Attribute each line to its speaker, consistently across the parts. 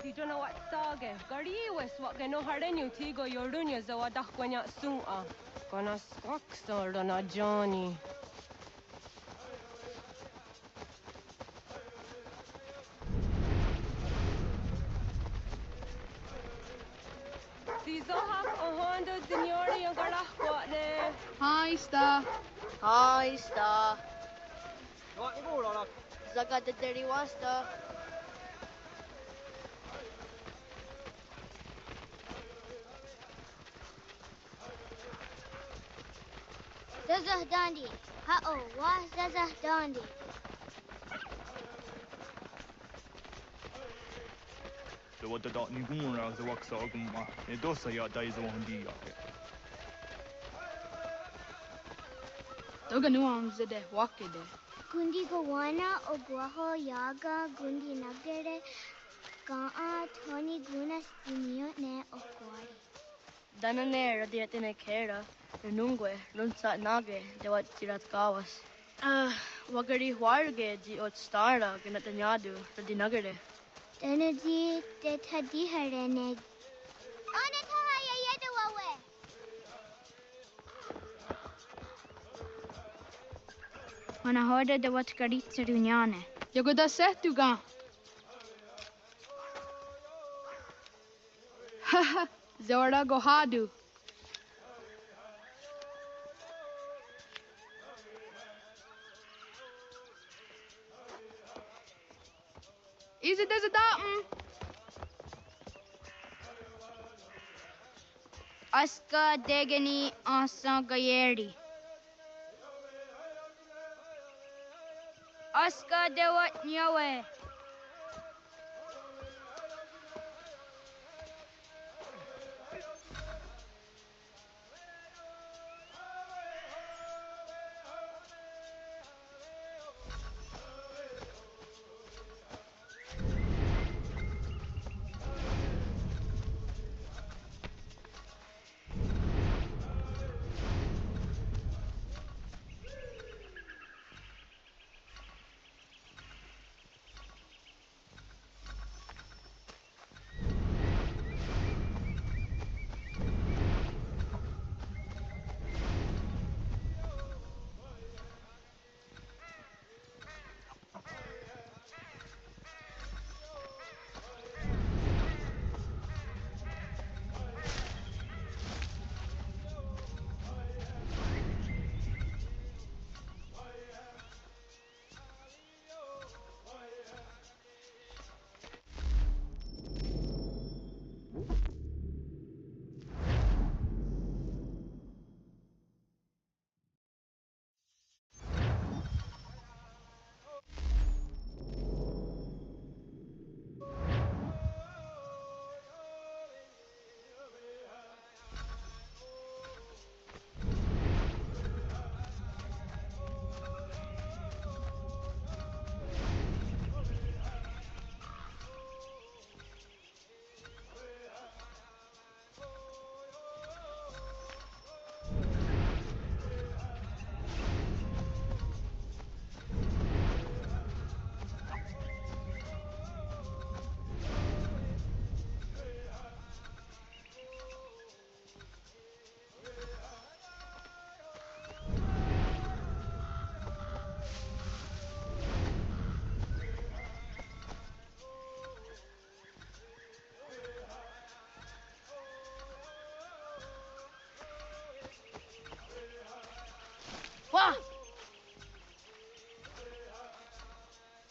Speaker 1: you don't know what sage. Gari was what gano harden you tigo yorunya zawada kwanya sua. Gonna squawk on a Johnny. Sizohak Honda Signori and Garahquatne.
Speaker 2: Hi, Star.
Speaker 3: Hi, Star.
Speaker 4: What you go on?
Speaker 3: Zaga the 31 Star.
Speaker 5: Zazah Dandi. Ha-oh, wa Zazah Dandi.
Speaker 4: The what the dot ni gumra the wax oguma. E dosa ya dai zo handi ya.
Speaker 2: Doga nuam zede wakede.
Speaker 5: Gundi Gawana Oguaho Yaga Gundi Nagere Gaa Tony Gunas Dinio Ne Okwari.
Speaker 3: Danane radiatine kera. Nungue, Runsat Nage, de what Tirat Gawas. Wagari Warge, the Ot Stara, Ganatanyadu, Radinagare.
Speaker 5: Danadi de Tadiharene. Onatahaya Yedawawe.
Speaker 6: When I heard de what Garitza Dunyane.
Speaker 2: Yogoda Setuga. Haha, Zora Gohadu. Is it as a datum?
Speaker 6: Aska Degani Asa Gayeri. Aska de what Nyawe.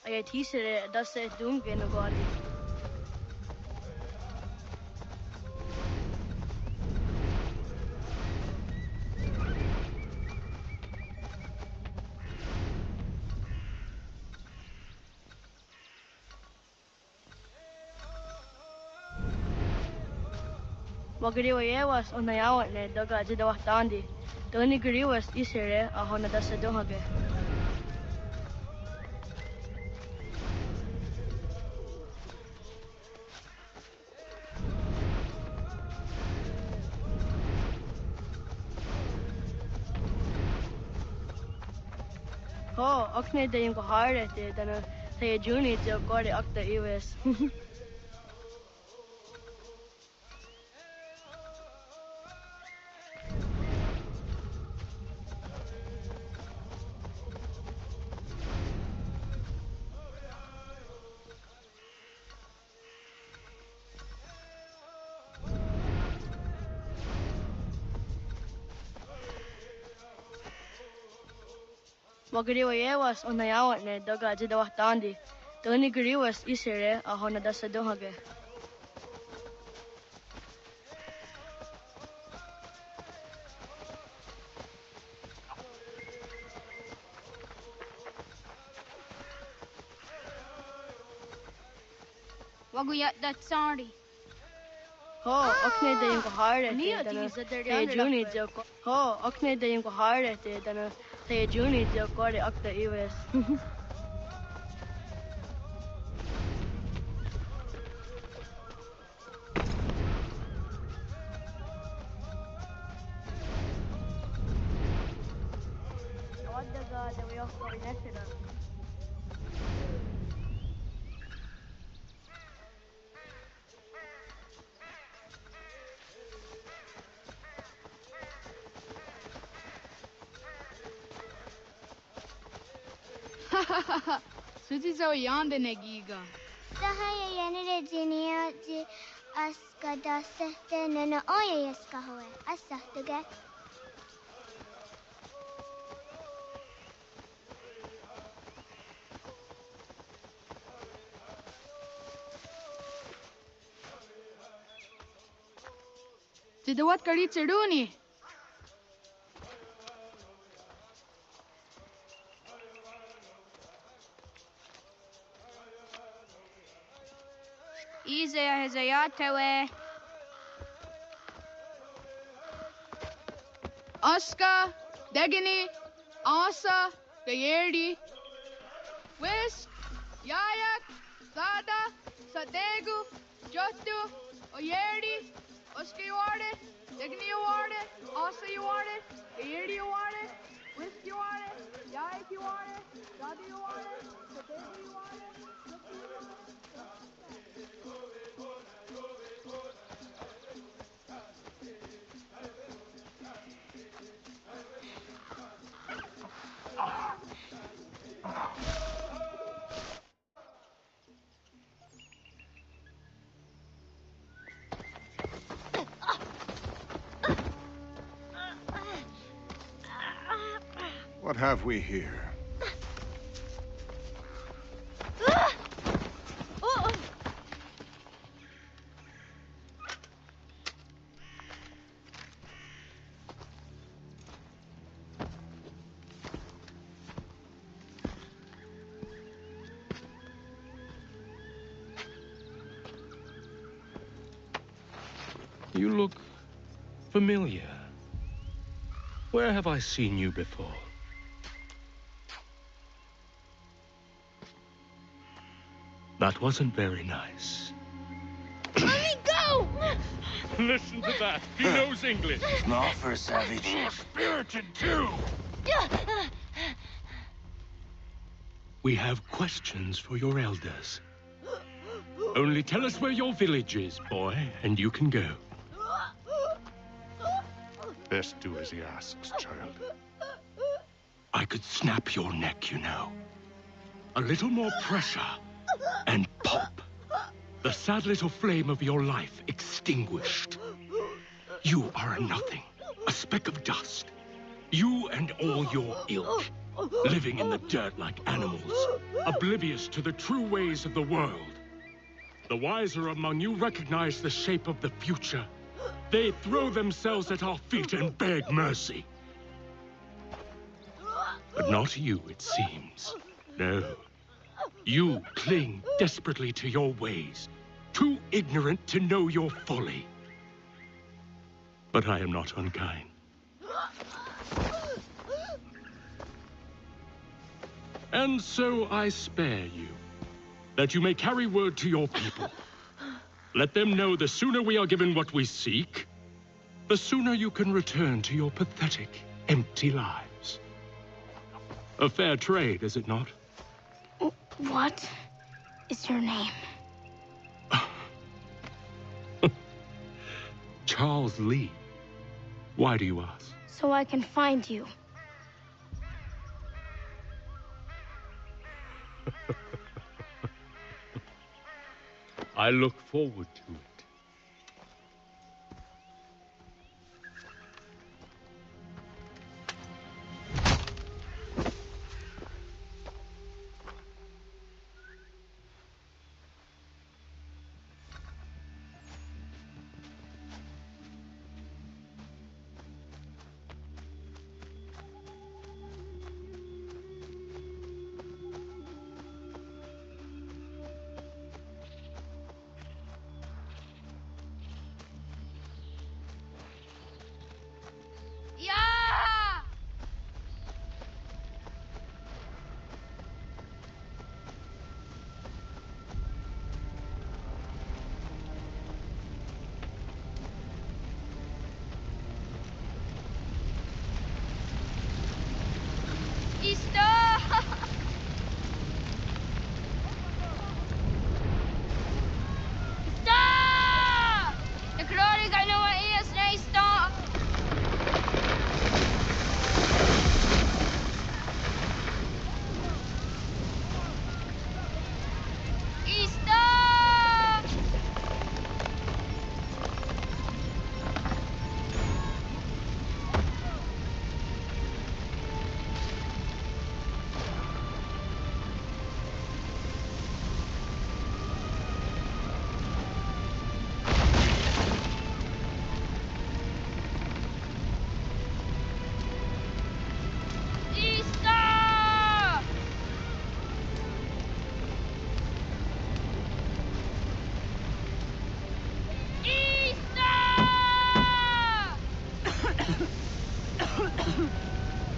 Speaker 3: I teased it, does say Doom Ganagadi. Wagari was on the hour, Doga Jidawa Dandi. Tony Guri was Isere, a Honadasa Dohage. Oh, Oxney de Yungo Hard at it, and a Juni to Gordy Octa US. Wagariwas on the hour ne doga jidawa tandi. The only gariwas isere a honadasa dohage.
Speaker 6: Waguyat that sorry.
Speaker 3: Ho, okne de yung kohare te juni joko. Ho, okne de yung kohare te juni joko de okta iwes. Wadaga de we okta inesira.
Speaker 2: Suzi zo yande negiga.
Speaker 5: Sahaya yanere jinia ji aska dasete nana oya yaska hoe. Asa tuge.
Speaker 2: Jidawat kari chiduni.
Speaker 6: Izaya Hezayatewe.
Speaker 2: Aska, Degini, Asa, Gayerdi, Whisk, Yayak, Sada, Sadegu, Jotu, Oyerdi, Oska you are it, Degini you are it, Asa you are it, Gayerdi you are it, Whisk you are it, Yayak you are it, Sada you are it, Sadegu you are it, Jotu you are it.
Speaker 7: What have we here?
Speaker 8: You look familiar. Where have I seen you before? That wasn't very nice.
Speaker 5: Let me go!
Speaker 8: Listen to that. He knows English.
Speaker 9: Small for a savage.
Speaker 8: You're spirited too. We have questions for your elders. Only tell us where your village is, boy, and you can go.
Speaker 7: Best do as he asks, child.
Speaker 8: I could snap your neck, you know. A little more pressure, and pop. The sad little flame of your life extinguished. You are a nothing, a speck of dust. You and all your ilk, living in the dirt like animals, oblivious to the true ways of the world. The wiser among you recognize the shape of the future. They throw themselves at our feet and beg mercy. But not you, it seems. No. You cling desperately to your ways, too ignorant to know your folly. But I am not unkind. And so I spare you, that you may carry word to your people. Let them know the sooner we are given what we seek, the sooner you can return to your pathetic, empty lives. A fair trade, is it not?
Speaker 6: What is your name?
Speaker 8: Charles Lee. Why do you ask?
Speaker 6: So I can find you.
Speaker 8: I look forward to it.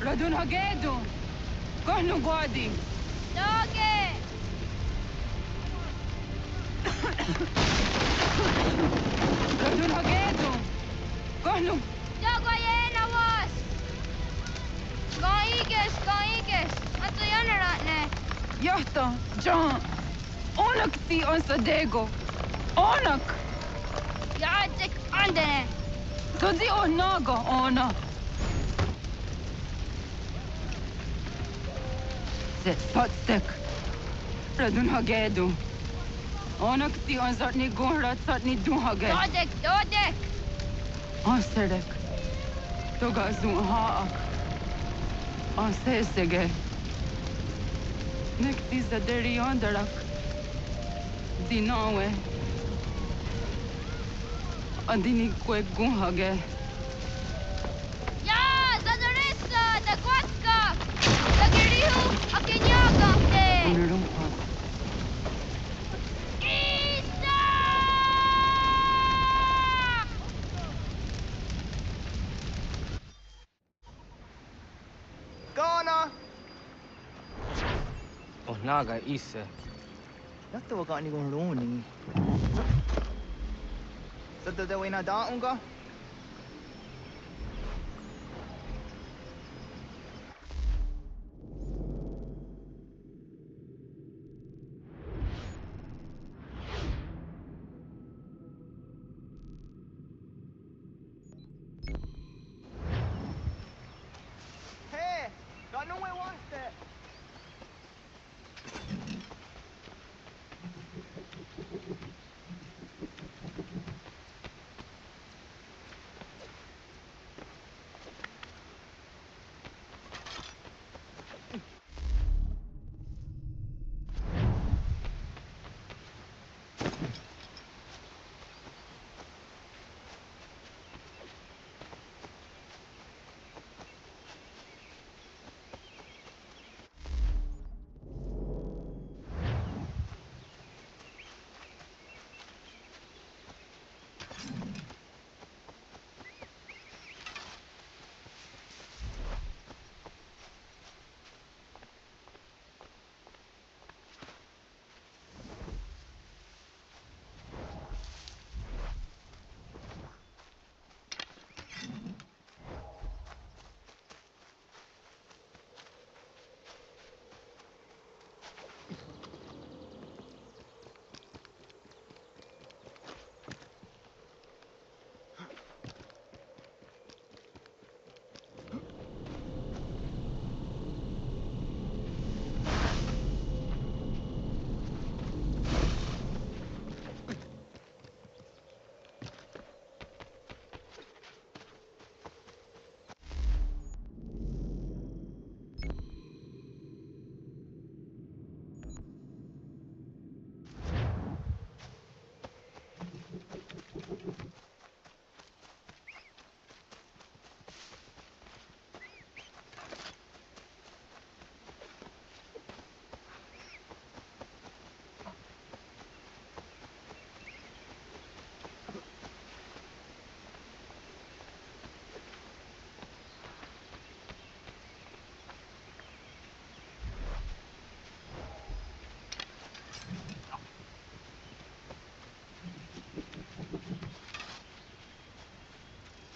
Speaker 1: Radun hagedu. Kohnu guadi.
Speaker 5: Doge!
Speaker 1: Radun hagedu. Kohnu.
Speaker 5: Dogo yena was! Gaiges! Atso yanaratne!
Speaker 1: Yahta, John. Onak ti on sadego. Onak.
Speaker 5: Jaatsik andene!
Speaker 1: Todi onaga ona. Zet patstek. Radun hagedu. Onak ti on zatni gunrat satni duhage.
Speaker 5: Dodek!
Speaker 1: Ansedek. Toga zun haak. Ansesege. Nekti zaderi ondarak. Dinawe. Andini kwe gunhage.
Speaker 5: Ja! Zadorissa! Da gwatka! Da girihu! Akinyakamte!
Speaker 1: Unrumpa.
Speaker 5: Isa!
Speaker 9: Ghana!
Speaker 10: Oh, naga isa.
Speaker 9: Yakta waka ni kong roni. Sa dadawin na daong ka? Hey! Ganun may waste!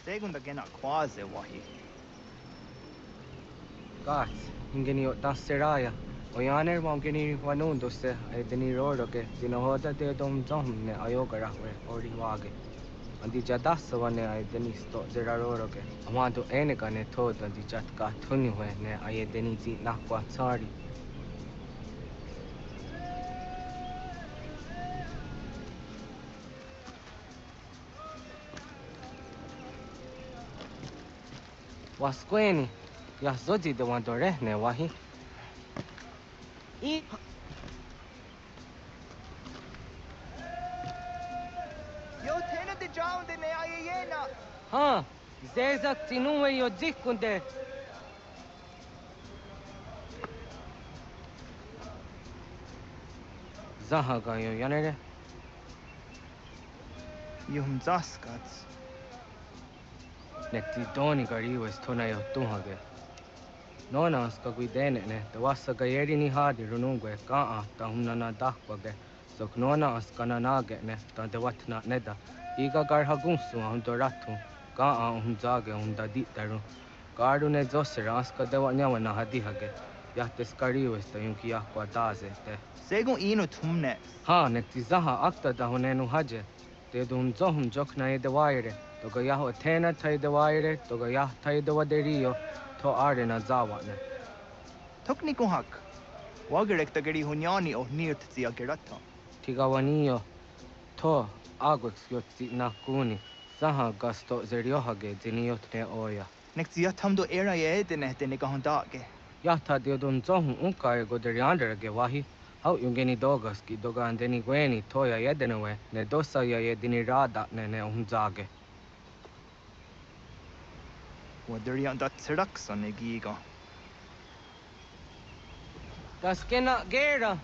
Speaker 9: Segunda gena quase wahi.
Speaker 10: Gats, ingeni o tasseraya. O yaner mo ingeni wanun doste ay deni rodo ke dinohoda de dom ne ayogara we ori wage. Andi jadas wane ay deni sto zeraro ke. Amanto ene kane thod andi jat ka thuni we ne ay deni ti nakwa tsari. Wasqueni, ya zodi de wandore ne wahi. I
Speaker 9: Yo tena de jaun de ne ayena.
Speaker 10: ha, zezak tinuwe yo zikunde. Zahaga yo yanere.
Speaker 9: Yum zaskats.
Speaker 10: Nekti doni gari was tona yo tunhage. Nona ska guidene ne, the wasa gayeri ni hadi runungwe kaa ta humnana dakbage. So knona askana nage ne, ta de watna neda. Iga gar hagunsu hundoratu, kaa hunzage hundaditaru. Gardu ne zosera aska de watnyawana hadihage. Yahtes gari was ta yunki yakwa daze te.
Speaker 9: Sego ino tumne.
Speaker 10: Ha, nekti zaha akta da hunenu haje. Te dum zohum jokna de waire. Toga yaho tena tai de waire, toga yah tai de waderio. To are na zawane.
Speaker 9: Tokni kuhak. Wagerek tagari hunyani o nirt zia gerata.
Speaker 10: Tigawanio. To agwex yotzi na kuni. Saha gasto zeriohage ziniotne oya.
Speaker 9: Nek zia tamdo era ye dene dene gahondage.
Speaker 10: Yahta diodun zohum unkae goderianderage wahi. Hau yungeni dogas ki doga andeni gweni toya yedenewe. Ne dosa ya yedini rada ne unzage.
Speaker 9: Waderian dat seraksa ne giga.
Speaker 10: Das kena gera.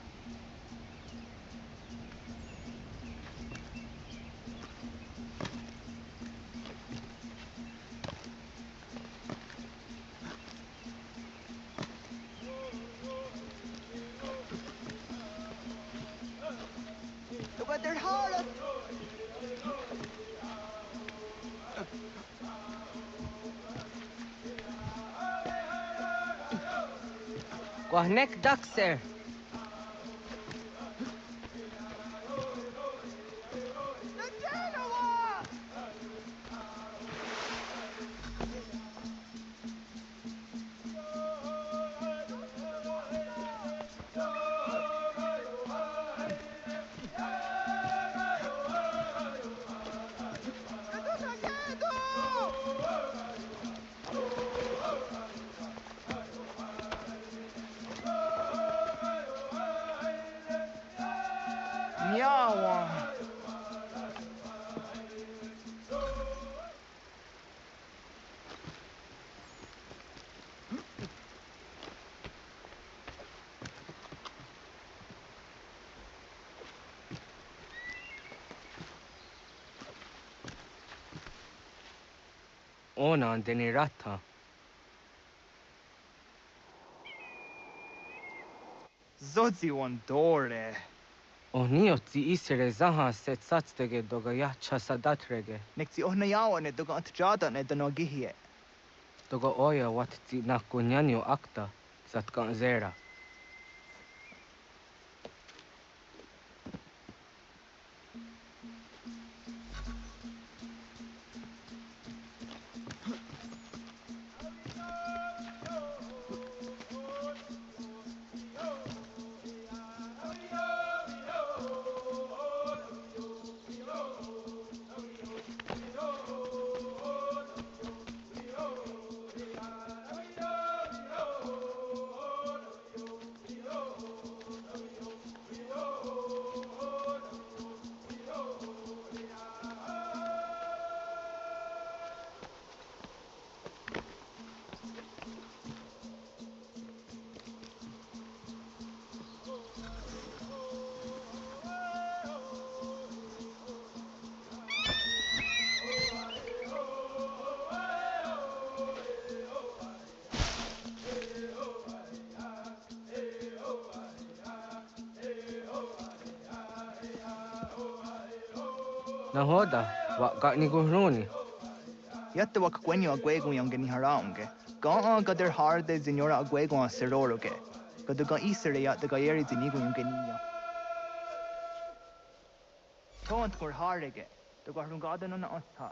Speaker 9: Toga der harat.
Speaker 10: Kwahnek dakser.
Speaker 9: Nyawa.
Speaker 10: Ona andeni rata.
Speaker 9: Zodzi wan dore.
Speaker 10: Oniotzi isere zaha set satstege doga yacha sadatrege.
Speaker 9: Nek zi ohna yawa ne doga antjada ne dano gihie.
Speaker 10: Doga oya watzi nakunyanyo akta satkan zera. Nahoda, wa ni guruni.
Speaker 9: Yatte wak gwenyo agwego yongeni haraunge. Ga gader harde zinora agwego a seroroge. Gaduga isere yat the gayeri zinigo yongenia. Tont gur harege. The garungada non osta.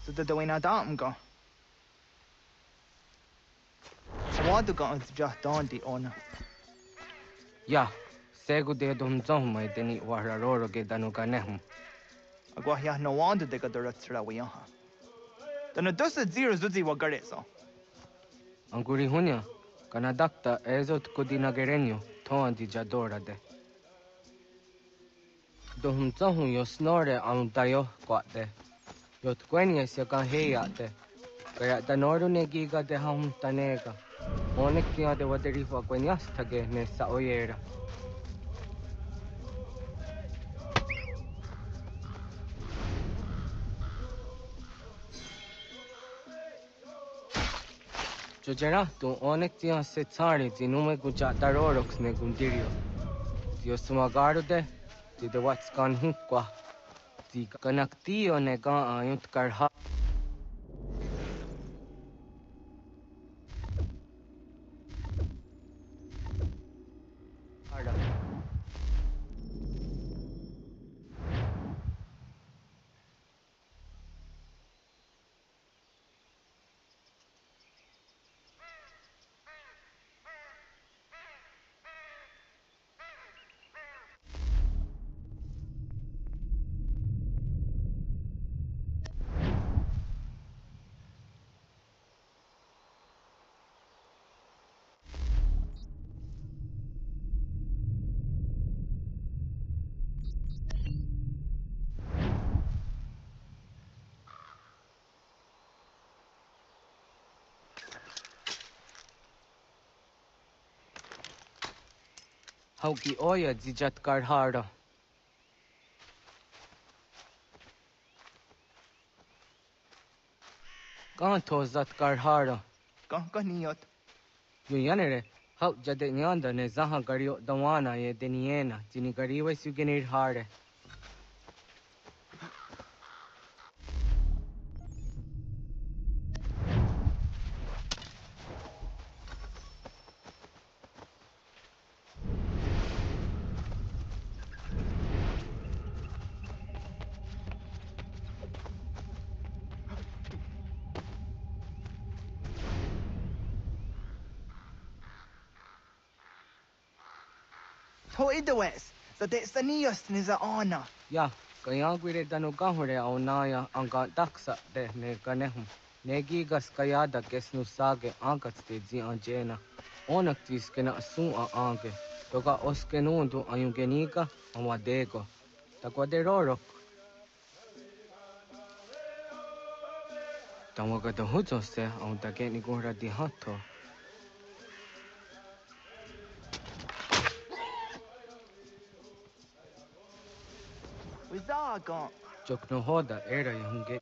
Speaker 9: So the dawina dam go. Wadu go is just dondi ona.
Speaker 10: Ja, Segu de dum zom mai deni wararo ge danu ganehum.
Speaker 9: Agwa ya no wanda de gadaratsra wiyaha. Dana dosa zero zuzi wagareso.
Speaker 10: Anguri hunya, kana dakta ezot kudina gerenyo, toan di jadora de. Dohum zahum yo snore am dayo kwate. Yot kwenya siya kan heyate. Kaya danoru ne giga de ham tanega. Onek tiya de waderifa kwenyas tage ne sa oyera. Jojera tu onek tiya se tsari zinume guja darorox ne gundirio. Tio sumagaru de, ti de watskan hukwa. Ti kanak tiyo ne ga ayut karha. Hauki oya zijat karhara. Kanto zat karhara.
Speaker 9: Kaniyot.
Speaker 10: Yuyanere, hau jade nyanda ne zaha gario dawana ye deniena, jini gariwe sugenir hare.
Speaker 9: To idawes, so de saniyos niza ona.
Speaker 10: Ya, kaya gwire danu gahure au naya anga daksa de ne ganehum. Negigas kayada kesnu sage angats de zi anjena. Onak tis kena sun a ange. Toga oskenundu ayungenika amadego. Takwaderorok. Tamaga da hujose au dageni gura di hato.
Speaker 9: Wizaga.
Speaker 10: Jokno hoda era yunge.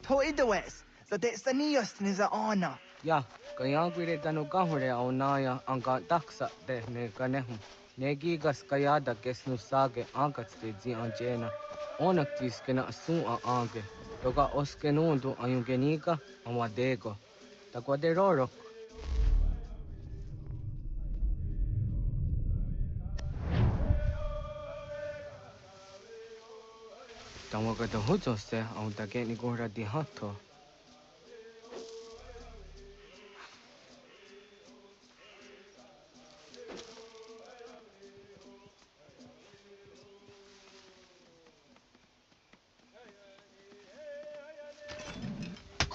Speaker 9: To idawes, so de saniyos niza ona.
Speaker 10: Ya, kaya gwire danu gahure au naya anga daksa de ne ganehum. Negigas kayada kesnu sage angats de zi anjena. Onak tis kena sun a ange. Toga oskenundu ayungenika amadego. Takwaderorok. Tamaga da hujose au dageni gura di hato.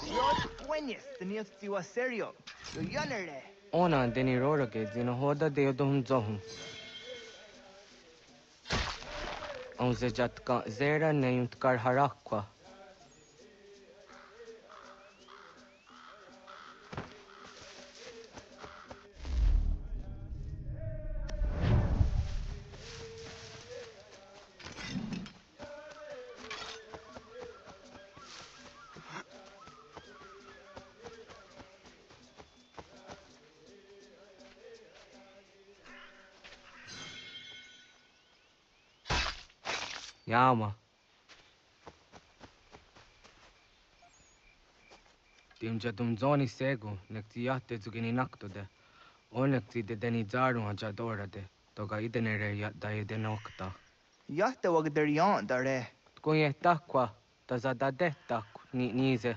Speaker 9: Yot kwenyes, teniyos tiwa serio. Yuyanere.
Speaker 10: Ona deni roroge zina hoda de yodum zohum. Au zejat ka zera ne yunt karharakwa. Yama. Timja tum zoni sego, nekti jahte zugini naktude. Onneksi te deni zaarunga jadorade, toga idenere da idenokta.
Speaker 9: Jahte wag der jan dare.
Speaker 10: Kun jehtakwa, ta zada dehtak, niise.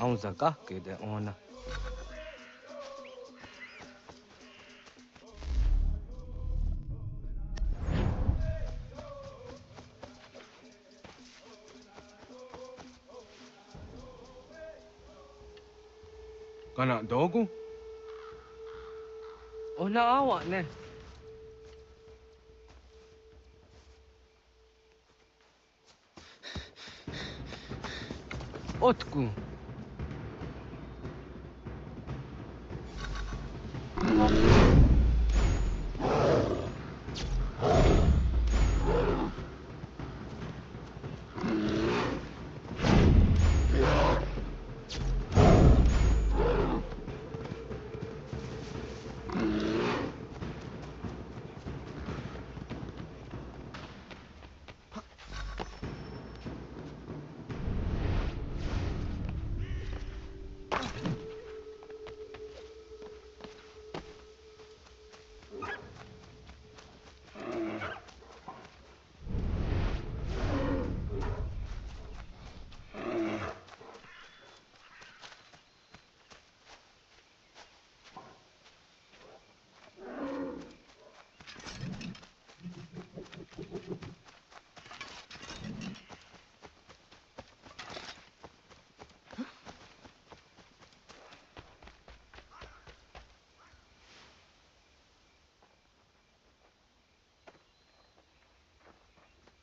Speaker 10: Aunza kake de ona. Kana dogu? Ona awa ne. Otku.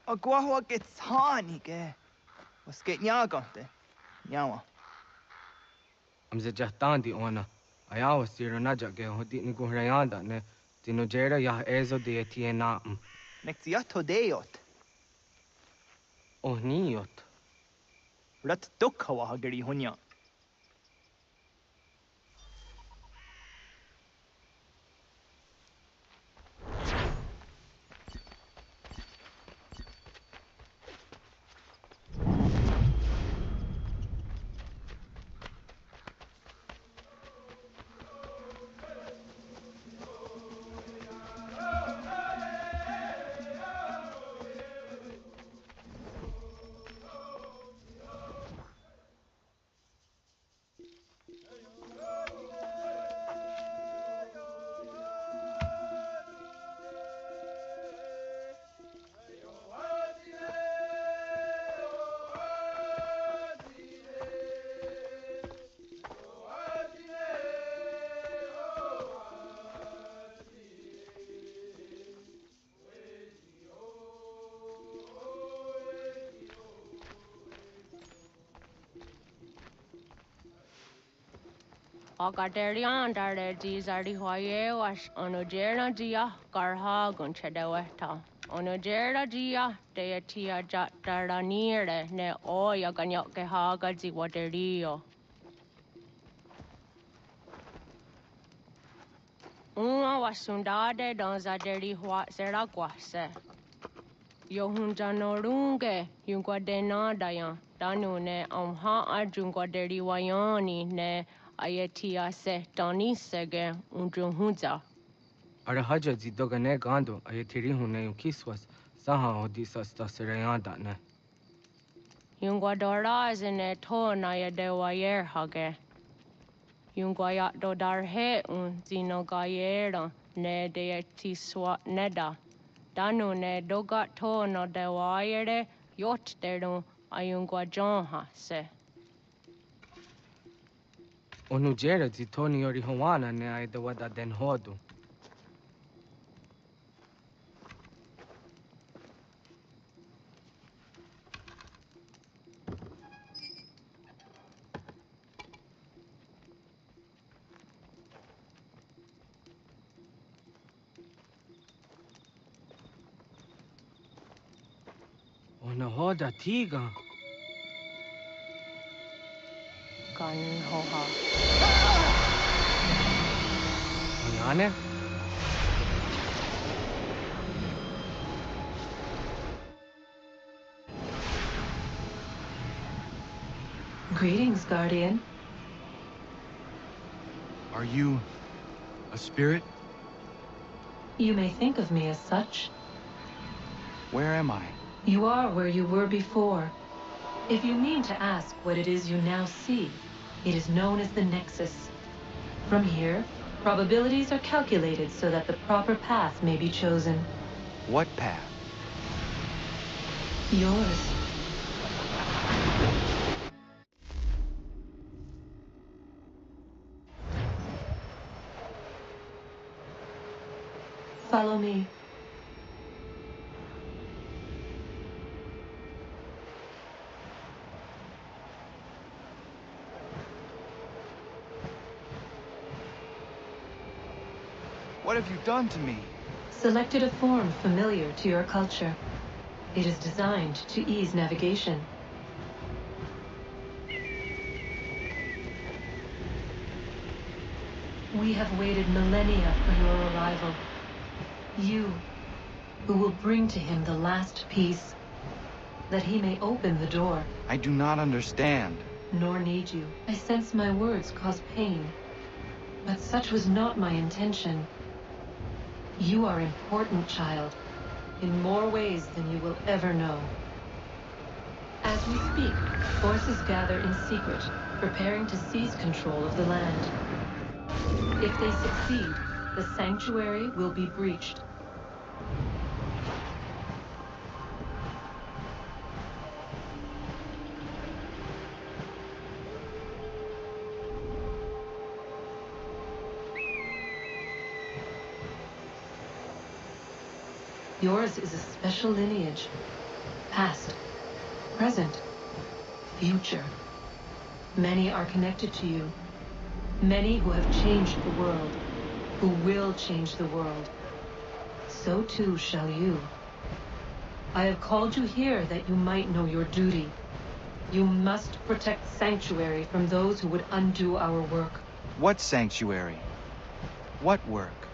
Speaker 9: Agua gets honey, ge. Was get nyagante? Nyawa.
Speaker 10: Amze jahtandi ona. Ayawa siro najage hodi ni guhrayanda ne. Tino jera ya ezo de tiena.
Speaker 9: Nexiato deot.
Speaker 10: Oh niot.
Speaker 9: Rat dukhawa hageri hunya.
Speaker 1: Agaderian dare dizari hoye was onojera dia garha gunchedeweta. Onojera dia deatia jattaranire ne oya ganyoke haga ziwaderio. Uma wasundade danzaderi hua seraguase. Yohunjanorunge yunguadenadayan danune amha ajunguaderi wayani ne Ayatia se Donisege unjunhuza.
Speaker 10: Arahaja zidogane gando ayatiri hune yukiswas saha odisas tasirayanda ne.
Speaker 1: Yunguadora zine to na yadewayer hage. Yunguayat dodarhe zinogayera ne deetiswa neda. Danu ne dogat to no dewayere yot deru ayunguajonha se.
Speaker 10: Onujera zitoni yori hawana ne aidawada den hodu. Ona hoda tiga.
Speaker 1: Gan hoha.
Speaker 10: Oyane?
Speaker 11: Greetings, Guardian.
Speaker 12: Are you a spirit?
Speaker 11: You may think of me as such.
Speaker 12: Where am I?
Speaker 11: You are where you were before. If you mean to ask what it is you now see, It is known as the Nexus. From here, probabilities are calculated so that the proper path may be chosen.
Speaker 12: What path?
Speaker 11: Yours. Follow me.
Speaker 12: What have you done to me?
Speaker 11: Selected a form familiar to your culture. It is designed to ease navigation. We have waited millennia for your arrival. You, who will bring to him the last piece, that he may open the door.
Speaker 12: I do not understand.
Speaker 11: Nor need you. I sense my words cause pain, but such was not my intention. You are important, child, in more ways than you will ever know. As we speak, forces gather in secret, preparing to seize control of the land. If they succeed, the sanctuary will be breached. Yours is a special lineage. Past, present, future. Many are connected to you. Many who have changed the world, who will change the world. So too shall you. I have called you here that you might know your duty. You must protect Sanctuary from those who would undo our work.
Speaker 12: What sanctuary? What work?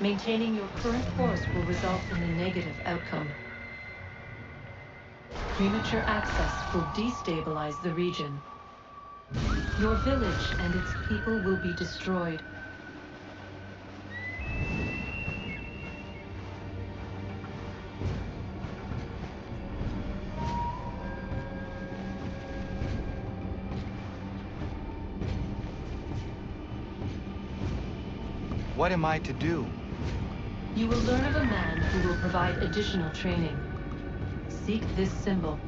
Speaker 11: Maintaining your current course will result in a negative outcome. Premature access will destabilize the region. Your village and its people will be destroyed.
Speaker 12: What am I to do?
Speaker 11: You will learn of a man who will provide additional training. Seek this symbol.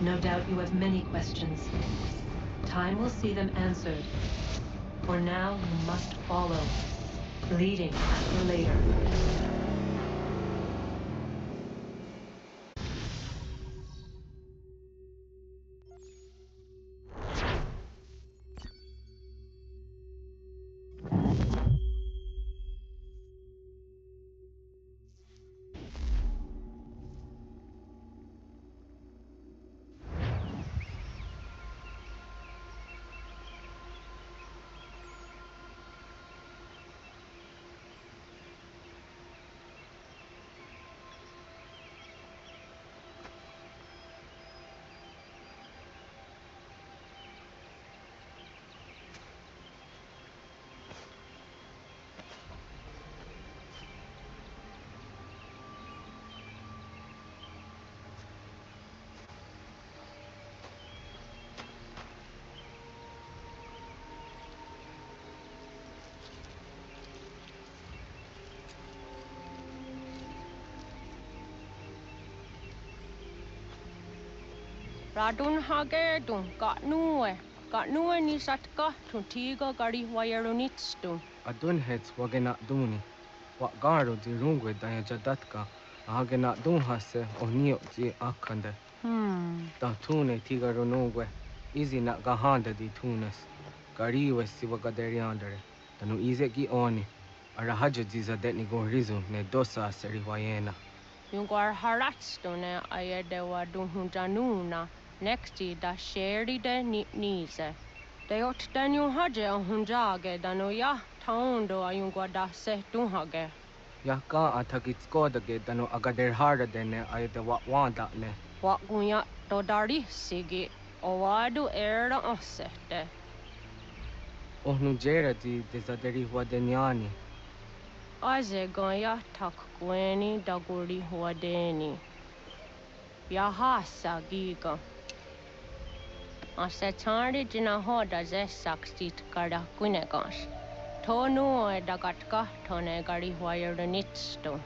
Speaker 11: No doubt you have many questions. Time will see them answered. For now, you must follow, leading for later.
Speaker 1: Radun hage dun Gatnue ni satka tun tiga gari wayarunitstu.
Speaker 10: Adun hets wagena duni. Wat garo di rungwe daya jadatka. Agena dun hase onio di akande. Da tune tiga runungwe. Izi na gahanda di tunes. Gariwe si wagaderiandere. Tanu ize gi oni. Arahajo di zadetni gorizu ne dosa seri wayena.
Speaker 1: Yungar haratstu ne ayedewa dun hunjanuna. Nexti da sheri de nise. De ot danu haje hunjage danu ya taundo ayungwa da se dunhage.
Speaker 10: Ya ka atakitskoda ge danu agader harda dene ayede wanda ne.
Speaker 1: Wa gunya do dari sigi owadu era osete.
Speaker 10: Ohnu jera di desaderi wadenyani.
Speaker 1: Azegoya takweni daguri huadeni. Yahasa giga. Asetari jina hoda zesaksit kada kunegas. Tonu edagatka tone gari huayernitsto.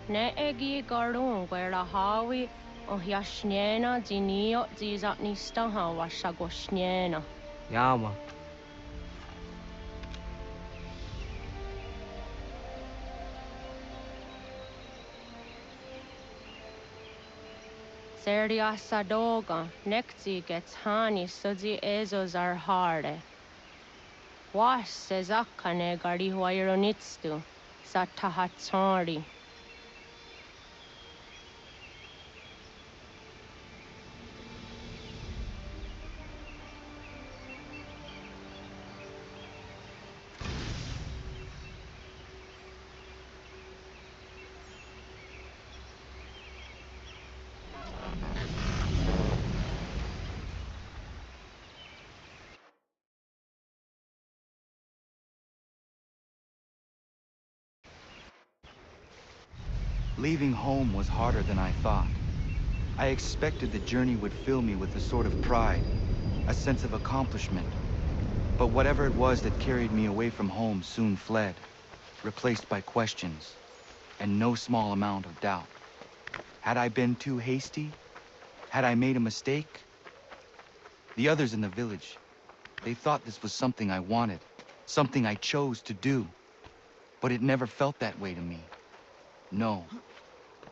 Speaker 1: Ne egi garun gwera hawi ohjashnena zinio zizatnista hawasagoshnena.
Speaker 10: Yama.
Speaker 1: Seria sadoga, nekzi gets hani sudzi ezos are harde. Was sezakane gari huayronitstu, satahatsari.
Speaker 12: Leaving home was harder than I thought. I expected the journey would fill me with a sort of pride, a sense of accomplishment. But whatever it was that carried me away from home soon fled, replaced by questions, and no small amount of doubt. Had I been too hasty? Had I made a mistake? The others in the village, they thought this was something I wanted, something I chose to do. But it never felt that way to me. No,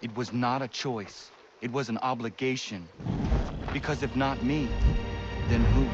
Speaker 12: it was not a choice. It was an obligation. Because if not me, then who?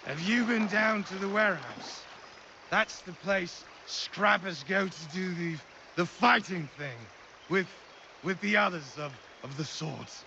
Speaker 13: Have you been down to the warehouse? That's the place scrappers go to do the fighting thing with the others of the swords.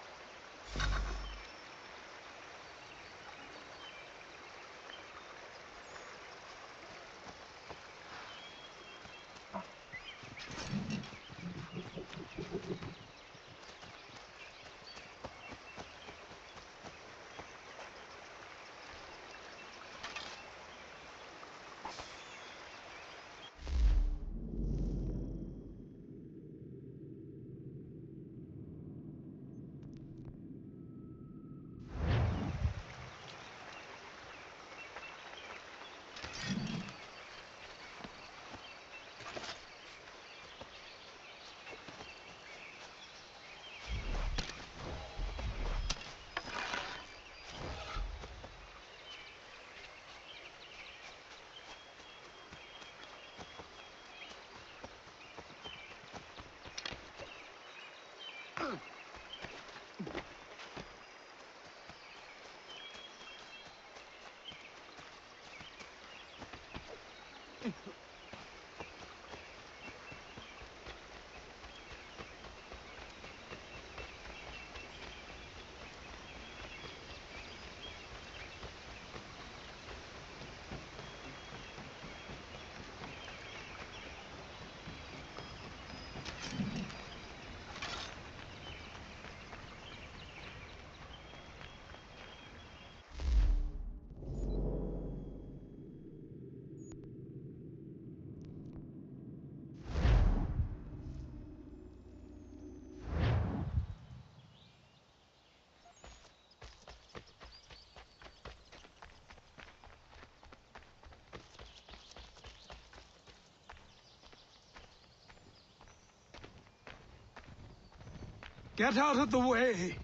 Speaker 8: Get out of the way!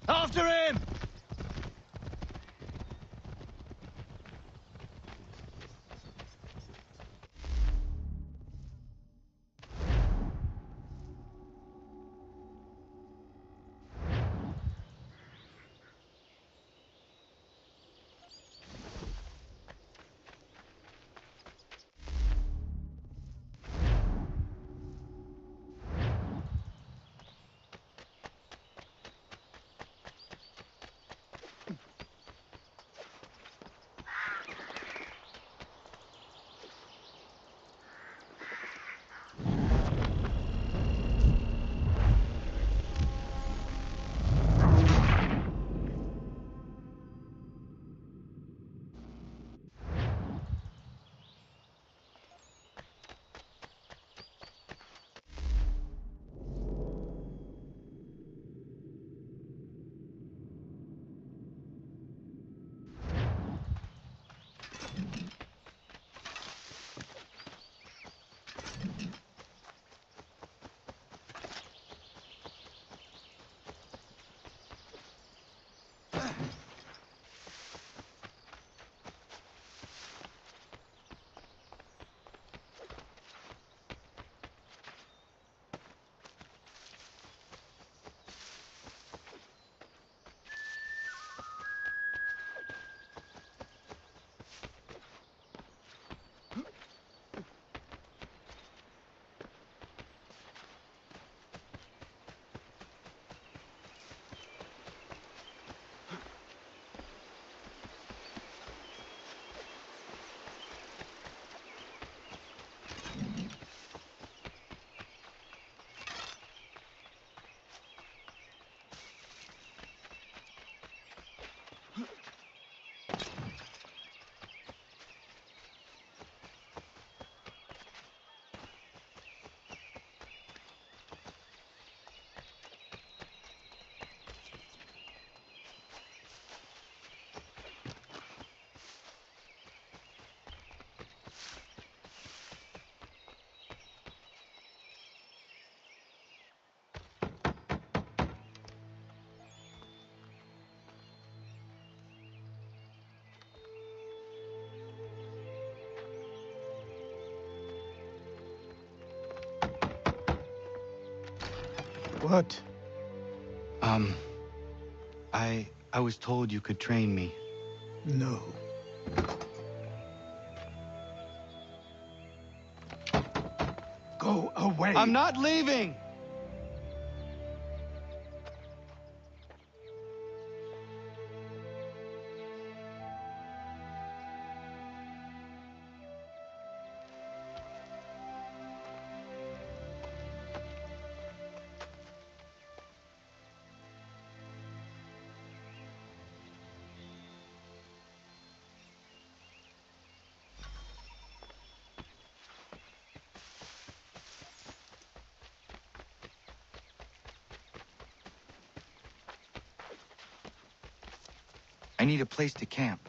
Speaker 9: After him!
Speaker 13: What?
Speaker 12: I was told you could train me.
Speaker 13: No. Go away.
Speaker 12: I'm not leaving! I need a place to camp.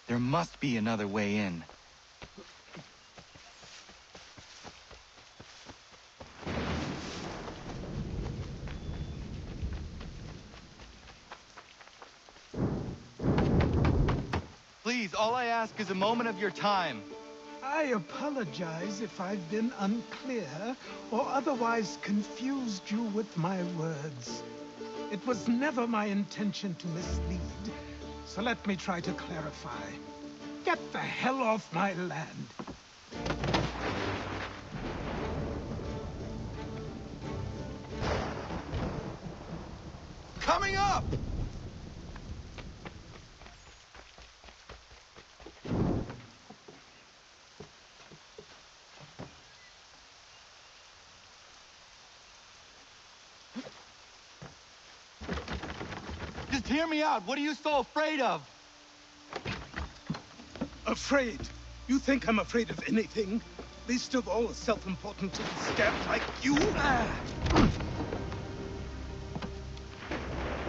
Speaker 12: There must be another way in. all I ask is a moment of your time.
Speaker 14: I apologize if I've been unclear or otherwise confused you with my words. It was never my intention to mislead, so let me try to clarify. Get the hell off my land.
Speaker 12: Coming up! Just hear me out. What are you so afraid of?
Speaker 14: Afraid? You think I'm afraid of anything? Least of all a self-important little scamp like you?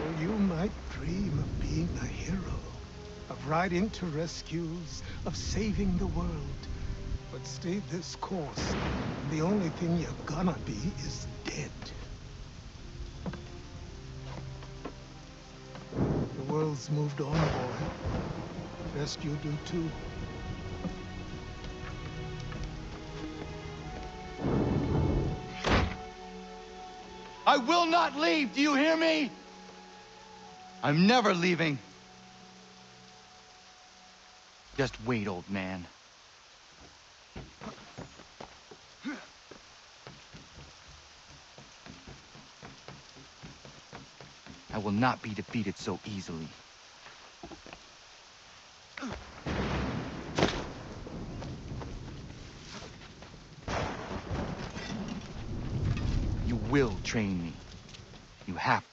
Speaker 14: Or you might dream of being a hero, of riding to rescues, of saving the world. But stay this course, and the only thing you're gonna be is dead. The world's moved on, boy. Best you do too.
Speaker 12: I will not leave, do you hear me? I'm never leaving. Just wait, old man. I will not be defeated so easily. You will train me. You have.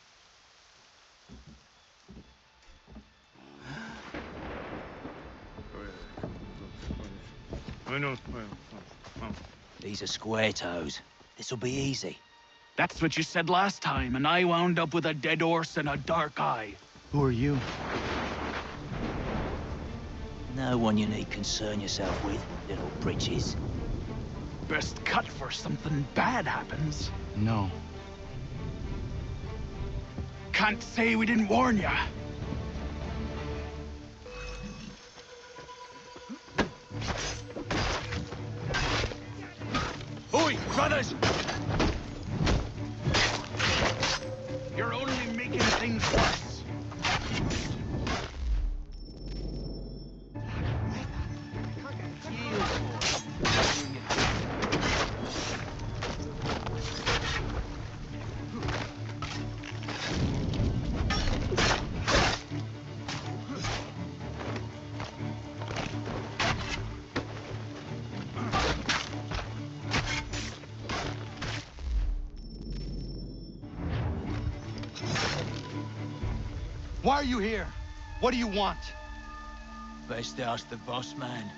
Speaker 15: These are square toes. This'll be easy.
Speaker 4: That's what you said last time, and I wound up with a dead horse and a dark eye.
Speaker 12: Who are you?
Speaker 15: No one you need concern yourself with, little britches.
Speaker 4: Best cut for something bad happens.
Speaker 12: No.
Speaker 4: Can't say we didn't warn ya. Oi, brothers! You're only making things worse.
Speaker 12: Why are you here? What do you want?
Speaker 15: Best ask the boss man.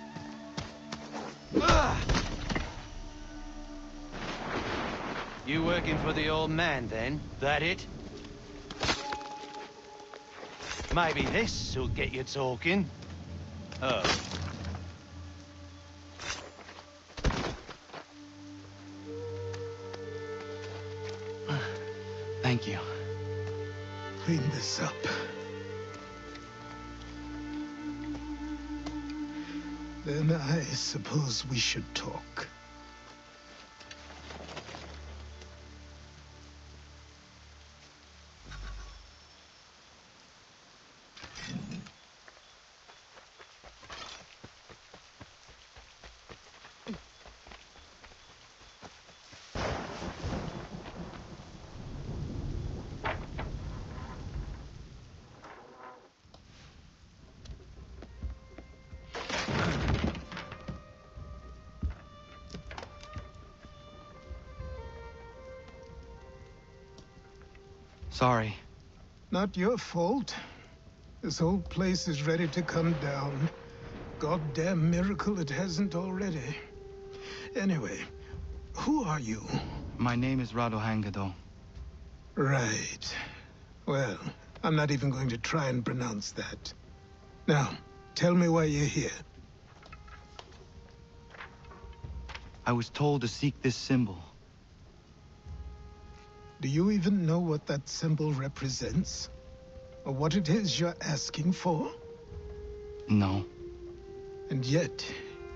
Speaker 16: You working for the old man, then? That it? Maybe this'll get you talking. Oh.
Speaker 12: Thank you.
Speaker 14: Clean this up. Then I suppose we should talk.
Speaker 12: Sorry.
Speaker 14: Not your fault. This whole place is ready to come down. Goddamn miracle it hasn't already. Anyway, who are you?
Speaker 12: My name is Radohangado.
Speaker 14: Right. Well, I'm not even going to try and pronounce that. Now, tell me why you're here.
Speaker 12: I was told to seek this symbol.
Speaker 14: Do you even know what that symbol represents? Or what it is you're asking for?
Speaker 12: No.
Speaker 14: And yet,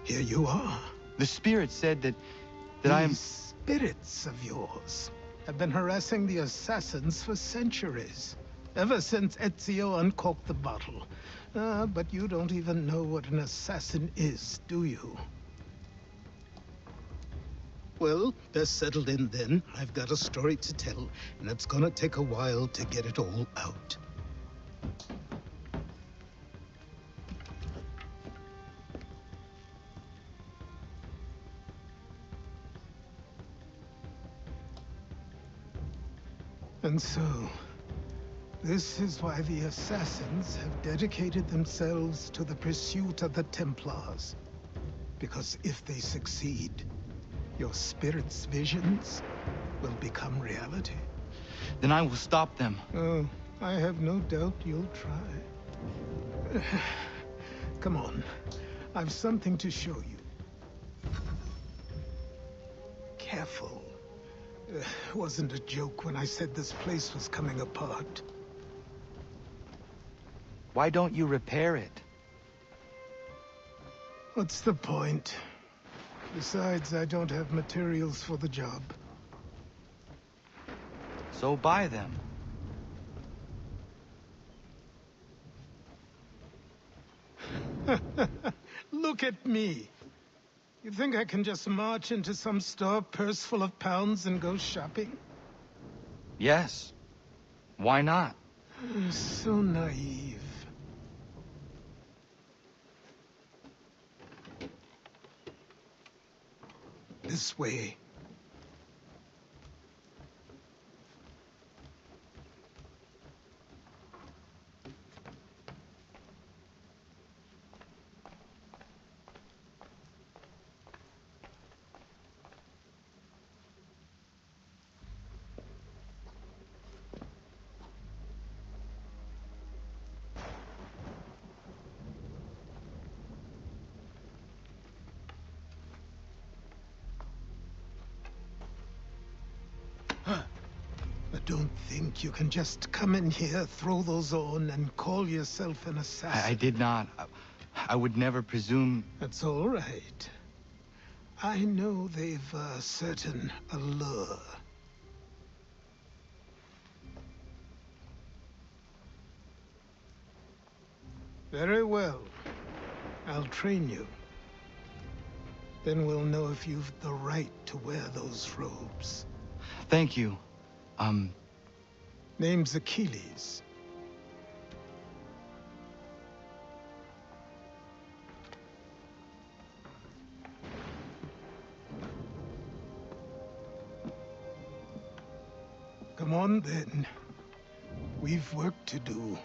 Speaker 14: here you are.
Speaker 12: The spirit said that
Speaker 14: These spirits of yours have been harassing the assassins for centuries. Ever since Ezio uncorked the bottle. But you don't even know what an assassin is, do you? Well, best settled in then. I've got a story to tell, and it's gonna take a while to get it all out. And so, this is why the Assassins have dedicated themselves to the pursuit of the Templars. Because if they succeed, your spirit's visions will become reality.
Speaker 12: Then I will stop them.
Speaker 14: Oh, I have no doubt you'll try. Come on, I've something to show you. Careful. Wasn't a joke when I said this place was coming apart.
Speaker 12: Why don't you repair it?
Speaker 14: What's the point? Besides, I don't have materials for the job.
Speaker 12: So buy them.
Speaker 14: Look at me. You think I can just march into some store, purse full of pounds, and go shopping?
Speaker 12: Yes. Why not?
Speaker 14: So naive. This way. But don't think you can just come in here, throw those on, and call yourself an assassin.
Speaker 12: I did not. I would never presume...
Speaker 14: That's all right. I know they've a certain allure. Very well. I'll train you. Then we'll know if you've the right to wear those robes.
Speaker 12: Thank you.
Speaker 14: Name's Achilles. Come on, then. We've work to do.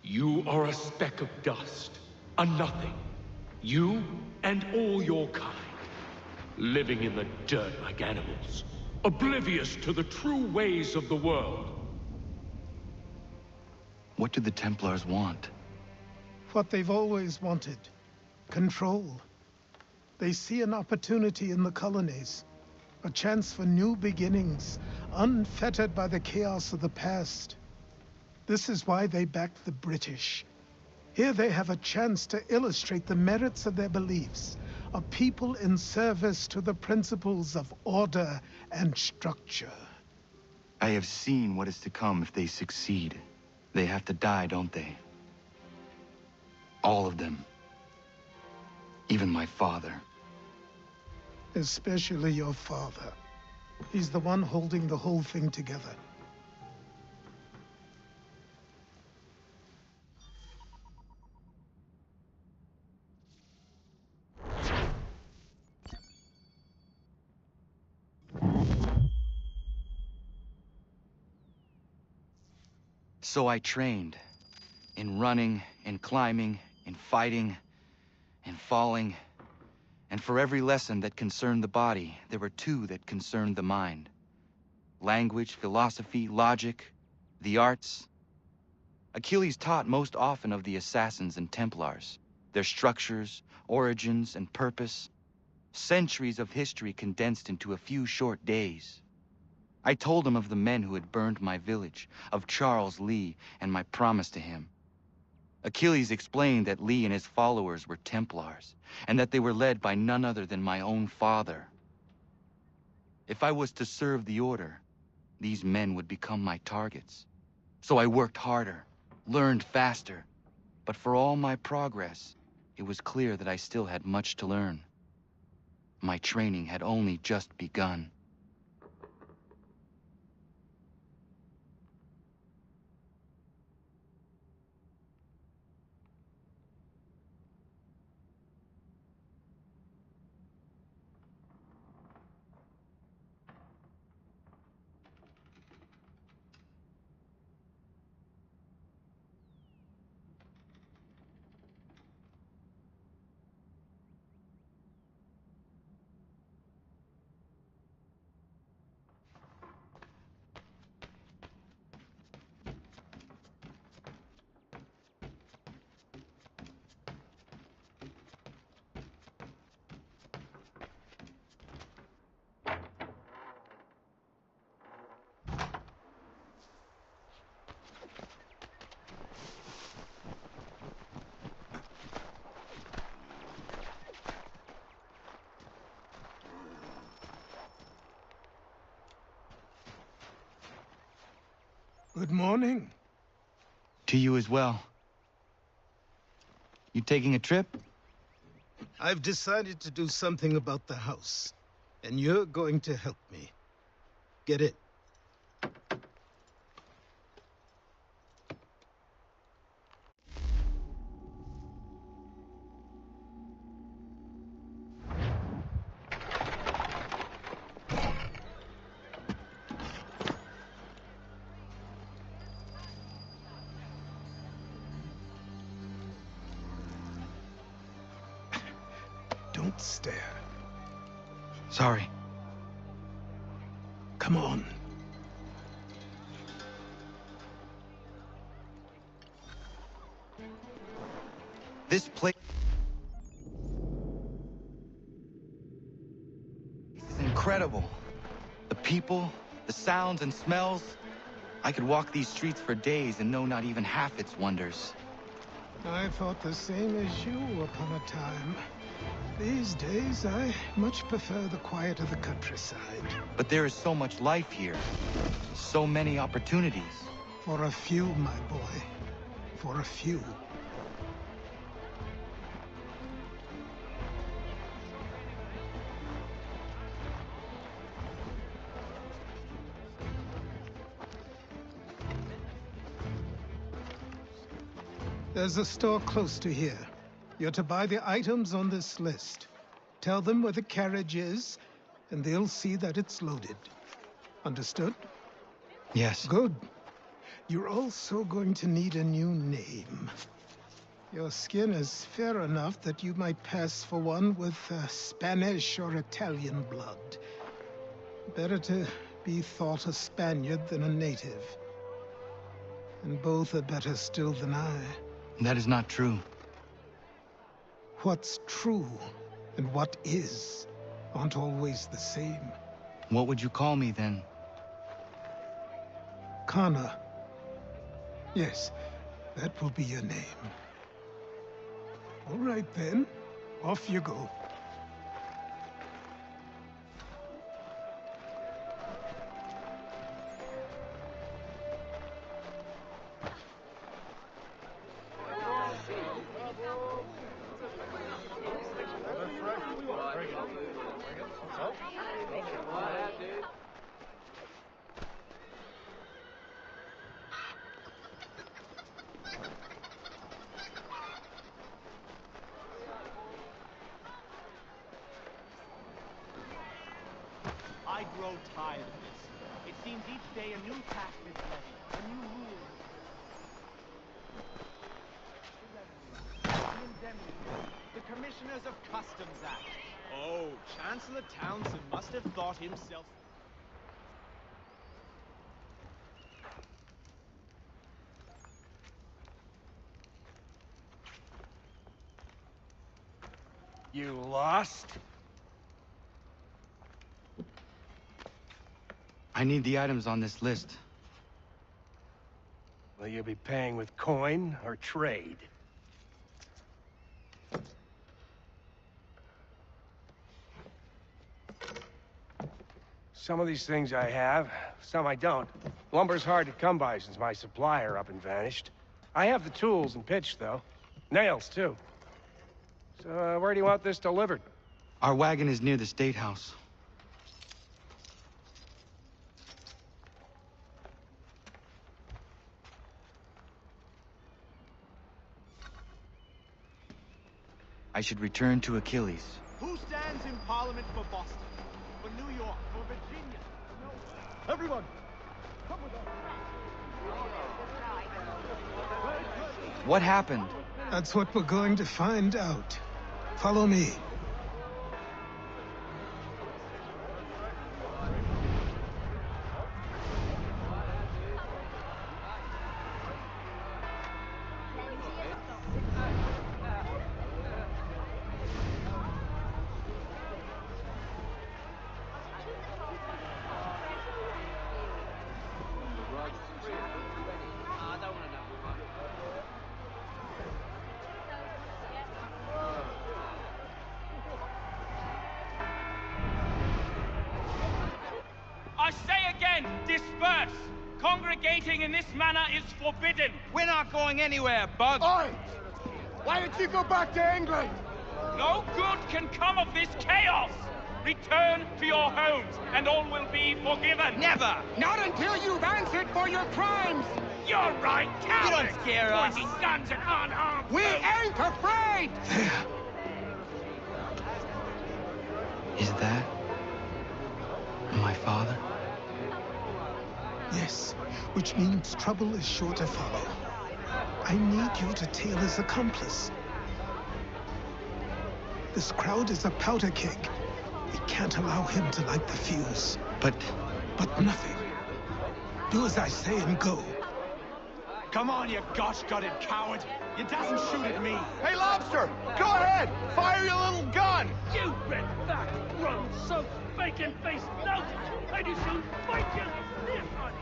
Speaker 8: You are a speck of dust, a nothing. You and all your kind, living in the dirt like animals, oblivious to the true ways of the world.
Speaker 12: What do the Templars want?
Speaker 14: What they've always wanted. Control. They see an opportunity in the colonies. A chance for new beginnings, unfettered by the chaos of the past. This is why they backed the British. Here they have a chance to illustrate the merits of their beliefs. A people in service to the principles of order and structure.
Speaker 12: I have seen what is to come if they succeed. They have to die, don't they? All of them. Even my father.
Speaker 14: Especially your father. He's the one holding the whole thing together.
Speaker 12: So I trained. In running, in climbing, in fighting, in falling. And for every lesson that concerned the body, there were two that concerned the mind. Language, philosophy, logic, the arts. Achilles taught most often of the Assassins and Templars, their structures, origins, and purpose. Centuries of history condensed into a few short days. I told him of the men who had burned my village, of Charles Lee and my promise to him. Achilles explained that Lee and his followers were Templars, and that they were led by none other than my own father. If I was to serve the order, these men would become my targets. So I worked harder, learned faster, but for all my progress, it was clear that I still had much to learn. My training had only just begun.
Speaker 14: Good morning.
Speaker 12: To you as well. You taking a trip?
Speaker 14: I've decided to do something about the house, and you're going to help me. Get it? Don't stare.
Speaker 12: Sorry.
Speaker 14: Come on.
Speaker 12: This place is incredible. The people, the sounds and smells. I could walk these streets for days and know not even half its wonders.
Speaker 14: I thought the same as you upon a time. These days, I much prefer the quiet of the countryside.
Speaker 12: But there is so much life here. So many opportunities.
Speaker 14: For a few, my boy. For a few. There's a store close to here. You're to buy the items on this list. Tell them where the carriage is, and they'll see that it's loaded. Understood?
Speaker 12: Yes.
Speaker 14: Good. You're also going to need a new name. Your skin is fair enough that you might pass for one with Spanish or Italian blood. Better to be thought a Spaniard than a native. And both are better still than I.
Speaker 12: That is not true.
Speaker 14: What's true and what is aren't always the same.
Speaker 12: What would you call me then?
Speaker 14: Kana. Yes, that will be your name. All right then, off you go.
Speaker 17: I grow tired of this. It seems each day a new tax is levied, a new rule. The Indemnity, the Commissioners of Customs Act. Oh, Chancellor Townsend must have thought himself...
Speaker 16: You lost?
Speaker 12: I need the items on this list.
Speaker 18: Will you be paying with coin or trade? Some of these things I have, some I don't. Lumber's hard to come by since my supplier up and vanished. I have the tools and pitch, though. Nails, too. So, where do you want this delivered?
Speaker 12: Our wagon is near the State House. I should return to Achilles.
Speaker 17: Who stands in Parliament for Boston? For New York? For Virginia? Everyone! Come with us!
Speaker 12: What happened?
Speaker 14: That's what we're going to find out. Follow me.
Speaker 19: I say again, disperse! Congregating in this manner is forbidden!
Speaker 16: We're not going anywhere, Bug!
Speaker 18: Oi! Why don't you go back to England?
Speaker 19: No good can come of this chaos! Return to your homes, and all will be forgiven!
Speaker 16: Never!
Speaker 18: Not until you've answered for your crimes!
Speaker 19: You're right, cowards!
Speaker 16: You don't scare us!
Speaker 19: Pointing guns at unarmed
Speaker 18: We
Speaker 19: folk.
Speaker 18: ain't afraid!
Speaker 14: There.
Speaker 12: Is that my father?
Speaker 14: Yes, which means trouble is sure to follow. I need you to tail his accomplice. This crowd is a powder keg. We can't allow him to light the fuse.
Speaker 12: But
Speaker 14: nothing. Do as I say and go.
Speaker 17: Come on, you gosh-gutted coward! You doesn't shoot at me!
Speaker 18: Hey, Lobster! Go ahead! Fire your little gun!
Speaker 19: You red fat, rum-soaked, bacon-faced lout! I do soon fight you! Sniff on you!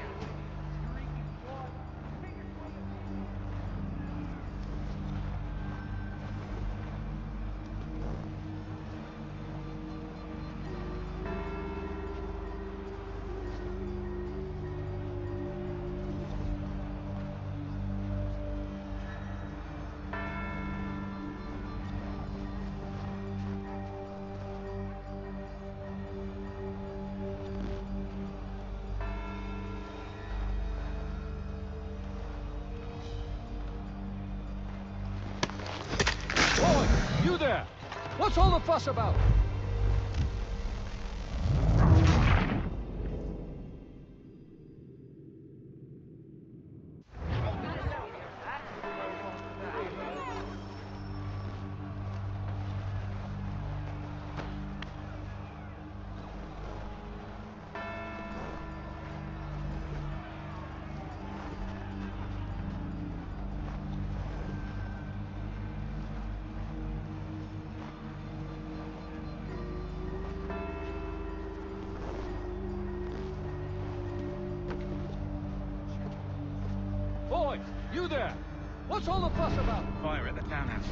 Speaker 18: Boy, you there! What's all the fuss about? Boy, you there! What's all the fuss about?
Speaker 16: Fire at the townhouse.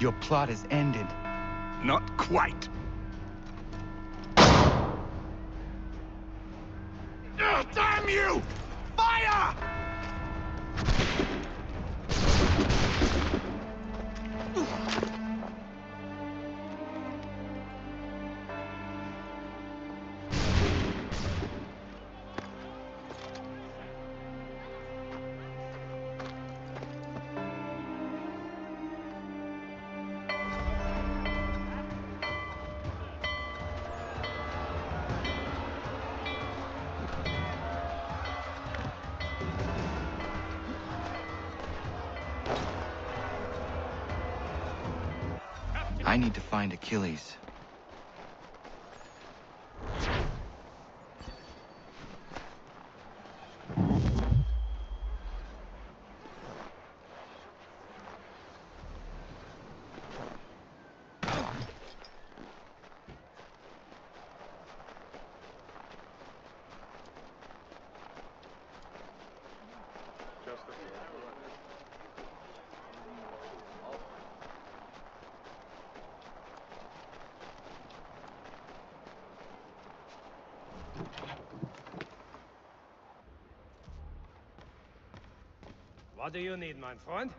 Speaker 12: Your plot is ended.
Speaker 8: Not quite. Damn you! Fire!
Speaker 12: I need to find Achilles.
Speaker 18: What do you need, my friend?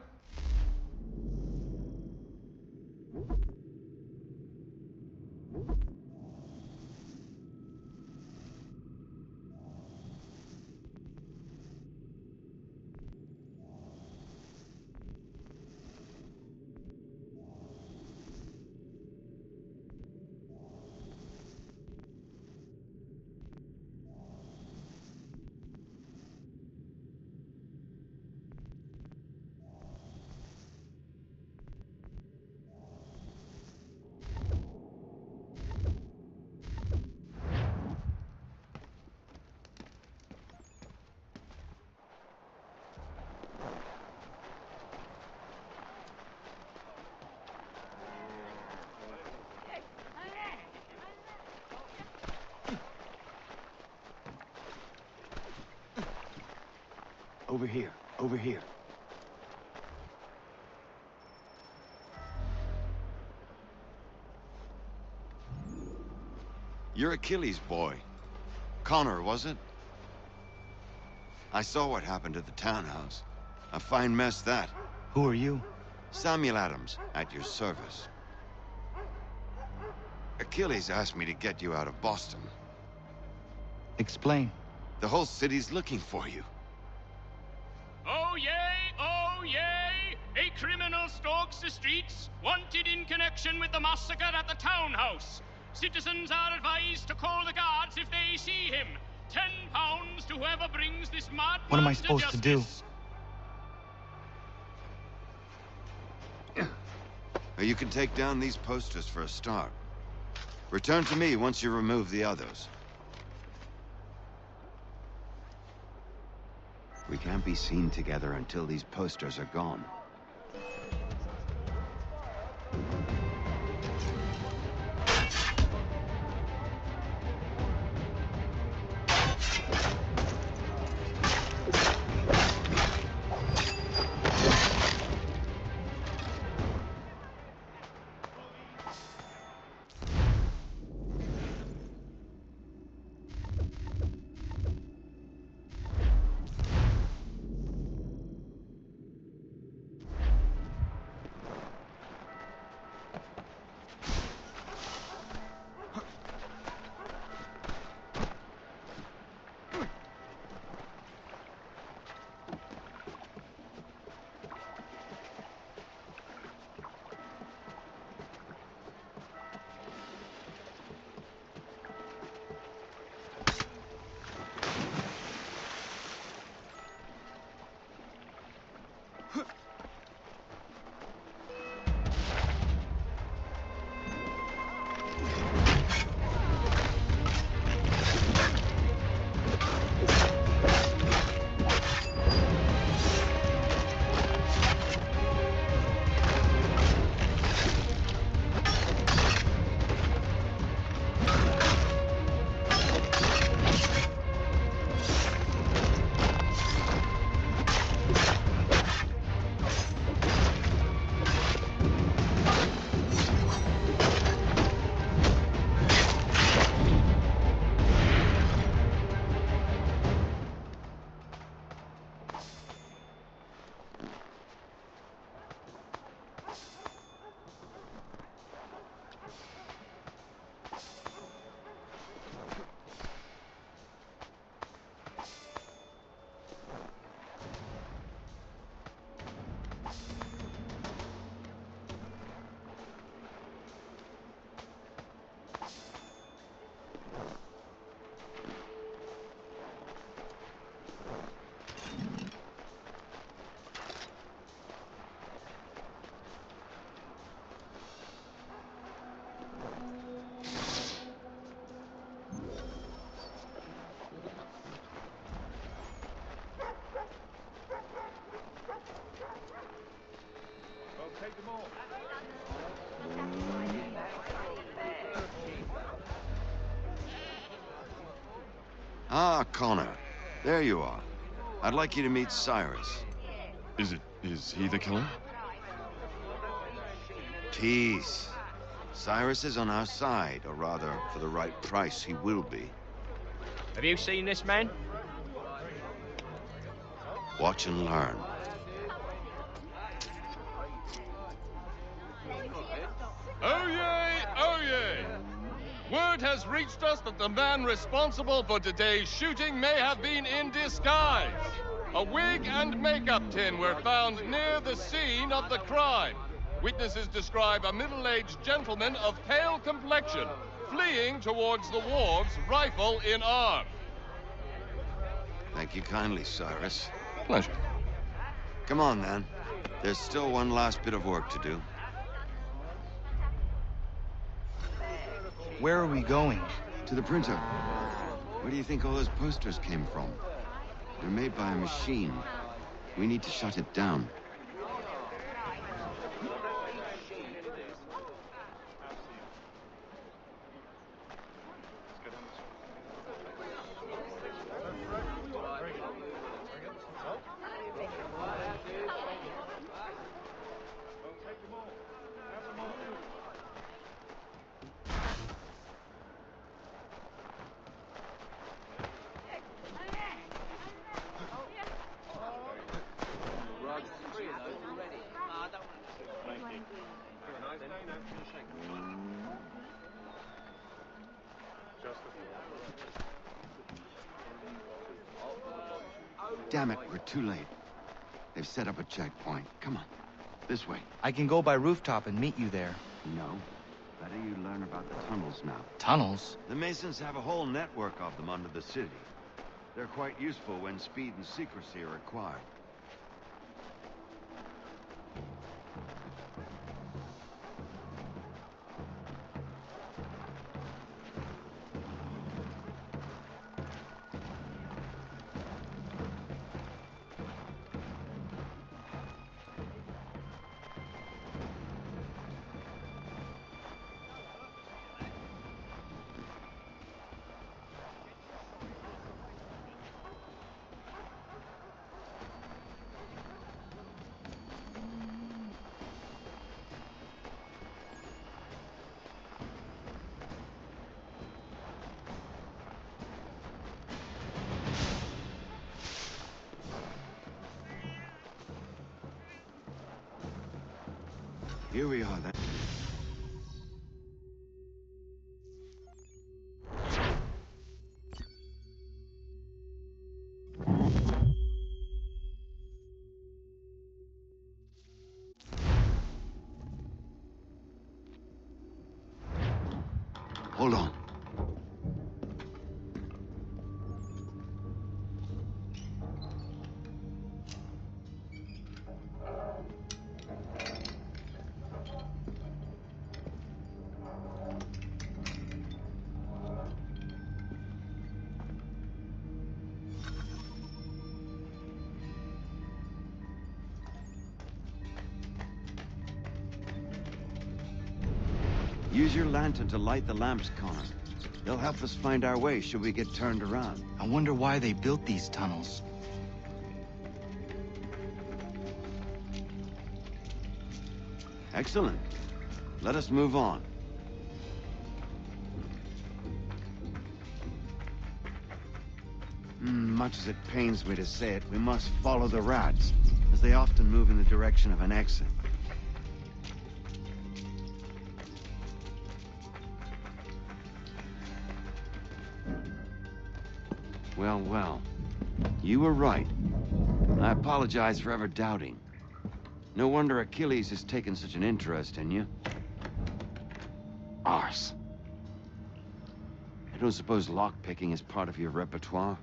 Speaker 8: Over here, over here.
Speaker 20: You're Achilles' boy. Connor, was it? I saw what happened at the townhouse. A fine mess, that.
Speaker 12: Who are you?
Speaker 20: Samuel Adams, at your service. Achilles asked me to get you out of Boston.
Speaker 12: Explain.
Speaker 20: The whole city's looking for you.
Speaker 19: Oh yay, oh yay! A criminal stalks the streets, wanted in connection with the massacre at the townhouse. Citizens are advised to call the guards if they see him. £10 to whoever brings this madman.
Speaker 12: What am I supposed to do?
Speaker 20: You can take down these posters for a start. Return to me once you remove the others. We can't be seen together until these posters are gone. Ah, Connor. There you are. I'd like you to meet Cyrus.
Speaker 21: Is he the killer?
Speaker 20: Peace. Cyrus is on our side, or rather, for the right price, he will be.
Speaker 17: Have you seen this man?
Speaker 20: Watch and learn.
Speaker 22: Oh yay, oh yay! Word has reached us that the man responsible for today's shooting may have been in disguise. A wig and makeup tin were found near the scene of the crime. Witnesses describe a middle-aged gentleman of pale complexion fleeing towards the wharves, rifle in arm.
Speaker 20: Thank you kindly, Cyrus.
Speaker 21: Pleasure.
Speaker 20: Come on, then. There's still one last bit of work to do.
Speaker 12: Where are we going?
Speaker 20: To the printer. Where do you think all those posters came from? They're made by a machine. We need to shut it down. Damn it, we're too late. They've set up a checkpoint. Come on, this way.
Speaker 12: I can go by rooftop and meet you there.
Speaker 20: No. Better you learn about the tunnels now.
Speaker 12: Tunnels?
Speaker 20: The Masons have a whole network of them under the city. They're quite useful when speed and secrecy are required. Here we are, then. Hold on. Use your lantern to light the lamps, Connor. They'll help us find our way should we get turned around.
Speaker 12: I wonder why they built these tunnels.
Speaker 20: Excellent. Let us move on. Much as it pains me to say it, we must follow the rats, as they often move in the direction of an exit. Well, well. You were right. I apologize for ever doubting. No wonder Achilles has taken such an interest in you. Arse. I don't suppose lockpicking is part of your repertoire?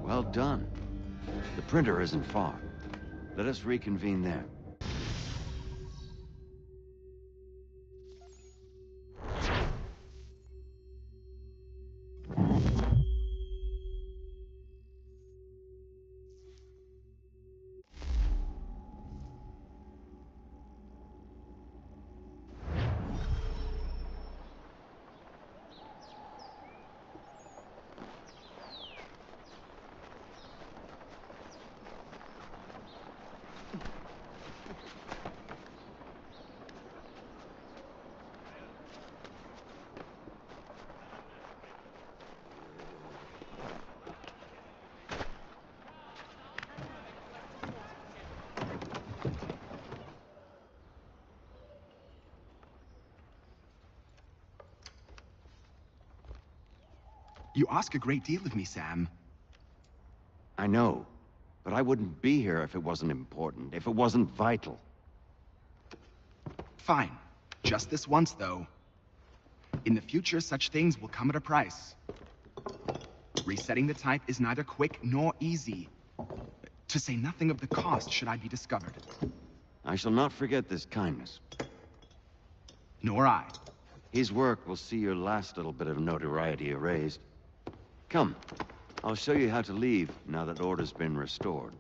Speaker 20: Well done. The printer isn't far. Let us reconvene there.
Speaker 2: You ask a great deal of me, Sam.
Speaker 20: I know, but I wouldn't be here if it wasn't important, if it wasn't vital.
Speaker 2: Fine. Just this once, though. In the future, such things will come at a price. Resetting the type is neither quick nor easy. To say nothing of the cost should I be discovered.
Speaker 20: I shall not forget this kindness.
Speaker 2: Nor I.
Speaker 20: His work will see your last little bit of notoriety erased. Come, I'll show you how to leave now that order's been restored.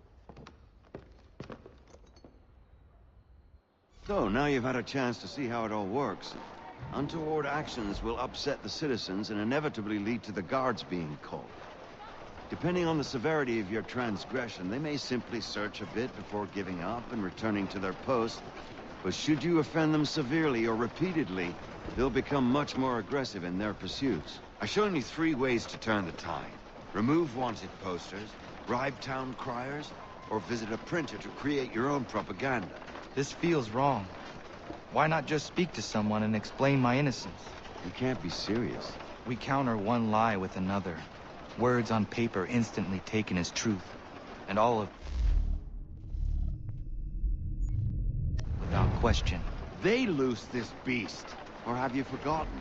Speaker 20: So, now you've had a chance to see how it all works. Untoward actions will upset the citizens and inevitably lead to the guards being called. Depending on the severity of your transgression, they may simply search a bit before giving up and returning to their post. But should you offend them severely or repeatedly, they'll become much more aggressive in their pursuits. I've shown you 3 ways to turn the tide. Remove wanted posters, bribe town criers, or visit a printer to create your own propaganda.
Speaker 12: This feels wrong. Why not just speak to someone and explain my innocence?
Speaker 20: You can't be serious.
Speaker 12: We counter one lie with another. Words on paper instantly taken as truth. And all of... without question.
Speaker 20: They loose this beast. Or have you forgotten?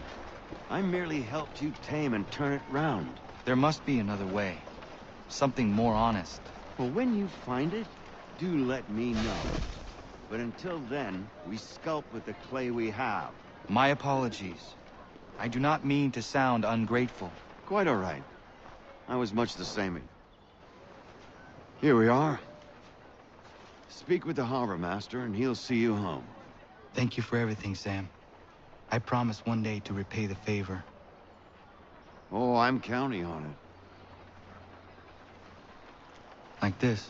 Speaker 20: I merely helped you tame and turn it round.
Speaker 12: There must be another way. Something more honest.
Speaker 20: Well, when you find it, do let me know. But until then, we sculpt with the clay we have.
Speaker 12: My apologies. I do not mean to sound ungrateful.
Speaker 20: Quite all right. I was much the same. Here we are. Speak with the harbor master and he'll see you home.
Speaker 12: Thank you for everything, Sam. I promise one day to repay the favor.
Speaker 20: Oh, I'm counting on it.
Speaker 12: Like this.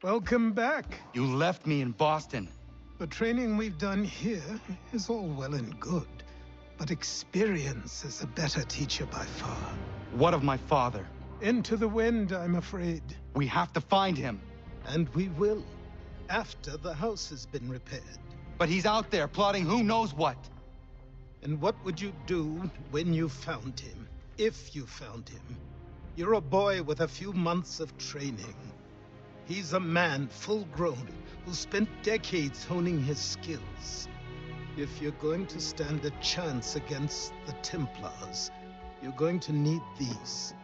Speaker 14: Welcome back.
Speaker 12: You left me in Boston.
Speaker 14: The training we've done here is all well and good, but experience is a better teacher by far.
Speaker 12: What of my father?
Speaker 14: Into the wind, I'm afraid.
Speaker 12: We have to find him.
Speaker 14: And we will, after the house has been repaired.
Speaker 12: But he's out there plotting who knows what.
Speaker 14: And what would you do when you found him? If you found him? You're a boy with a few months of training. He's a man, full-grown, who spent decades honing his skills. If you're going to stand a chance against the Templars, you're going to need these.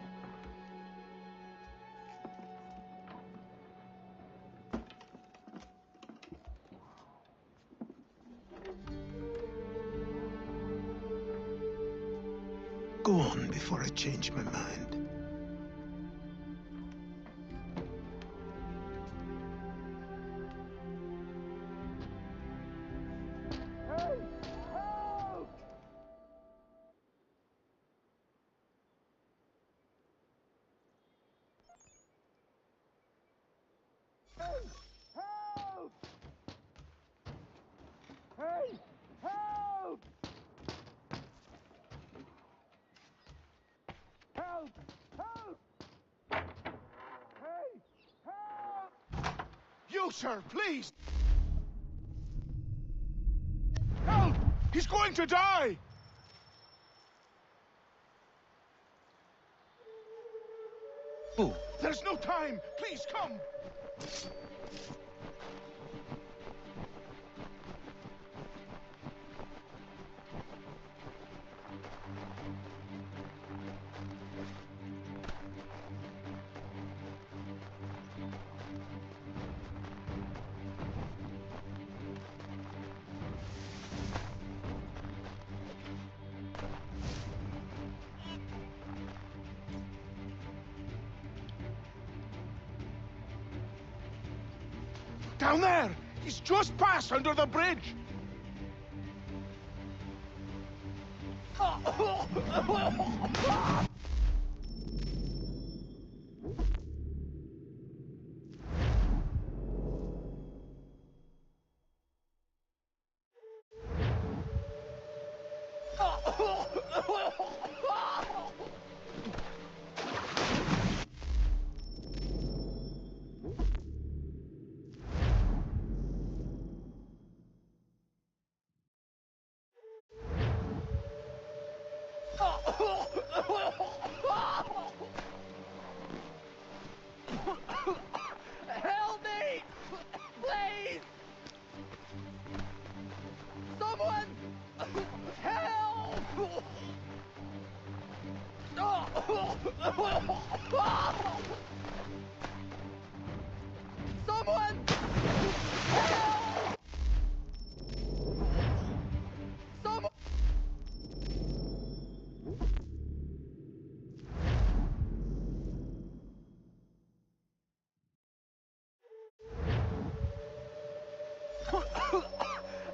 Speaker 14: Go on before I change my mind.
Speaker 13: You, sir, please! Help! He's going to die!
Speaker 12: Who?
Speaker 13: There's no time! Please, come! Down there! He's just passed under the bridge!
Speaker 3: Help me! Please! Someone! Help! Someone! Help! Someone!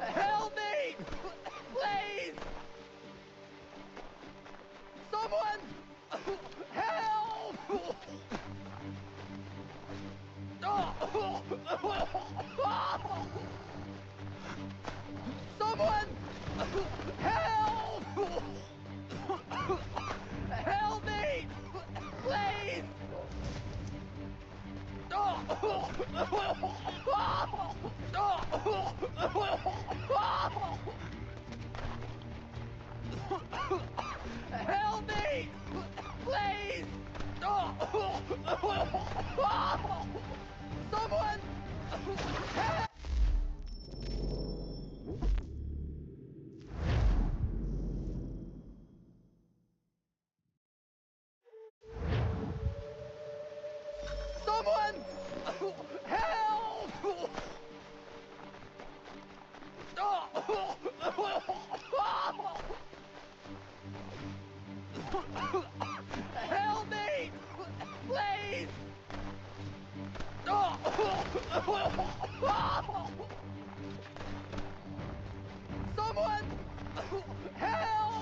Speaker 3: Help me! Please! Someone! Help! Someone! Help! Help me! Please! Help me! Please! Someone! Help! Someone! Help! Help me! Please! Someone! Help!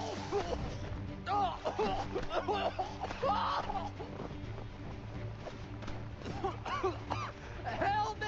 Speaker 3: Help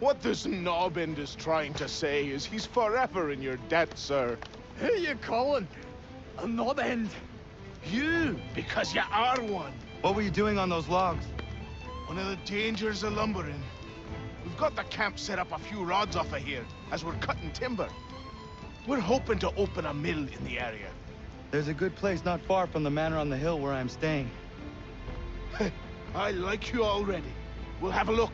Speaker 6: What this knobbend is trying to say is he's forever in your debt, sir.
Speaker 3: Who you calling a knob-end?
Speaker 6: You, because you are one.
Speaker 12: What were you doing on those logs?
Speaker 6: One of the dangers of lumbering. We've got the camp set up a few rods off of here, as we're cutting timber. We're hoping to open a mill in the area.
Speaker 12: There's a good place not far from the manor on the hill where I'm staying.
Speaker 6: I like you already. We'll have a look.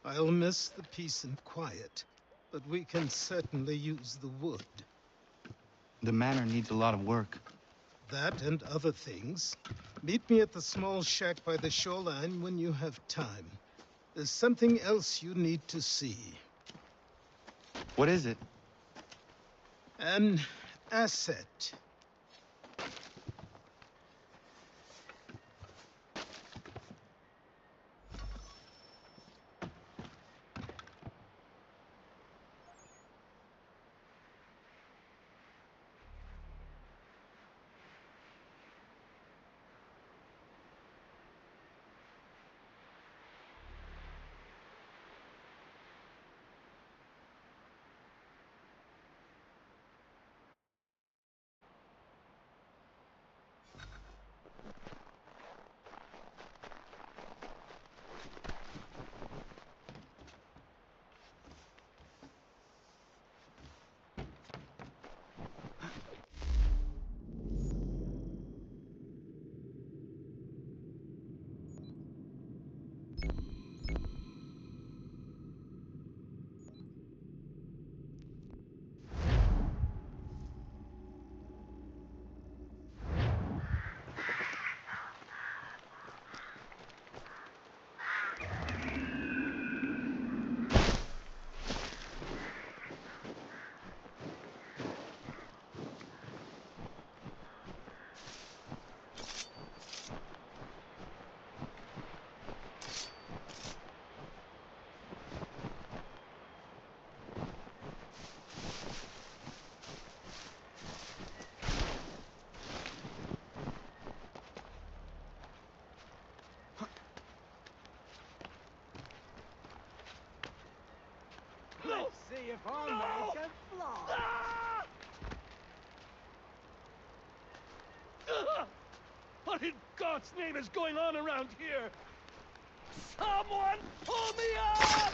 Speaker 14: I'll miss the peace and quiet, but we can certainly use the wood.
Speaker 12: The manor needs a lot of work.
Speaker 14: That and other things. Meet me at the small shack by the shoreline when you have time. There's something else you need to see.
Speaker 12: What is it?
Speaker 14: An asset.
Speaker 3: Let's see if our man can fly.
Speaker 18: What in God's name is going on around here? Someone pull me up!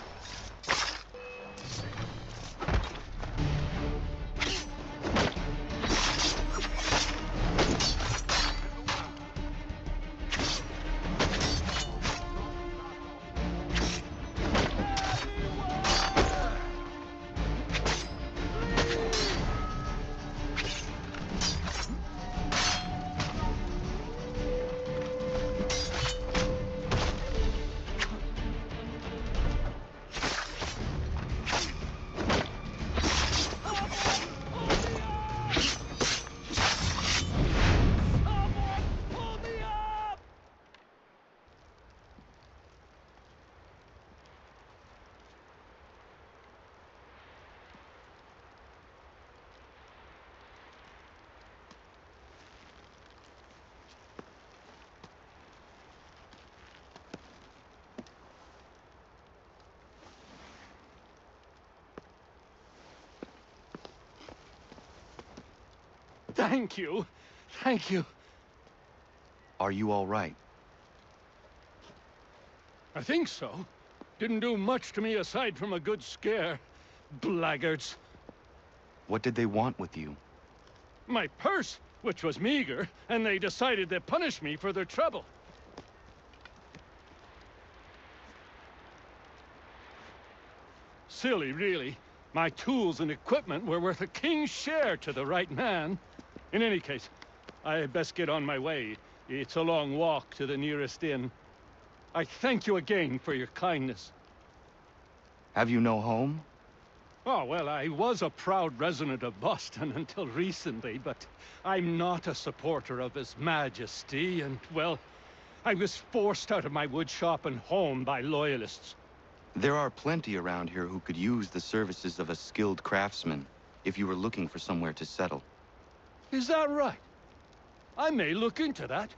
Speaker 18: Thank you. Thank you.
Speaker 12: Are you all right?
Speaker 18: I think so. Didn't do much to me aside from a good scare. Blackguards.
Speaker 12: What did they want with you?
Speaker 18: My purse, which was meager, and they decided to punish me for their trouble. Silly, really. My tools and equipment were worth a king's share to the right man. In any case, I had best get on my way. It's a long walk to the nearest inn. I thank you again for your kindness.
Speaker 12: Have you no home?
Speaker 5: Oh, well, I was a proud resident of Boston until recently, but I'm not a supporter of His Majesty, and, well, I was forced out of my woodshop and home by loyalists.
Speaker 12: There are plenty around here who could use the services of a skilled craftsman if you were looking for somewhere to settle.
Speaker 5: Is that right? I may look into that.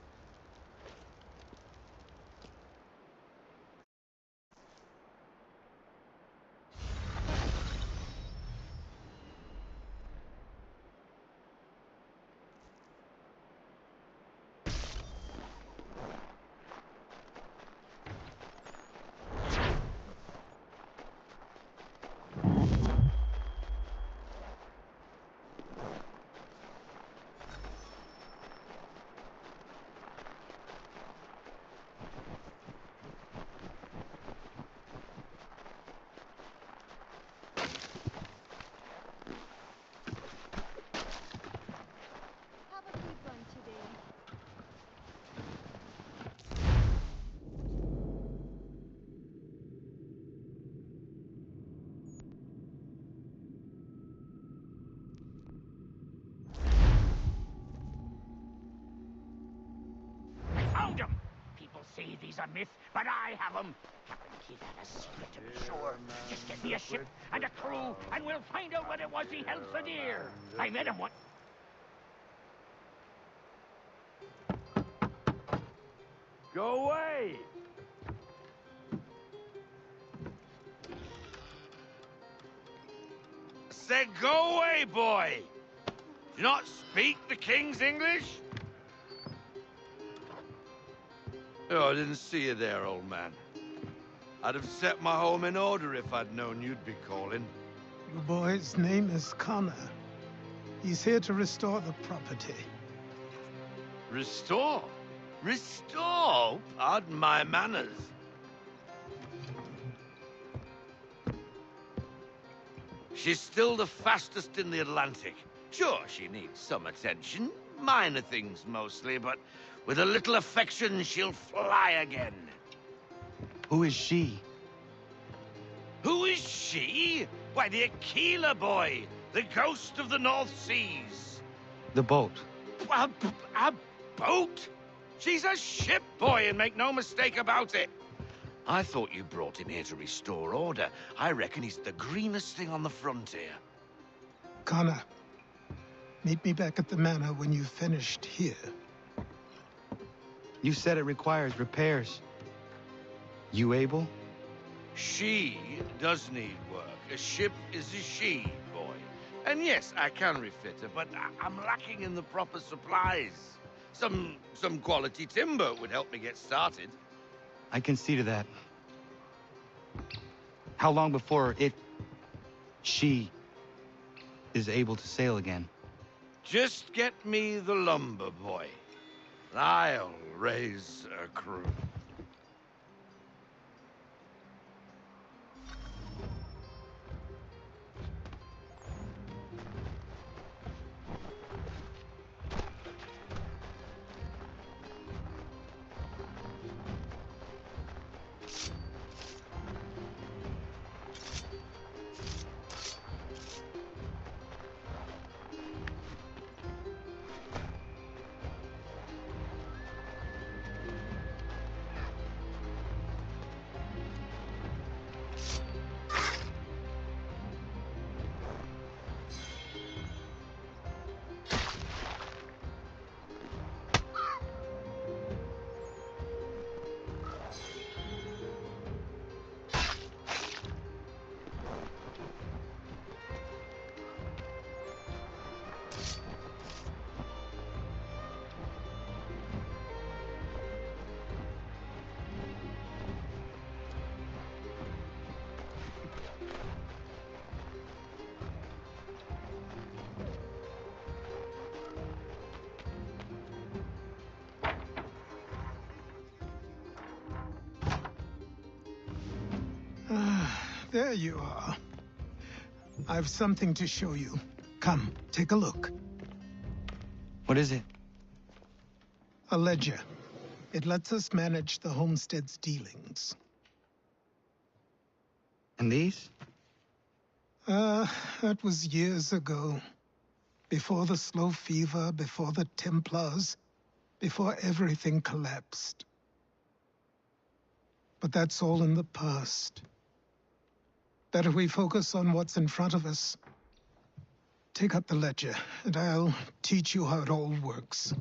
Speaker 7: Found 'em! People say these are myths, but I have 'em. Captain Keith had a secret to be sure. Just get me a ship and a crew, and we'll find out what it was he held so dear. I met him once.
Speaker 13: Go away!
Speaker 16: Said go away, boy! Do you not speak the King's English? Oh, I didn't see you there, old man. I'd have set my home in order if I'd known you'd be calling.
Speaker 14: The boy's name is Connor. He's here to restore the property.
Speaker 16: Restore? Restore? Pardon my manners. She's still the fastest in the Atlantic. Sure, she needs some attention. Minor things mostly, but with a little affection, she'll fly again.
Speaker 12: Who is she?
Speaker 16: Who is she? Why, the Aquila boy, the ghost of the North Seas.
Speaker 12: The boat.
Speaker 16: A boat? She's a ship, boy, and make no mistake about it. I thought you brought him here to restore order. I reckon he's the greenest thing on the frontier.
Speaker 14: Connor, meet me back at the manor when you've finished here.
Speaker 12: You said it requires repairs. You able?
Speaker 16: She does need work. A ship is a she, boy. And yes, I can refit her, but I'm lacking in the proper supplies. Some quality timber would help me get started.
Speaker 12: I can see to that. How long before she is able to sail again?
Speaker 16: Just get me the lumber, boy. I'll raise a crew.
Speaker 14: There you are. I've something to show you. Come, take a look.
Speaker 12: What is it?
Speaker 14: A ledger. It lets us manage the homestead's dealings.
Speaker 12: And these?
Speaker 14: That was years ago. Before the slow fever, before the Templars, before everything collapsed. But that's all in the past. Better we focus on what's in front of us. Take up the ledger, and I'll teach you how it all works.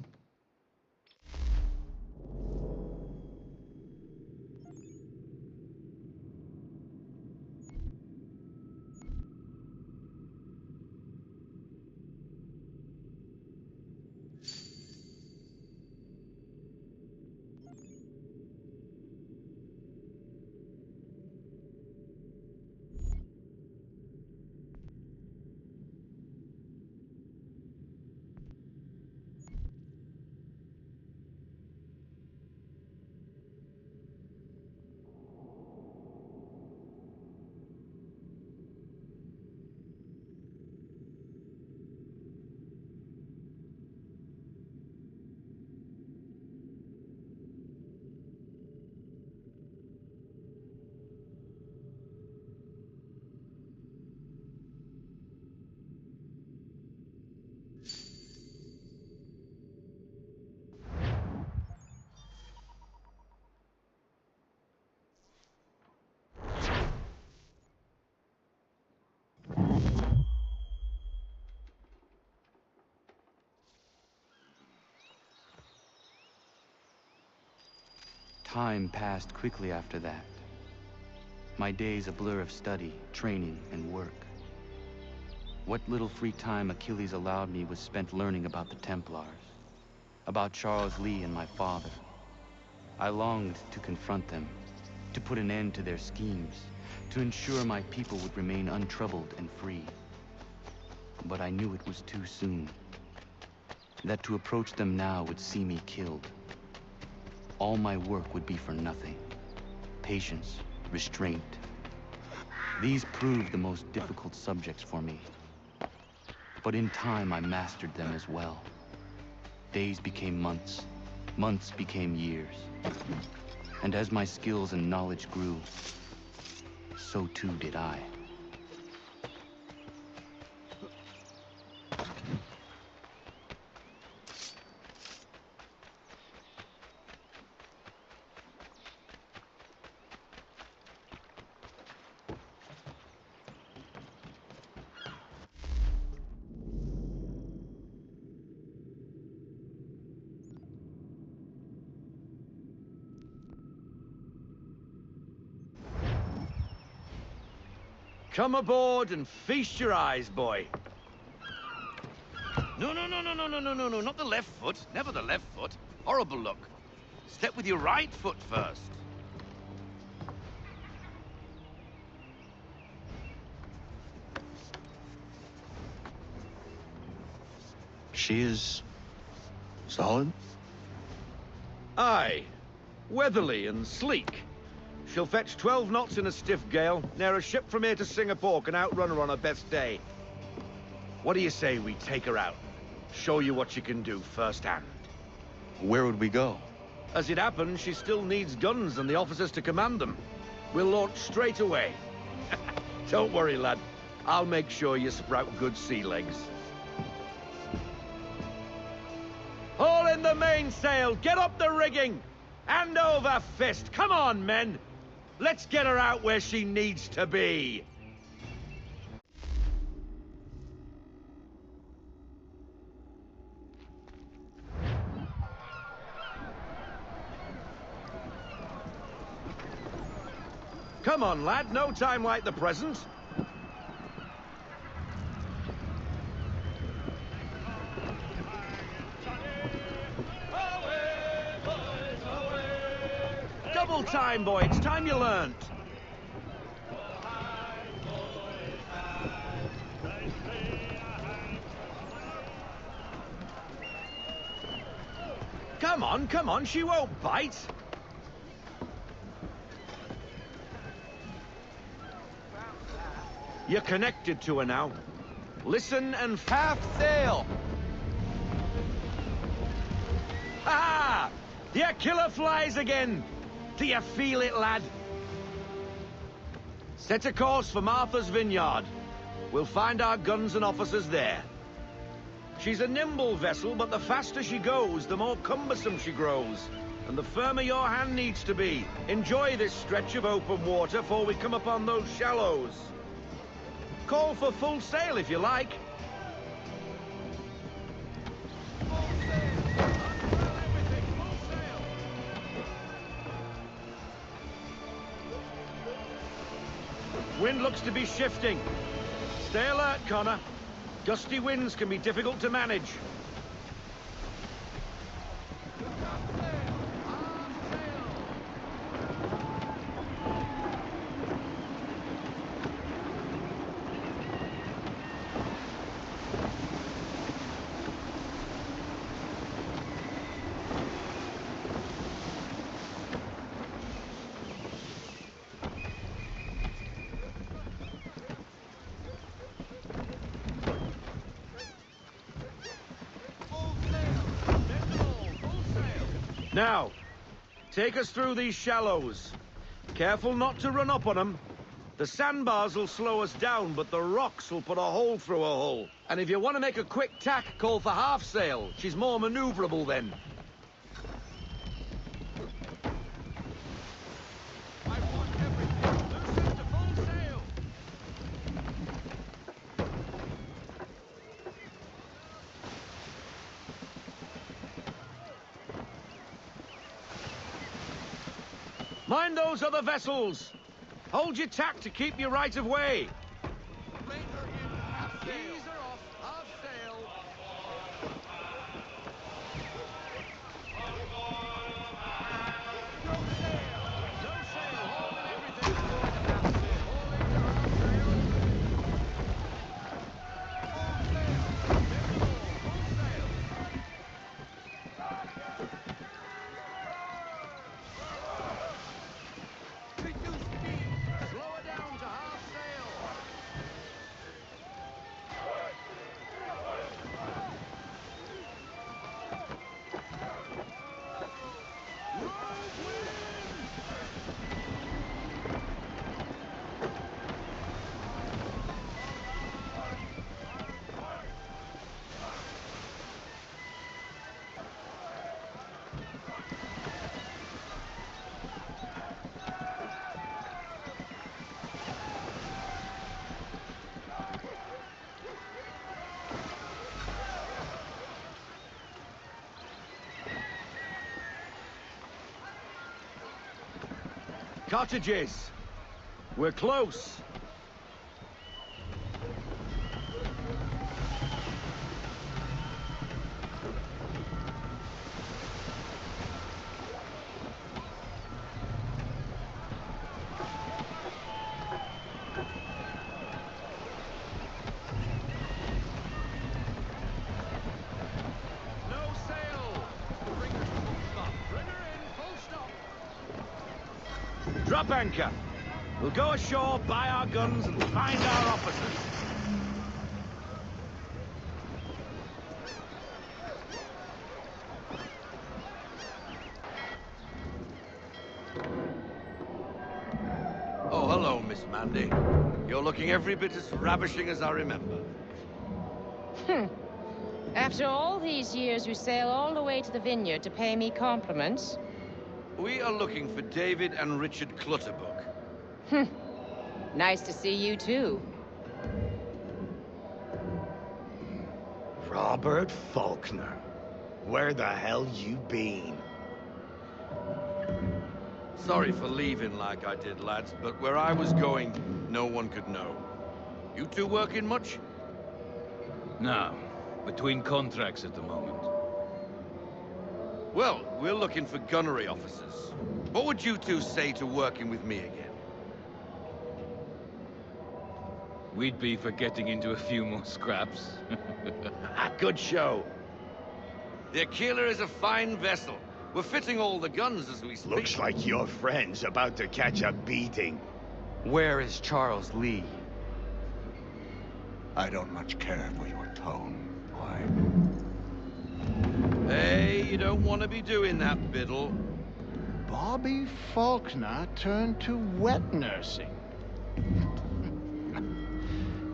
Speaker 12: Time passed quickly after that. My days a blur of study, training, and work. What little free time Achilles allowed me was spent learning about the Templars, about Charles Lee and my father. I longed to confront them, to put an end to their schemes, to ensure my people would remain untroubled and free. But I knew it was too soon, that to approach them now would see me killed. All my work would be for nothing. Patience, restraint. These proved the most difficult subjects for me. But in time, I mastered them as well. Days became months. Months became years. And as my skills and knowledge grew, so too did I.
Speaker 16: Come aboard and feast your eyes, boy. No, not the left foot. Never the left foot. Horrible look. Step with your right foot first.
Speaker 12: She is solid?
Speaker 16: Aye. Weatherly and sleek. She'll fetch 12 knots in a stiff gale, near a ship from here to Singapore can outrun her on her best day. What do you say we take her out? Show you what she can do firsthand.
Speaker 12: Where would we go?
Speaker 16: As it happens, she still needs guns and the officers to command them. We'll launch straight away. Don't worry, lad. I'll make sure you sprout good sea legs. Haul in the mainsail! Get up the rigging! Hand over fist! Come on, men! Let's get her out where she needs to be! Come on, lad. No time like the present. Double time, boy. It's time you learned. Come on. She won't bite. You're connected to her now. Listen and half sail. Ha! Your killer flies again. Do you feel it, lad? Set a course for Martha's Vineyard. We'll find our guns and officers there. She's a nimble vessel, but the faster she goes, the more cumbersome she grows. And the firmer your hand needs to be. Enjoy this stretch of open water before we come upon those shallows. Call for full sail if you like. Wind looks to be shifting. Stay alert, Connor. Gusty winds can be difficult to manage. Now, take us through these shallows. Careful not to run up on them. The sandbars will slow us down, but the rocks will put a hole through a hull. And if you want to make a quick tack, call for half sail. She's more maneuverable then. Mind those other vessels! Hold your tack to keep your right of way! Cottages! We're close! Drop anchor. We'll go ashore, buy our guns, and find our officers. Oh, hello, Miss Mandy. You're looking every bit as ravishing as I remember.
Speaker 1: After all these years, you sail all the way to the vineyard to pay me compliments?
Speaker 16: We are looking for David and Richard Clutterbuck.
Speaker 1: Nice to see you, too.
Speaker 10: Robert Faulkner. Where the hell you been?
Speaker 16: Sorry for leaving like I did, lads, but where I was going, no one could know. You two working much?
Speaker 11: No. Between contracts at the moment.
Speaker 16: Well, we're looking for gunnery officers. What would you two say to working with me again?
Speaker 11: We'd be for getting into a few more scraps.
Speaker 10: Good show.
Speaker 16: The Aquila is a fine vessel. We're fitting all the guns as we speak.
Speaker 10: Looks like your friend's about to catch a beating.
Speaker 12: Where is Charles Lee?
Speaker 10: I don't much care for your tone. Why?
Speaker 16: Hey, you don't want to be doing that, Biddle.
Speaker 10: Bobby Faulkner turned to wet nursing.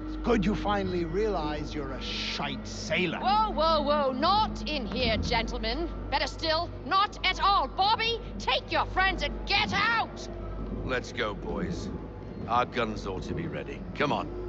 Speaker 3: It's good you finally realize you're a shite sailor.
Speaker 4: Whoa, whoa, whoa, not in here, gentlemen. Better still, not at all. Bobby, take your friends and get out!
Speaker 16: Let's go, boys. Our guns ought to be ready. Come on.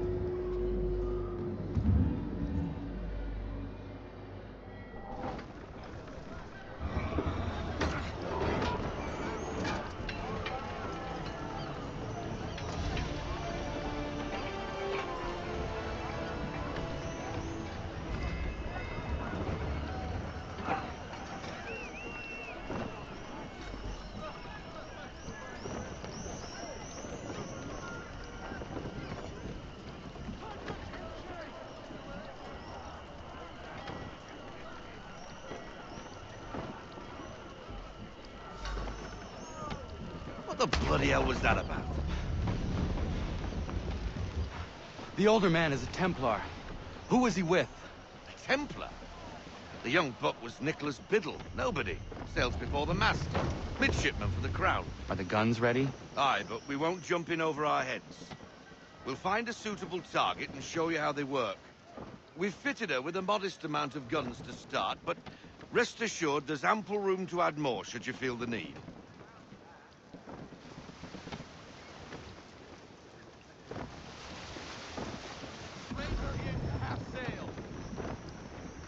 Speaker 16: What the bloody hell was that about?
Speaker 12: The older man is a Templar. Who was he with?
Speaker 16: A Templar? The young buck was Nicholas Biddle. Nobody. Sails before the mast. Midshipman for the Crown.
Speaker 12: Are the guns ready?
Speaker 16: Aye, but we won't jump in over our heads. We'll find a suitable target and show you how they work. We've fitted her with a modest amount of guns to start, but rest assured there's ample room to add more should you feel the need.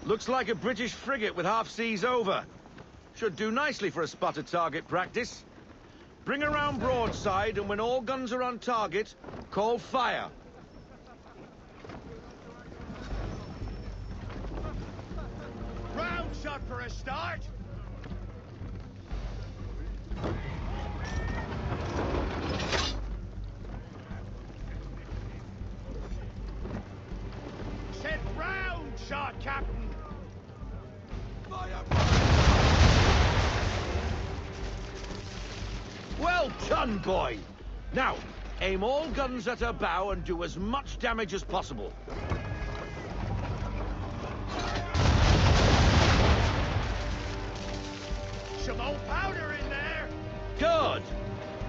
Speaker 16: Looks like a British frigate with half seas over. Should do nicely for a spotted target practice. Bring around broadside, and when all guns are on target, call fire.
Speaker 3: Round shot for a start. Said round shot, Captain.
Speaker 16: Well done, boy. Now, aim all guns at her bow and do as much damage as possible.
Speaker 3: Some old powder in there.
Speaker 16: Good.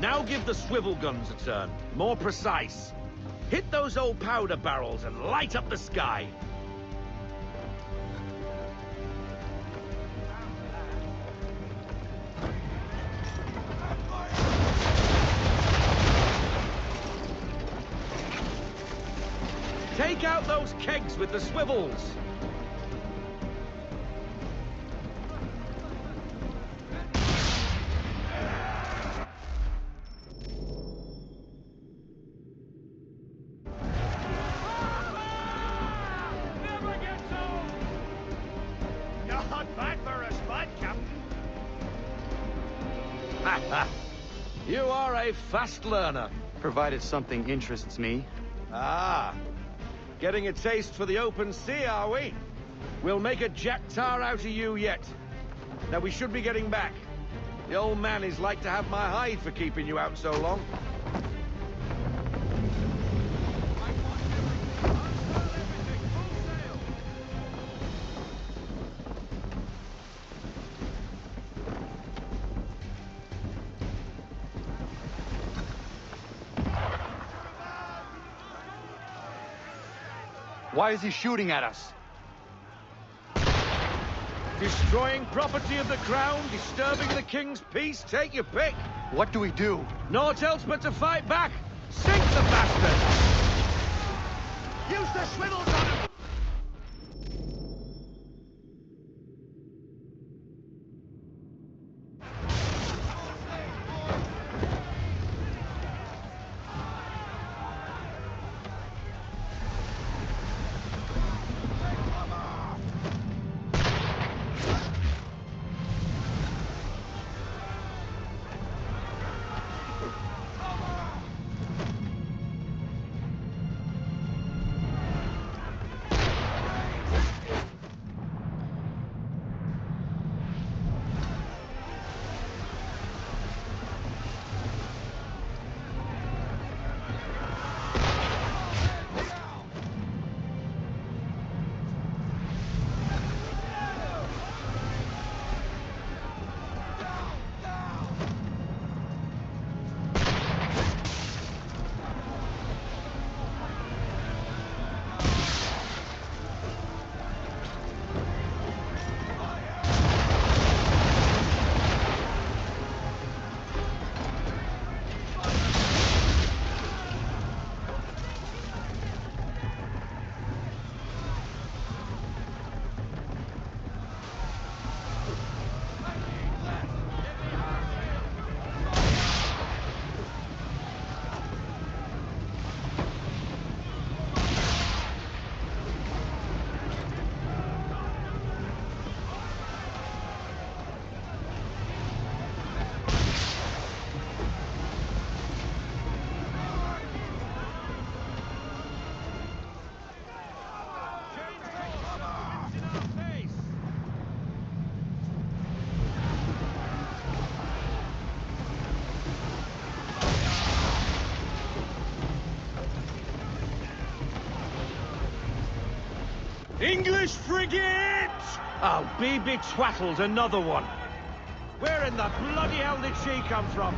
Speaker 16: Now give the swivel guns a turn. More precise. Hit those old powder barrels and light up the sky. Take out those kegs with the swivels.
Speaker 3: Not bad for a spud, Captain.
Speaker 16: You are a fast learner.
Speaker 12: Provided something interests me.
Speaker 16: Ah. Getting a taste for the open sea, are we? We'll make a jack tar out of you yet. Now we should be getting back. The old man is like to have my hide for keeping you out so long.
Speaker 12: Why is he shooting at us?
Speaker 16: Destroying property of the crown, disturbing the king's peace, take your pick.
Speaker 12: What do we do?
Speaker 16: Naught else but to fight back. Sink the bastard!
Speaker 3: Use the swivels on him!
Speaker 11: English frigate!
Speaker 9: Oh, be twaddled, another one. Where in the bloody hell did she come from?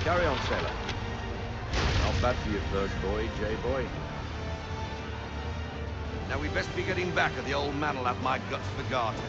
Speaker 9: Carry on, sailor. Not bad for your first voyage, eh, boy?
Speaker 16: Now we best be getting back, or the old man'll have my guts for garters.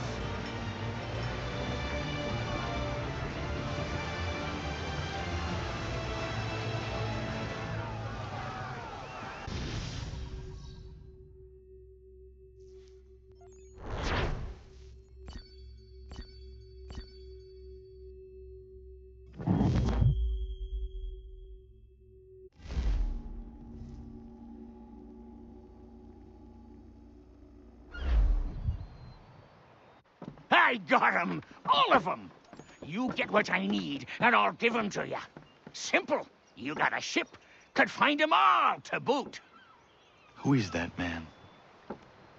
Speaker 7: I got 'em! All of 'em! You get what I need, and I'll give 'em to you. Simple. You got a ship, could find 'em all to boot.
Speaker 12: Who is that man?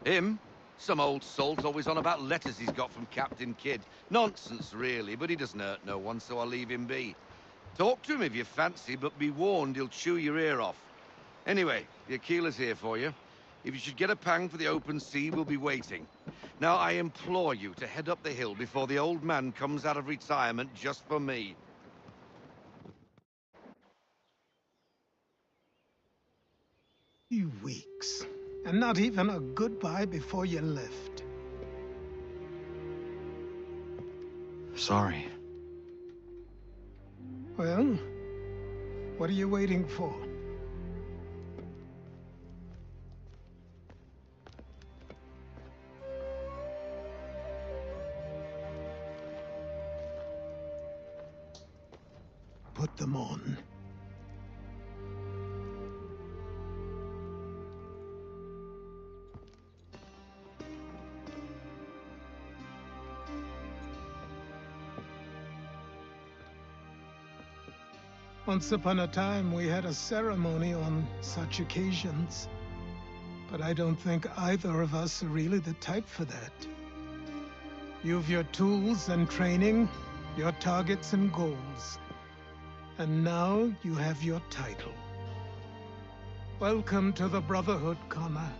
Speaker 16: Him? Some old salt always on about letters he's got from Captain Kidd. Nonsense, really, but he doesn't hurt no one, so I'll leave him be. Talk to him if you fancy, but be warned he'll chew your ear off. Anyway, the Aquila's here for you. If you should get a pang for the open sea, we'll be waiting. Now, I implore you to head up the hill before the old man comes out of retirement just for me.
Speaker 14: 2 weeks, and not even a goodbye before you left.
Speaker 12: Sorry.
Speaker 14: Well, what are you waiting for? Put them on. Once upon a time, we had a ceremony on such occasions. But I don't think either of us are really the type for that. You've your tools and training, your targets and goals. And now you have your title. Welcome to the Brotherhood, Connor.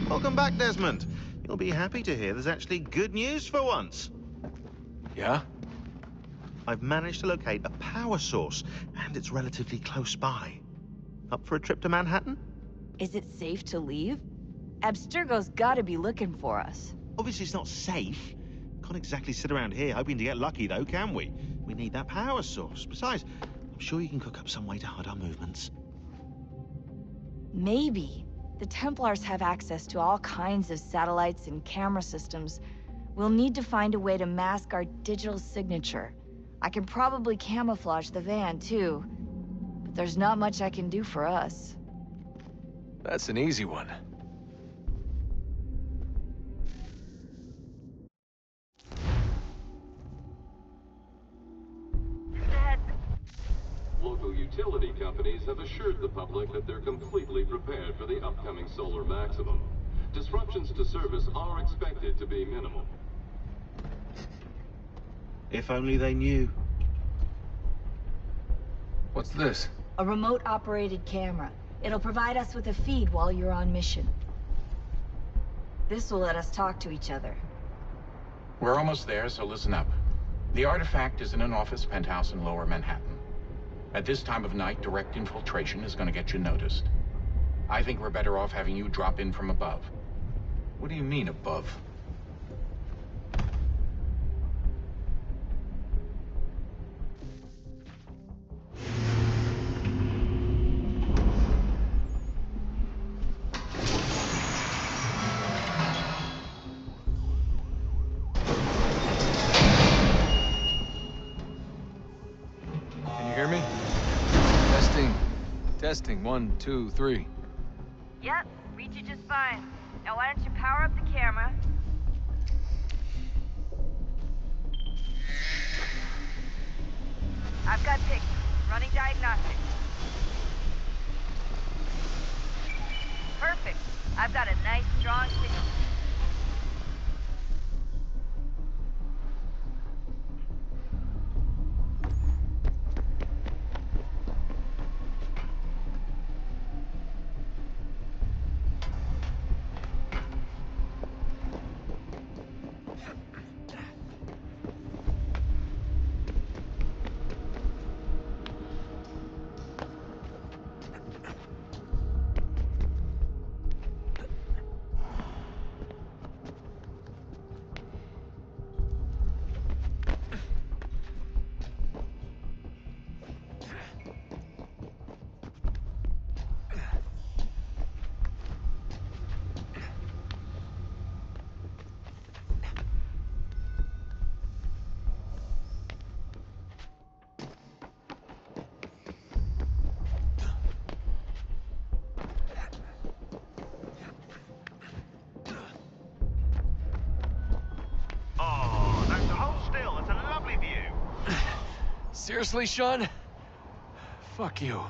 Speaker 8: Welcome back, Desmond. You'll be happy to hear there's actually good news for once.
Speaker 18: Yeah?
Speaker 8: I've managed to locate a power source, and it's relatively close by. Up for a trip to Manhattan?
Speaker 15: Is it safe to leave? Abstergo's gotta be looking for us.
Speaker 8: Obviously it's not safe. Can't exactly sit around here hoping to get lucky, though, can we? We need that power source. Besides, I'm sure you can cook up some way to hide our movements.
Speaker 15: Maybe. The Templars have access to all kinds of satellites and camera systems. We'll need to find a way to mask our digital signature. I can probably camouflage the van, too. But there's not much I can do for us.
Speaker 18: That's an easy one.
Speaker 23: Local utility companies have assured the public that they're completely prepared for the upcoming solar maximum. Disruptions to service are expected to be minimal.
Speaker 8: If only they knew.
Speaker 18: What's this?
Speaker 15: A remote-operated camera. It'll provide us with a feed while you're on mission. This will let us talk to each other.
Speaker 24: We're almost there, so listen up. The artifact is in an office penthouse in Lower Manhattan. At this time of night, direct infiltration is going to get you noticed. I think we're better off having you drop in from above.
Speaker 18: What do you mean, above? Can you hear me? Testing. 1, 2, 3.
Speaker 15: Yep, reach you just fine. Now why don't you power up the camera? I've got pics. Running diagnostics. Perfect. I've got a nice, strong signal.
Speaker 18: Seriously, Sean? Fuck you.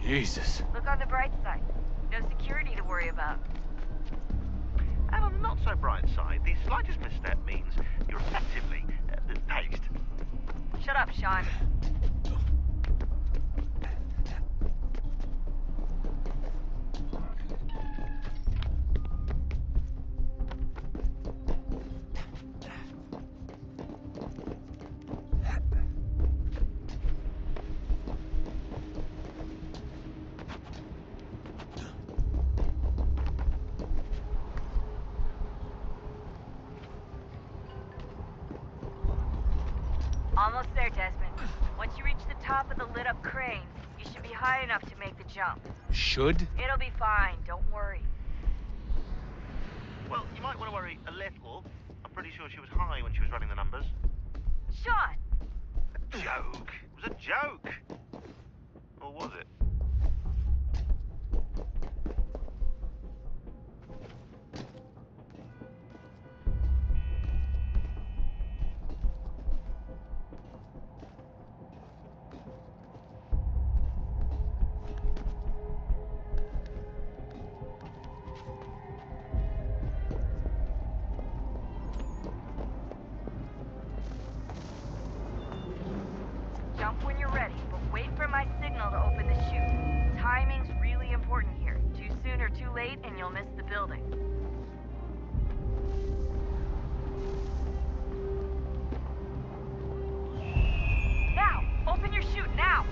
Speaker 18: Jesus.
Speaker 15: Look on the bright side. No security to worry about.
Speaker 8: And on the not so bright side, the slightest misstep means you're effectively paged.
Speaker 15: Shut up, Sean. Almost there, Desmond. Once you reach the top of the lit-up crane, you should be high enough to make the jump.
Speaker 18: Should?
Speaker 15: It'll be fine, don't worry.
Speaker 8: Well, you might want to worry a little. I'm pretty sure she was high when she was running the numbers.
Speaker 15: Sean!
Speaker 8: A joke. It was a joke. Or was it?
Speaker 15: Jump when you're ready, but wait for my signal to open the chute. Timing's really important here. Too soon or too late, and you'll miss the building. Now! Open your chute, now!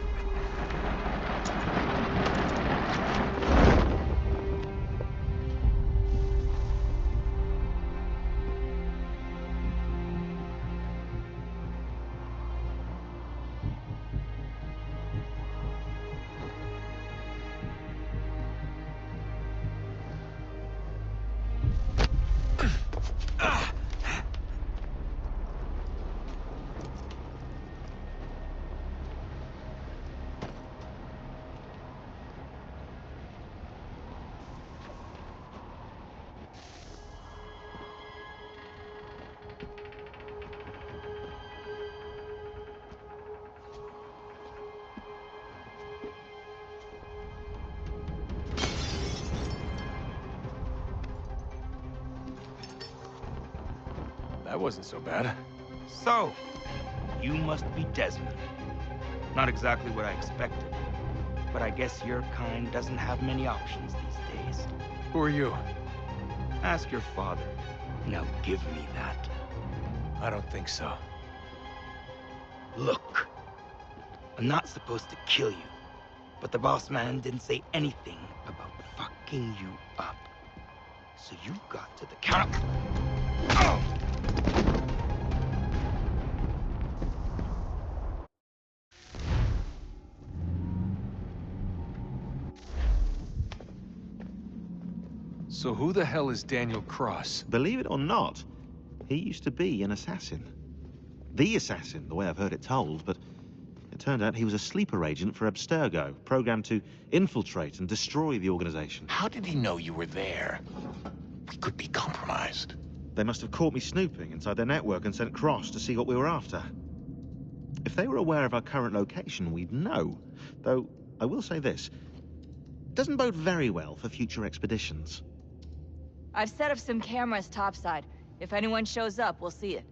Speaker 18: That wasn't so bad.
Speaker 2: So, you must be Desmond. Not exactly what I expected, but I guess your kind doesn't have many options these days.
Speaker 18: Who are you?
Speaker 2: Ask your father. Now give me that.
Speaker 18: I don't think so.
Speaker 2: Look, I'm not supposed to kill you, but the boss man didn't say anything about fucking you up. So you got to the counter. Oh!
Speaker 18: So who the hell is Daniel Cross?
Speaker 8: Believe it or not, he used to be an assassin. The assassin, the way I've heard it told, but it turned out he was a sleeper agent for Abstergo, programmed to infiltrate and destroy the organization.
Speaker 24: How did he know you were there? We could be compromised.
Speaker 8: They must have caught me snooping inside their network and sent Cross to see what we were after. If they were aware of our current location, we'd know. Though, I will say this. doesn't bode very well for future expeditions.
Speaker 15: I've set up some cameras topside. If anyone shows up, we'll see it.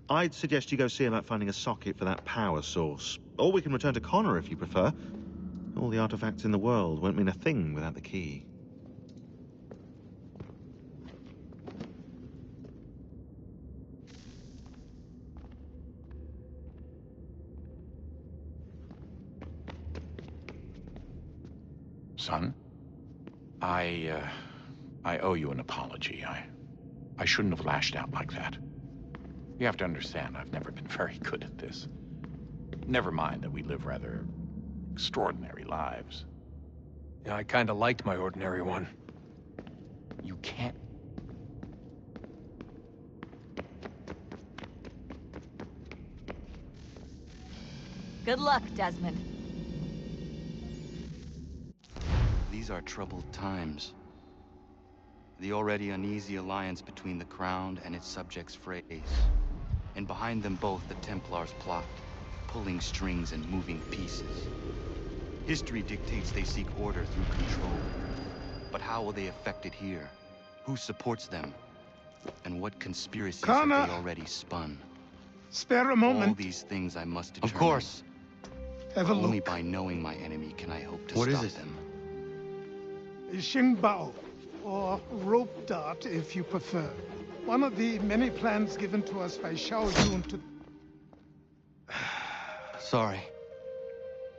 Speaker 8: I'd suggest you go see about finding a socket for that power source. Or we can return to Connor if you prefer. All the artifacts in the world won't mean a thing without the key.
Speaker 24: Son, I owe you an apology. I shouldn't have lashed out like that. You have to understand, I've never been very good at this. Never mind that we live rather extraordinary lives.
Speaker 18: Yeah, I kinda liked my ordinary one.
Speaker 24: You can't...
Speaker 15: Good luck, Desmond.
Speaker 12: These are troubled times. The already uneasy alliance between the Crown and its subjects frays. And behind them both the Templars plot, pulling strings and moving pieces. History dictates they seek order through control. But how will they affect it here? Who supports them? And what conspiracies
Speaker 14: Connor!
Speaker 12: have they already spun?
Speaker 14: Spare a moment.
Speaker 12: All these things I must determine.
Speaker 14: Of course. Have a
Speaker 12: Only
Speaker 14: look.
Speaker 12: by knowing my enemy can I hope to
Speaker 14: What is
Speaker 12: stop
Speaker 14: it?
Speaker 12: them.
Speaker 14: Xingbao, or rope dart if you prefer. One of the many plans given to us by Xiao Yun to...
Speaker 12: Sorry.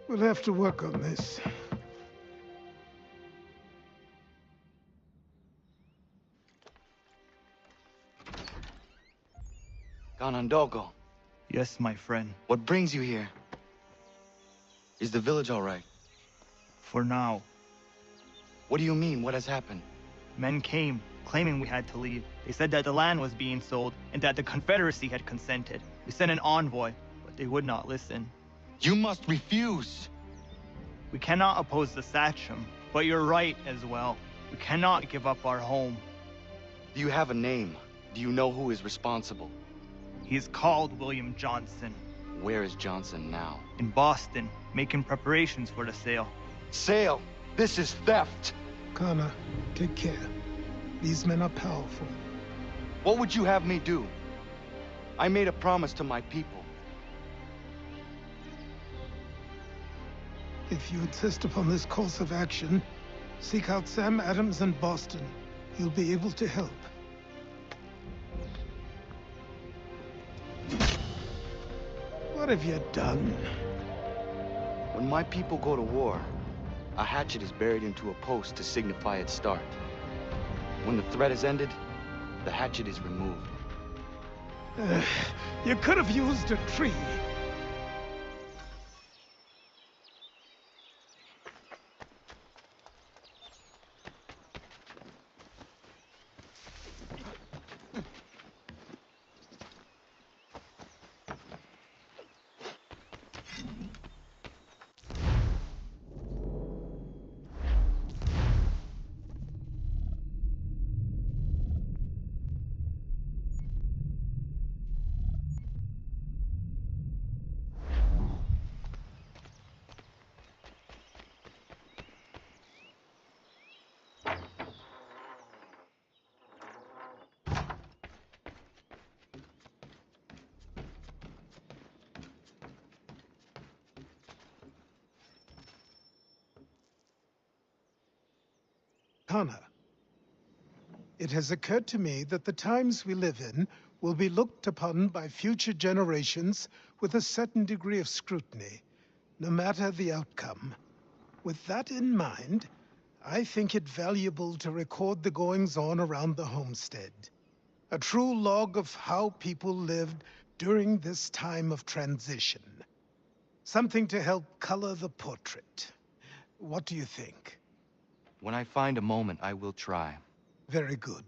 Speaker 14: We'll have to work on this.
Speaker 12: Ganondogo,
Speaker 17: Yes, my friend.
Speaker 12: what brings you here? Is the village all right?
Speaker 17: For now.
Speaker 12: What do you mean? What has happened?
Speaker 17: Men came, claiming we had to leave. They said that the land was being sold, and that the Confederacy had consented. We sent an envoy, but they would not listen.
Speaker 12: You must refuse!
Speaker 17: We cannot oppose the Sachem, but you're right as well. We cannot give up our home.
Speaker 12: Do you have a name? Do you know who is responsible?
Speaker 17: He is called William Johnson.
Speaker 12: Where is Johnson now?
Speaker 17: In Boston, making preparations for the sale.
Speaker 12: Sale! This is theft!
Speaker 14: Connor, take care. These men are powerful.
Speaker 12: What would you have me do? I made a promise to my people.
Speaker 14: If you insist upon this course of action, seek out Sam Adams in Boston. He'll be able to help. What have you done?
Speaker 12: When my people go to war, a hatchet is buried into a post to signify its start. When the threat is ended, the hatchet is removed.
Speaker 14: You could have used a tree. Connor, it has occurred to me that the times we live in will be looked upon by future generations with a certain degree of scrutiny, no matter the outcome. With that in mind, I think it valuable to record the goings-on around the homestead. A true log of how people lived during this time of transition. Something to help color the portrait. What do you think?
Speaker 12: When I find a moment, I will try.
Speaker 14: Very good.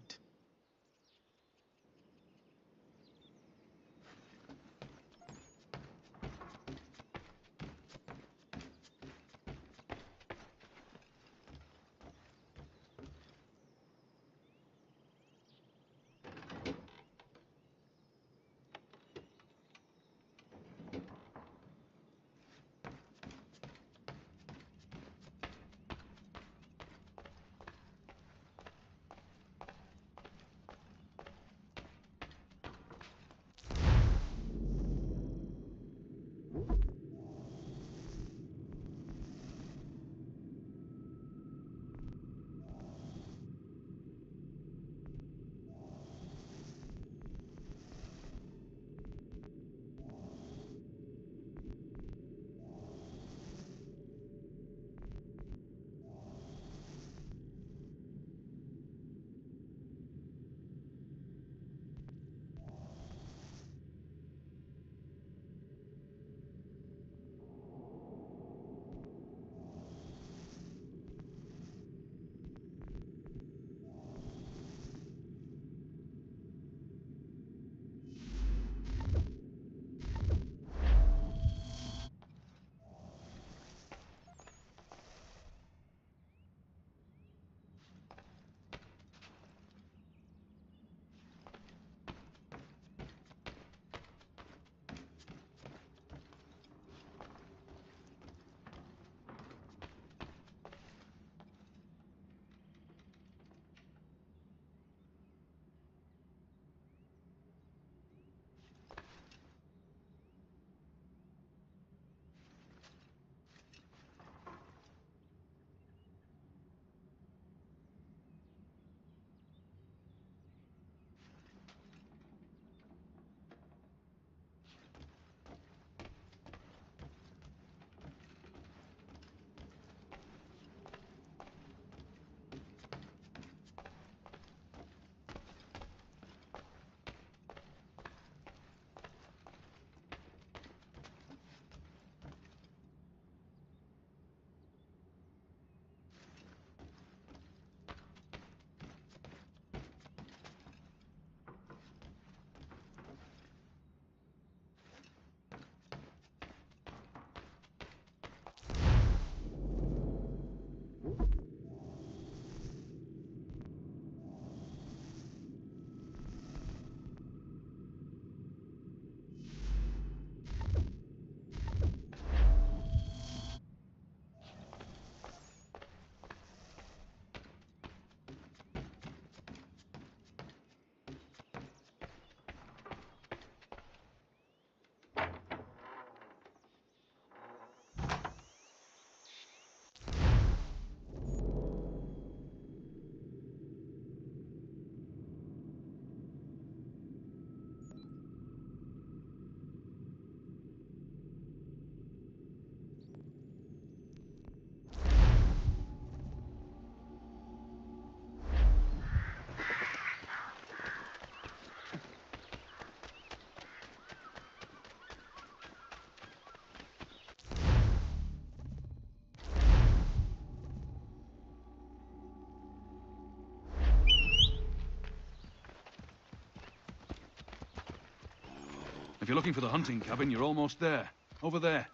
Speaker 19: If you're looking for the hunting cabin, you're almost there. Over there.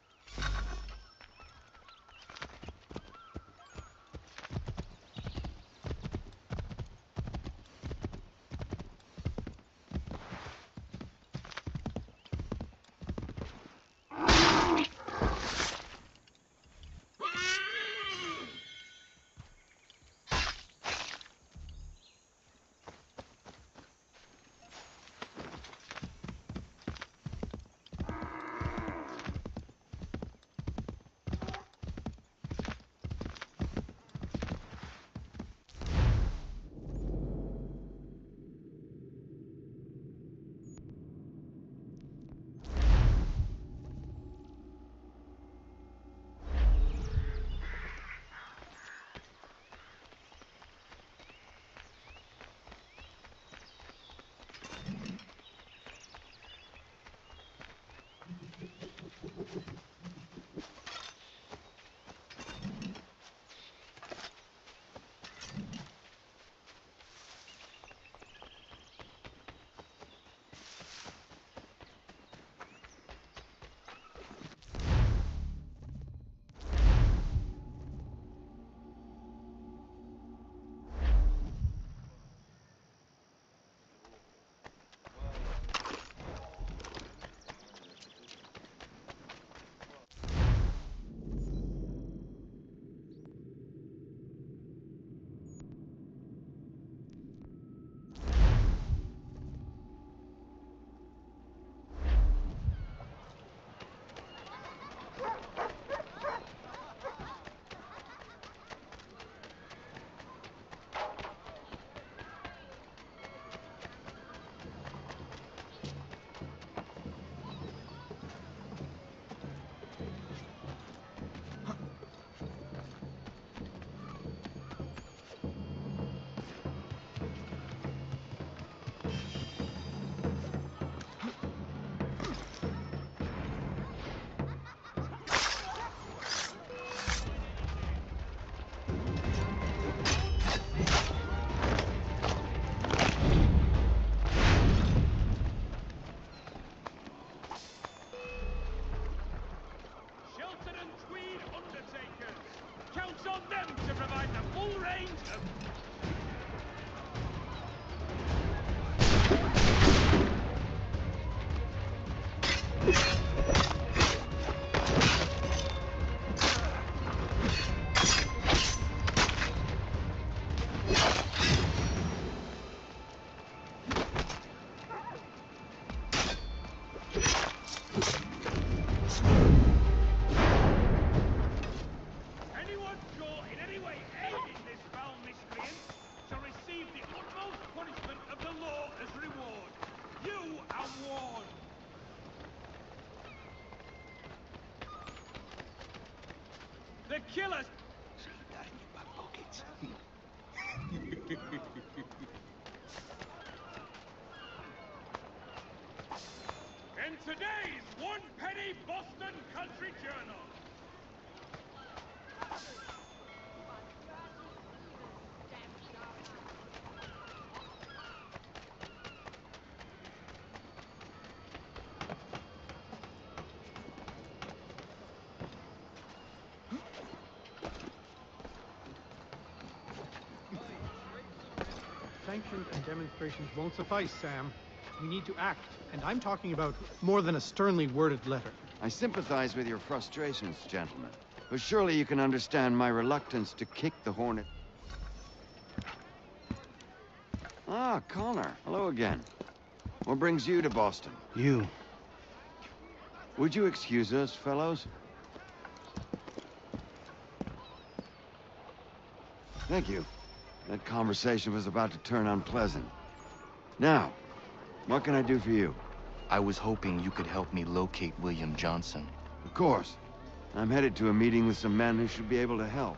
Speaker 5: The killers! In today's one-penny Boston Country Journal.
Speaker 20: Sanctions and demonstrations won't suffice, Sam. We need to act, and I'm talking about more than a sternly worded letter.
Speaker 21: I sympathize with your frustrations, gentlemen, but surely you can understand my reluctance to kick the Hornet. Ah, Connor. Hello again. What brings you to Boston?
Speaker 12: You.
Speaker 21: Would you excuse us, fellows? Thank you. That conversation was about to turn unpleasant. Now, what can I do for you?
Speaker 12: I was hoping you could help me locate William Johnson.
Speaker 21: Of course. I'm headed to a meeting with some men who should be able to help.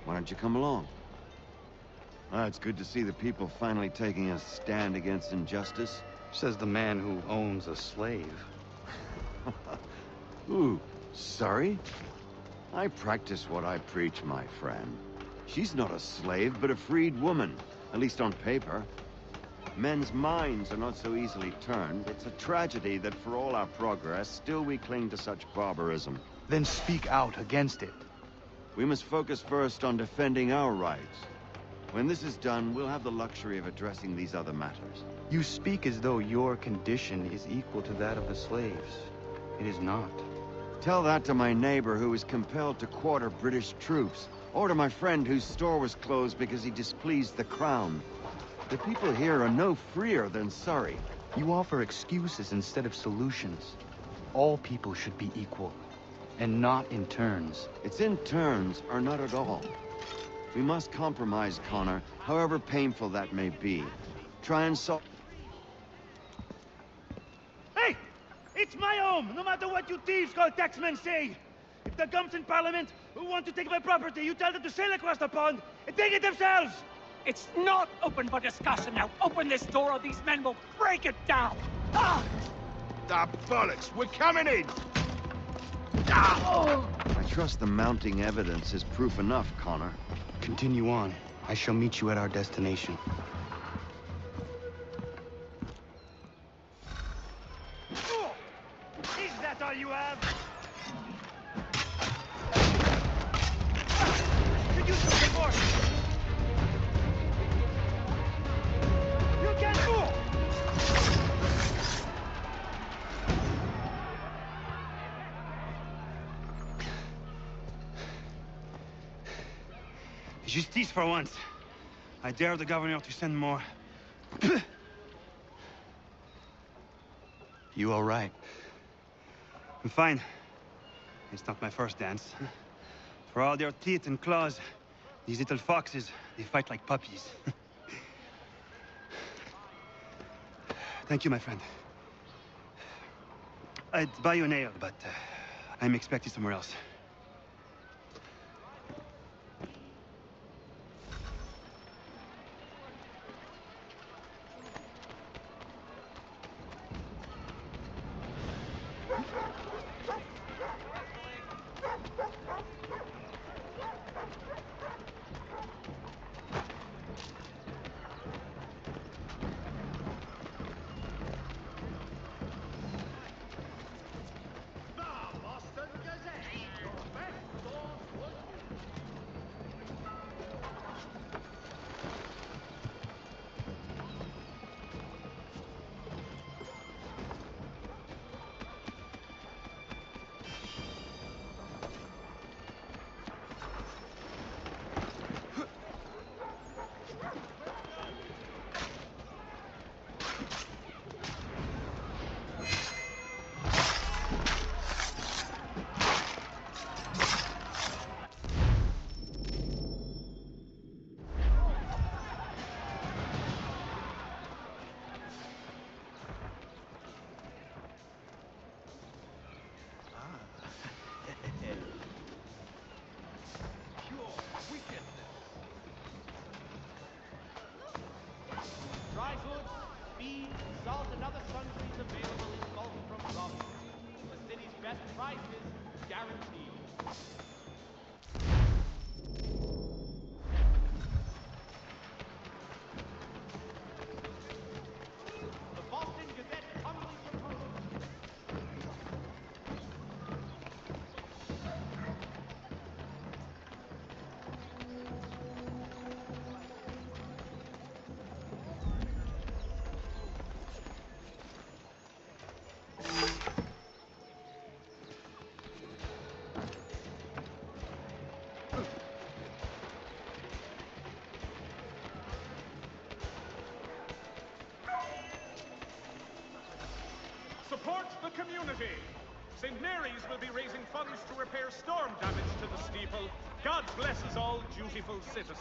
Speaker 21: Why don't you come along? It's good to see the people finally taking a stand against injustice.
Speaker 12: Says the man who owns a slave.
Speaker 21: Ooh, sorry? I practice what I preach, my friend. She's not a slave, but a freed woman, at least on paper. Men's minds are not so easily turned. It's a tragedy that for all our progress, still we cling to such barbarism.
Speaker 12: Then speak out against it.
Speaker 21: We must focus first on defending our rights. When this is done, we'll have the luxury of addressing these other matters.
Speaker 12: You speak as though your condition is equal to that of the slaves. It is not.
Speaker 21: Tell that to my neighbor who was compelled to quarter British troops, or to my friend whose store was closed because he displeased the crown. The people here are no freer than Surrey.
Speaker 12: You offer excuses instead of solutions. All people should be equal, and not in turns.
Speaker 21: It's in turns, or not at all. We must compromise, Connor, however painful that may be. Try and solve...
Speaker 9: Hey! It's my home, no matter what you thieves called taxmen say! If the gums in Parliament who want to take my property, you tell them to sail across the pond and take it themselves!
Speaker 7: It's not open for discussion now. Open this door or these men will break it down. Ah!
Speaker 10: Ah, bollocks! We're coming in!
Speaker 21: Ah! Oh. I trust the mounting evidence is proof enough, Connor.
Speaker 12: Continue on. I shall meet you at our destination.
Speaker 9: Oh! Is that all you have? Could use some support! You can't move! Justice for once. I dare the governor to send more.
Speaker 12: You all right?
Speaker 9: I'm fine. It's not my first dance. For all their teeth and claws, these little foxes, they fight like puppies. Thank you, my friend. I'd buy you an ale, but I'm expected somewhere else.
Speaker 1: Dry goods, feed, salt, and other sundries available in bulk from Robin. The city's best prices guaranteed. The Boston Gazette humbly proposes.
Speaker 6: Support the community. St. Mary's will be raising funds to repair storm damage to the steeple. God blesses all dutiful citizens.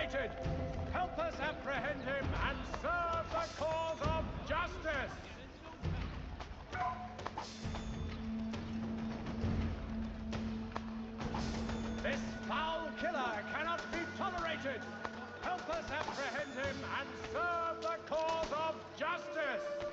Speaker 6: tolerated! Help us apprehend him and serve the cause of justice! This foul killer cannot be tolerated! Help us apprehend him and serve the cause of justice!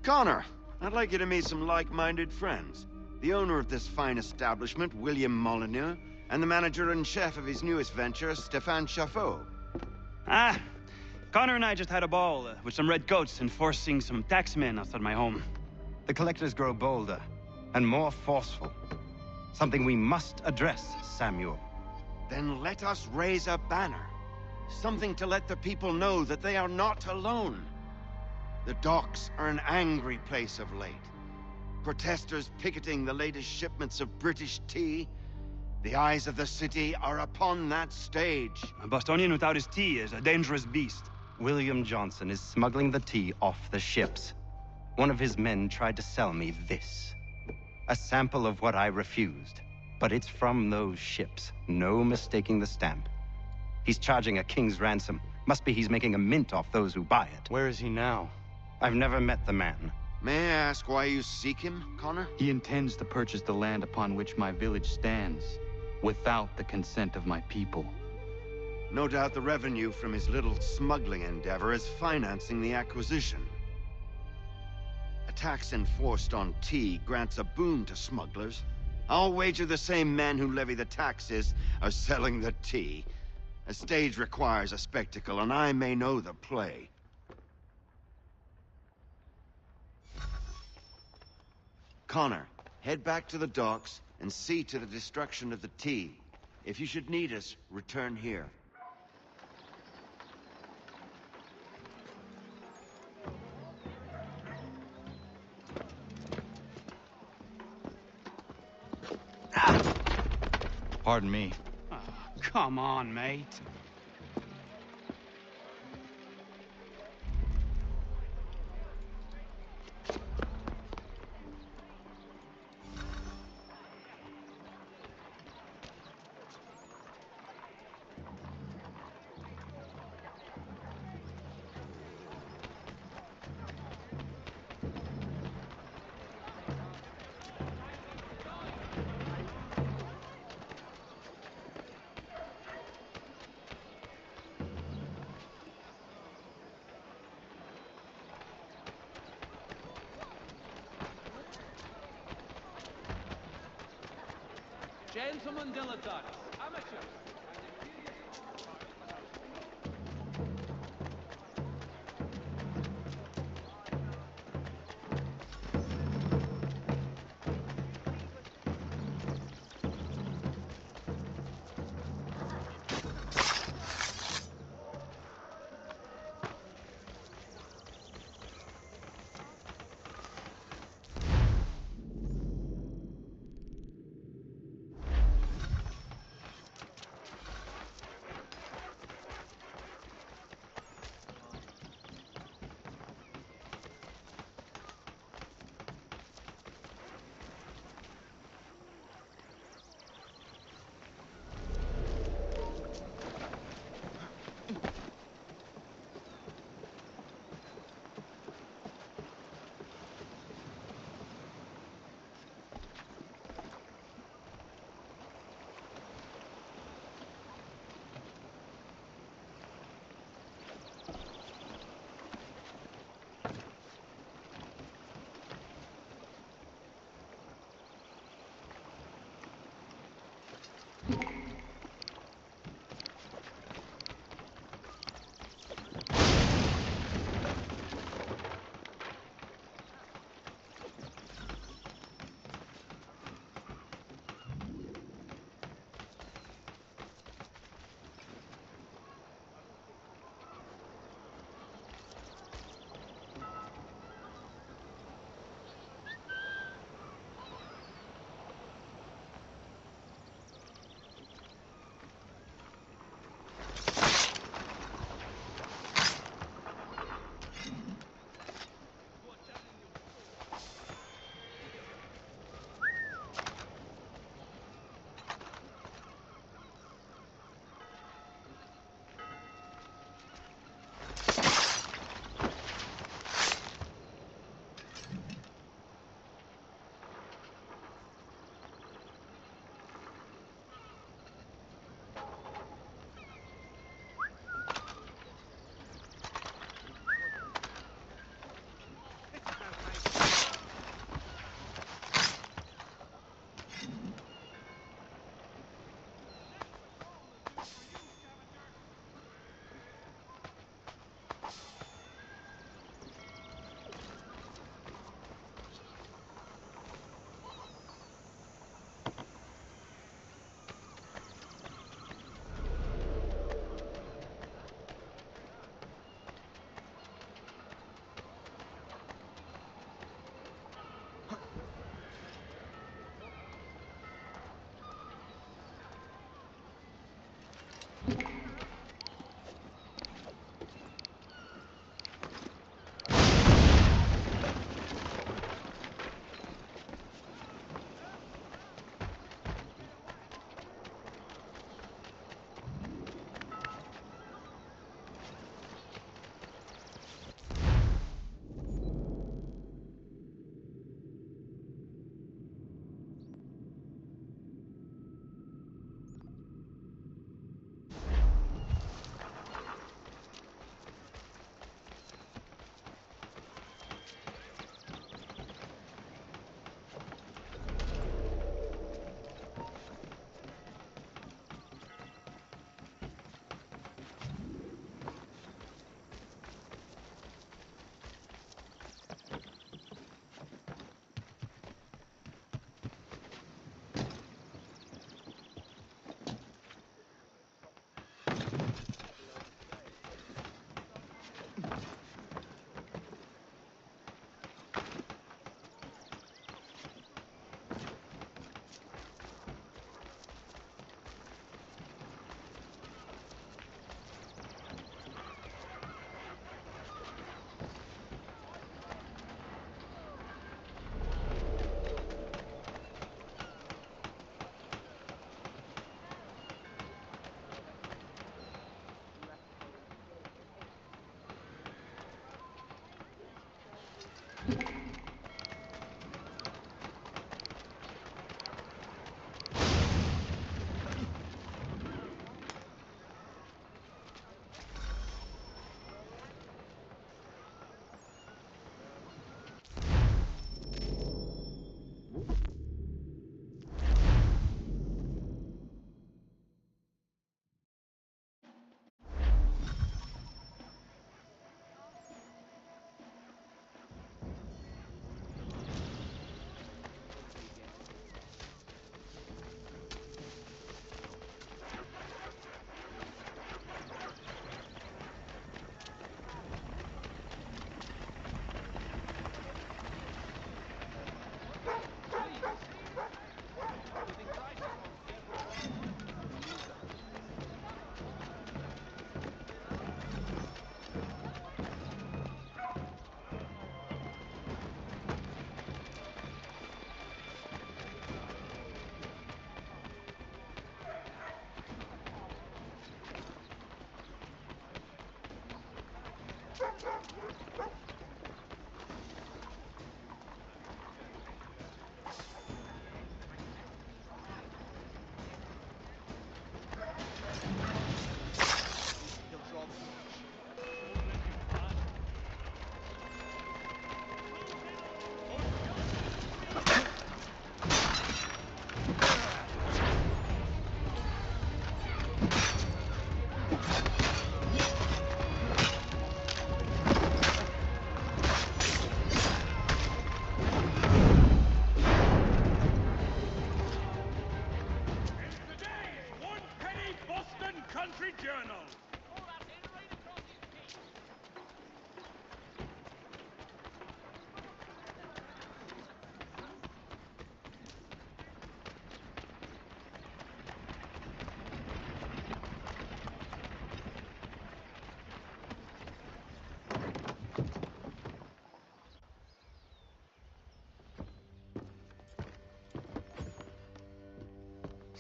Speaker 21: Connor, I'd like you to meet some like-minded friends. The owner of this fine establishment, William Molyneux, and the manager and chef of his newest venture, Stéphane Chaffeau.
Speaker 3: Ah, Connor and I just had a ball with some red coats enforcing some taxmen outside my home.
Speaker 4: The collectors grow bolder and more forceful. Something we must address, Samuel.
Speaker 21: Then let us raise a banner. Something to let the people know that they are not alone. The docks are an angry place of late. Protesters picketing the latest shipments of British tea. The eyes of the city are upon that stage.
Speaker 3: A Bostonian without his tea is a dangerous beast.
Speaker 4: William Johnson is smuggling the tea off the ships. One of his men tried to sell me this. A sample of what I refused. But it's from those ships. No mistaking the stamp. He's charging a king's ransom. Must be he's making a mint off those who buy it.
Speaker 12: Where is he now?
Speaker 4: I've never met the man.
Speaker 21: May I ask why you seek him, Connor?
Speaker 12: He intends to purchase the land upon which my village stands, without the consent of my people.
Speaker 21: No doubt the revenue from his little smuggling endeavor is financing the acquisition. A tax enforced on tea grants a boon to smugglers. I'll wager the same men who levy the taxes are selling the tea. A stage requires a spectacle, and I may know the play. Connor, head back to the docks and see to the destruction of the T. If you should need us, return here.
Speaker 12: Pardon me.
Speaker 3: Oh, come on, mate.
Speaker 1: Gentlemen dilettantes, amateurs.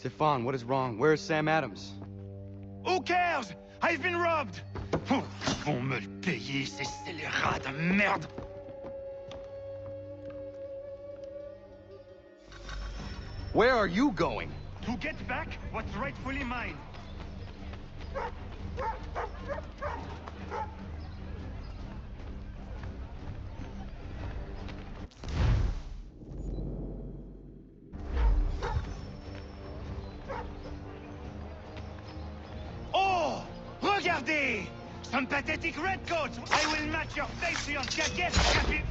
Speaker 2: Stefan, what is wrong? Where is Sam Adams?
Speaker 9: Who cares? I've been robbed!
Speaker 11: Ils vont me le payer, ces scélérats de merde!
Speaker 2: Where are you going?
Speaker 9: To get back what's rightfully mine. Oh! Regardez! Some pathetic redcoats! I will match your face to your jacket, Capi...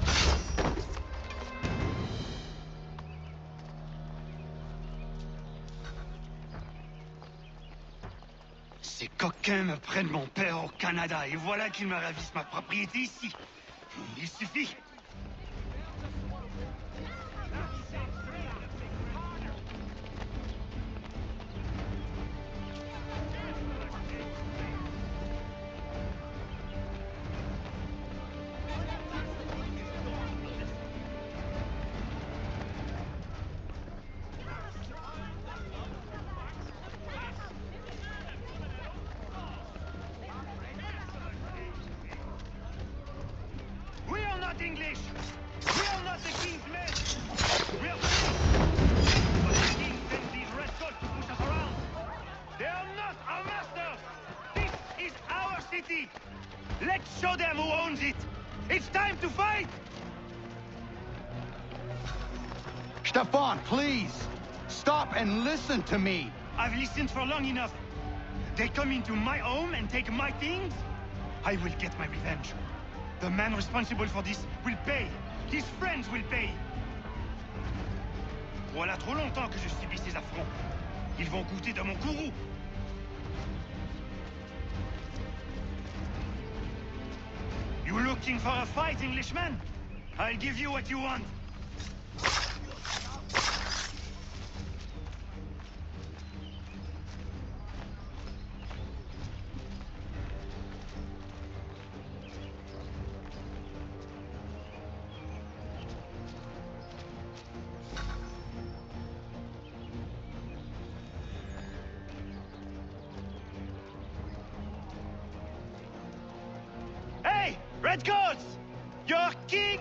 Speaker 11: Ces coquins me prennent mon père au Canada et voilà qu'ils me ravissent ma propriété ici. Il suffit.
Speaker 9: We are not English! We are not the king's men! We are... But the king sends these redcoats to push us around! They are not our masters! This is our city! Let's show them who owns it! It's time to fight!
Speaker 21: Stefan, please! Stop and listen to me!
Speaker 9: I've listened for long enough. They come into my home and take my things? I will get my revenge. The man responsible for this will pay. His friends will pay. Voilà trop longtemps que je subis ces affronts. Ils vont goûter de mon courroux. You looking for a fight, Englishman? I'll give you what you want. Hey, Redcoats! Your king!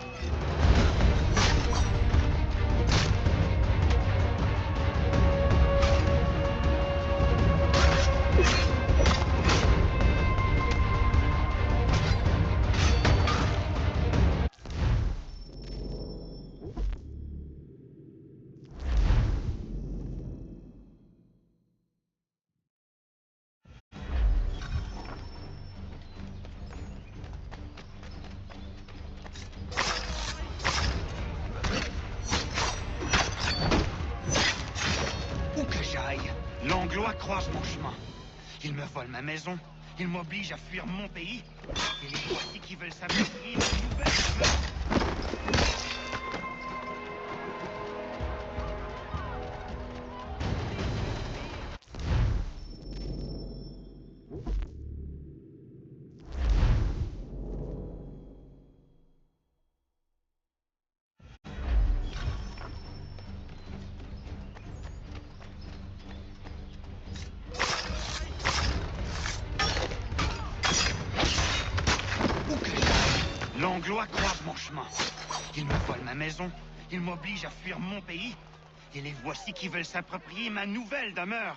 Speaker 11: Langlois croisent mon chemin. Ils me volent ma maison, ils m'obligent à fuir mon pays, et les voici qui veulent s'approprier ma nouvelle demeure. Langlois croisent mon chemin. Ils me volent ma maison, ils m'obligent à fuir mon pays, et les voici qui veulent s'approprier ma nouvelle demeure.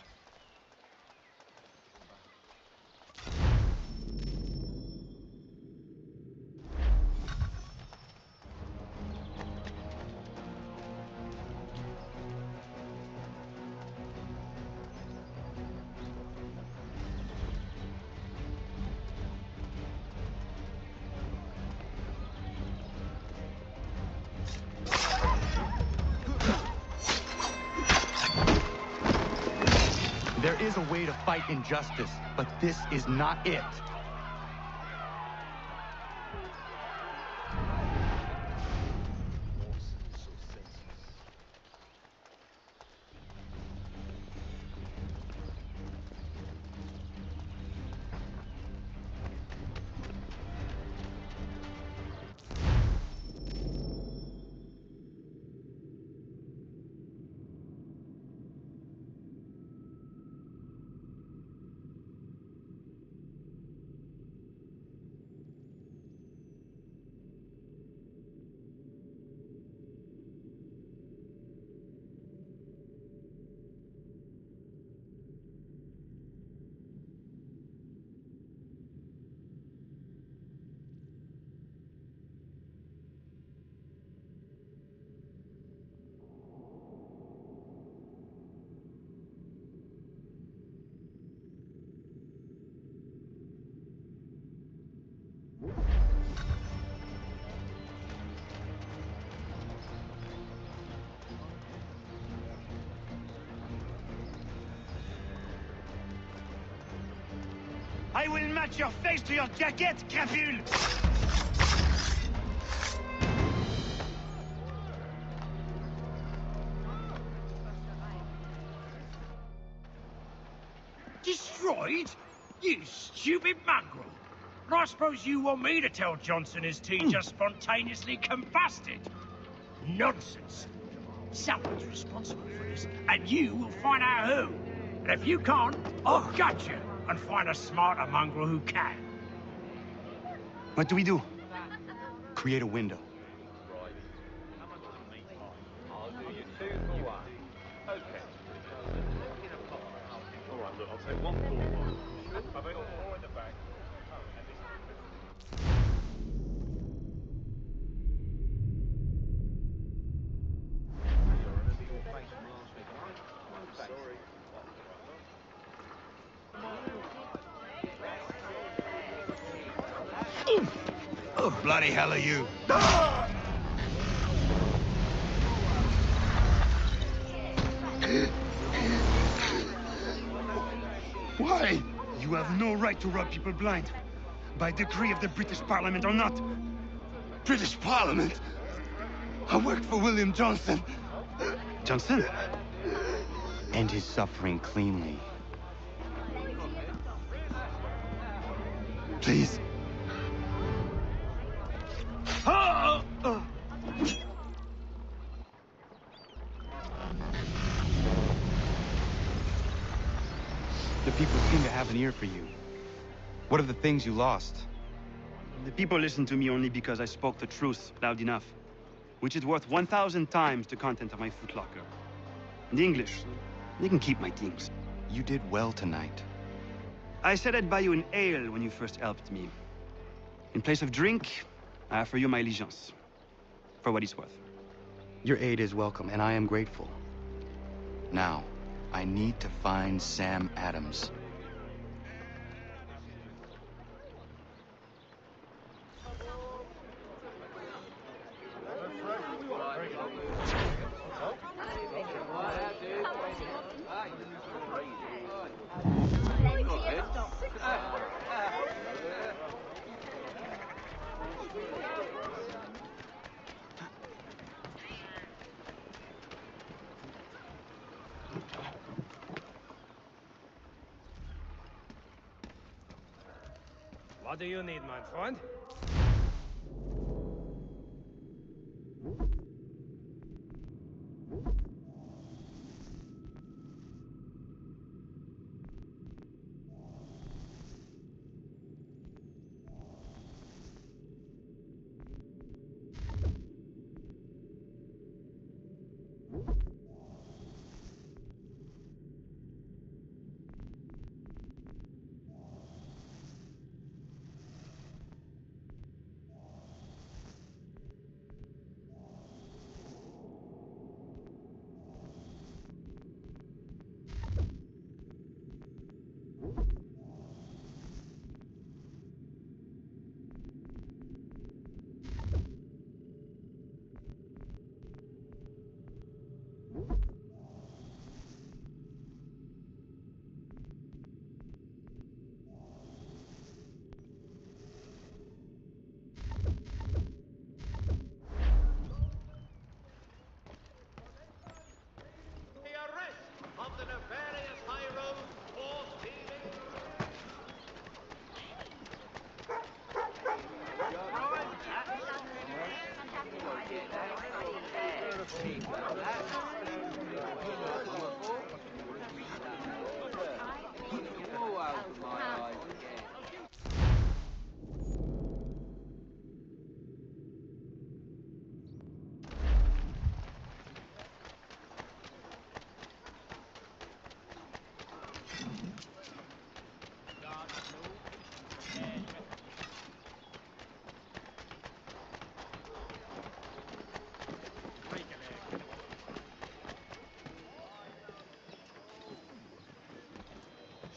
Speaker 12: There is a way to fight injustice, but this is not it.
Speaker 11: I will match your face to your jacket, crapule!
Speaker 7: Destroyed? You stupid mongrel! And I suppose you want me to tell Johnson his tea just spontaneously combusted? Nonsense. Someone's responsible for this, and you will find out who. And if you can't, I'll gut you and find a smarter mongrel who can.
Speaker 12: What do we do? Create a window.
Speaker 11: Oh, bloody hell are you?
Speaker 12: Why? You have no right to rob people blind. By decree of the British Parliament or not. British Parliament? I worked for William Johnson.
Speaker 4: Johnson? End his suffering cleanly.
Speaker 12: Please. The people seem to have an ear for you. What are the things you lost?
Speaker 3: The people listen to me only because I spoke the truth loud enough, which is worth 1,000 times the content of my footlocker. And the English, they can keep my things.
Speaker 12: You did well tonight.
Speaker 3: I said I'd buy you an ale when you first helped me. In place of drink, I offer you my allegiance. For what it's worth.
Speaker 12: Your aid is welcome, and I am grateful. Now, I need to find Sam Adams.
Speaker 18: What do you need, my friend?
Speaker 1: Of the nefarious high road for thieving.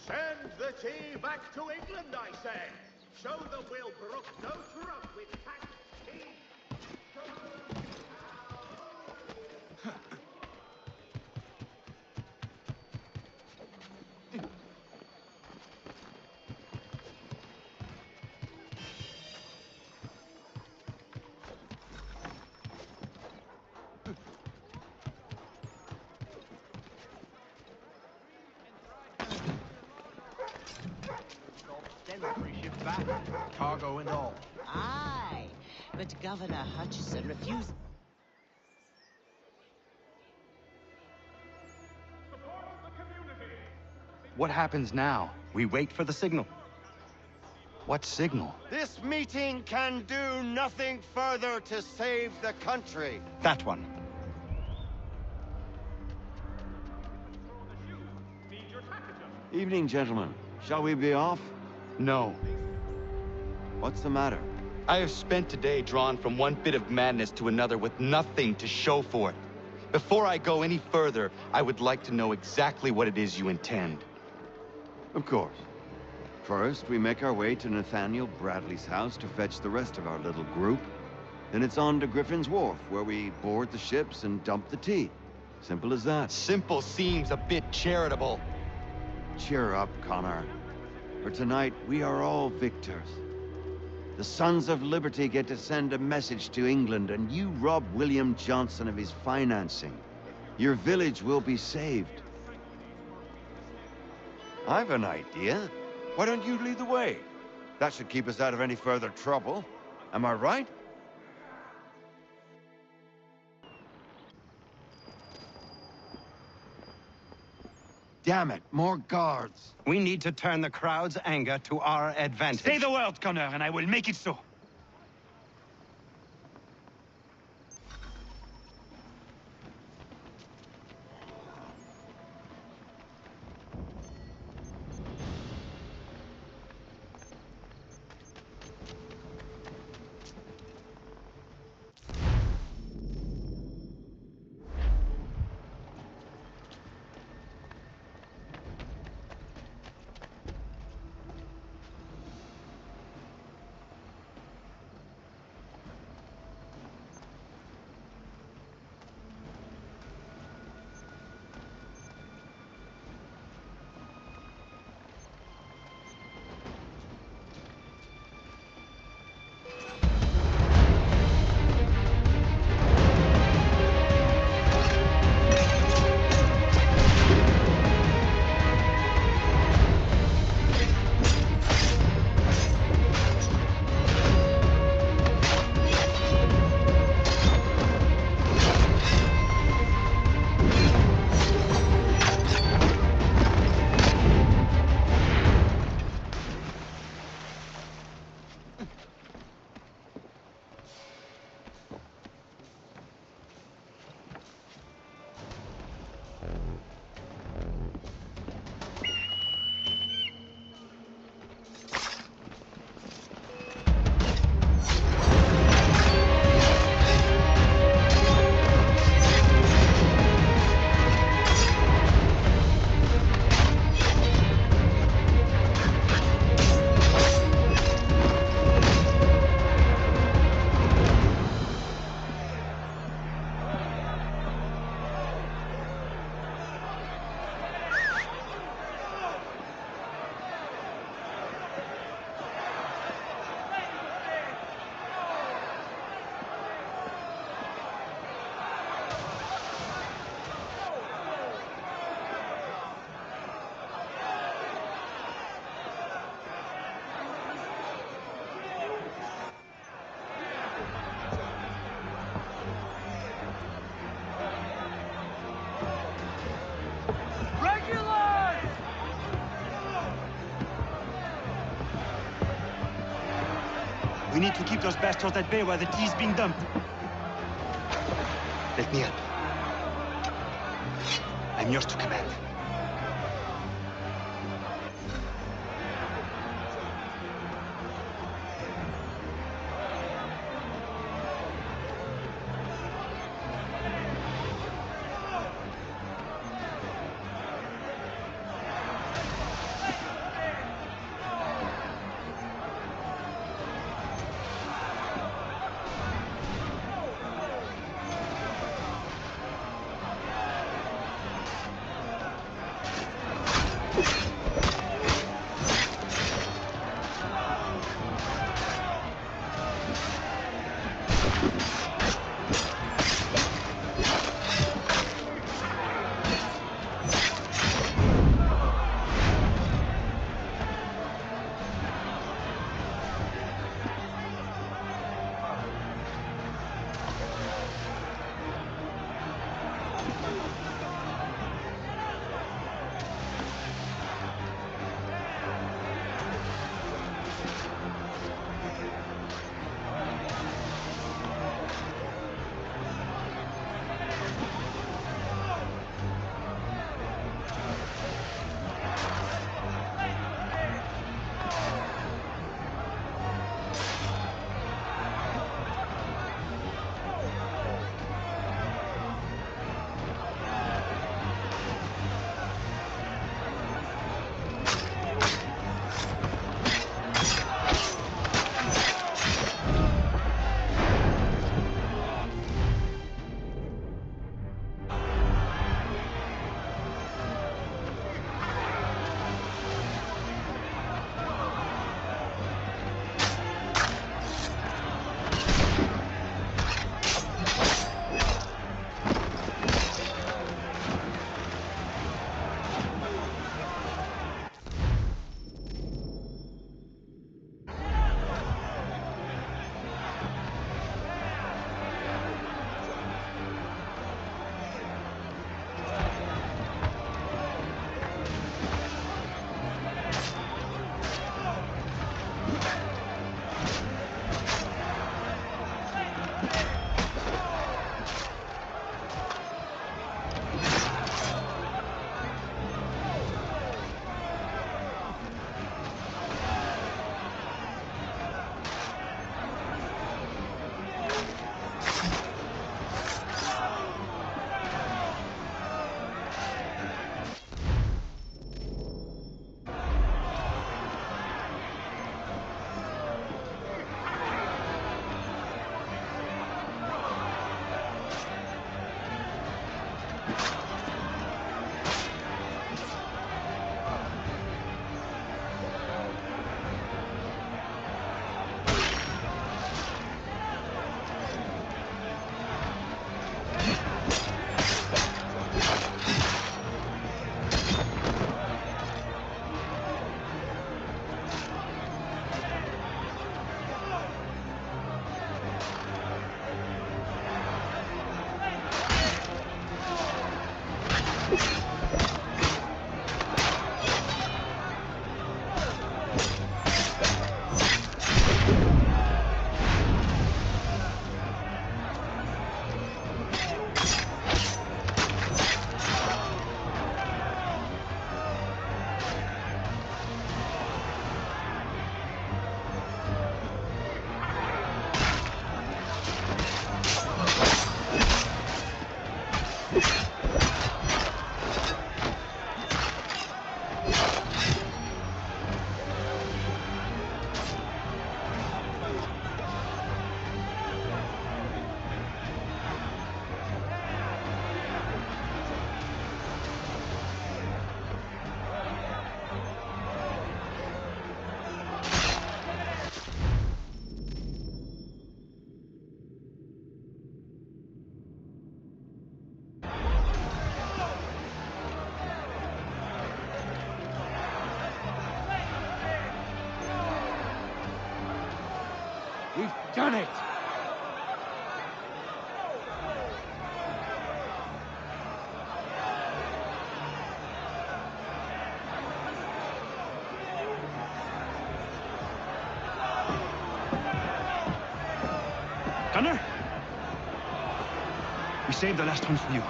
Speaker 6: Send the tea back to England, I say. Show them we'll brook no drought with taxed tea.
Speaker 10: Cargo and all.
Speaker 13: Aye, but Governor Hutchison refused.
Speaker 2: What happens now?
Speaker 4: We wait for the signal.
Speaker 2: What signal?
Speaker 21: This meeting can do nothing further to save the country.
Speaker 4: That one.
Speaker 21: Evening, gentlemen. Shall we be off?
Speaker 2: No.
Speaker 21: What's the matter?
Speaker 2: I have spent today drawn from one bit of madness to another with nothing to show for it. Before I go any further, I would like to know exactly what it is you intend.
Speaker 21: Of course. First, we make our way to Nathaniel Bradley's house to fetch the rest of our little group. Then it's on to Griffin's Wharf, where we board the ships and dump the tea. Simple as that.
Speaker 2: Simple seems a bit charitable.
Speaker 21: Cheer up, Connor. For tonight, we are all victors. The Sons of Liberty get to send a message to England, and you rob William Johnson of his financing. Your village will be saved. I've an idea. Why don't you lead the way? That should keep us out of any further trouble. Am I right? Damn it, more guards.
Speaker 4: We need to turn the crowd's anger to our advantage.
Speaker 17: Say the word, Connor, and I will make it so.
Speaker 3: We need to keep those bastards at bay while the tea's being dumped.
Speaker 11: Let me help. I'm yours to command.
Speaker 5: We've done it!
Speaker 3: Gunner? We saved the last one for you.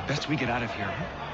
Speaker 3: Best we get out of here, huh?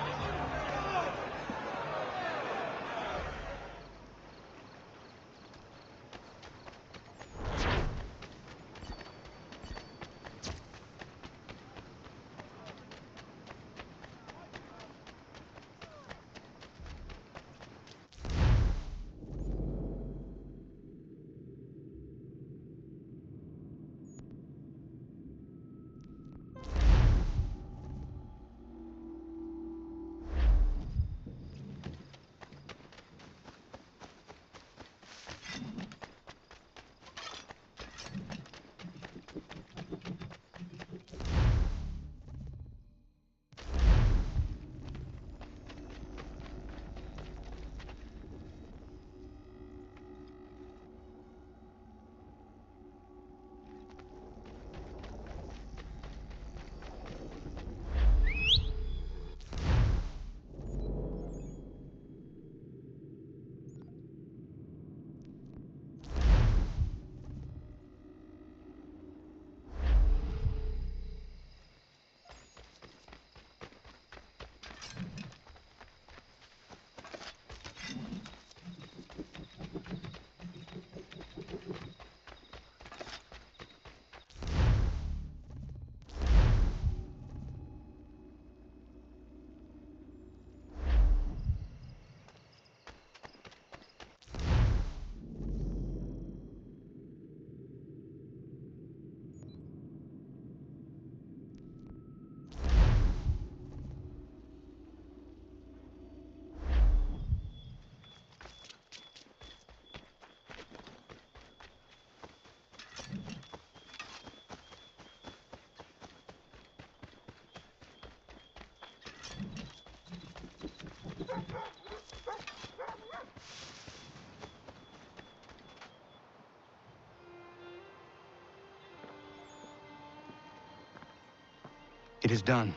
Speaker 3: It is done.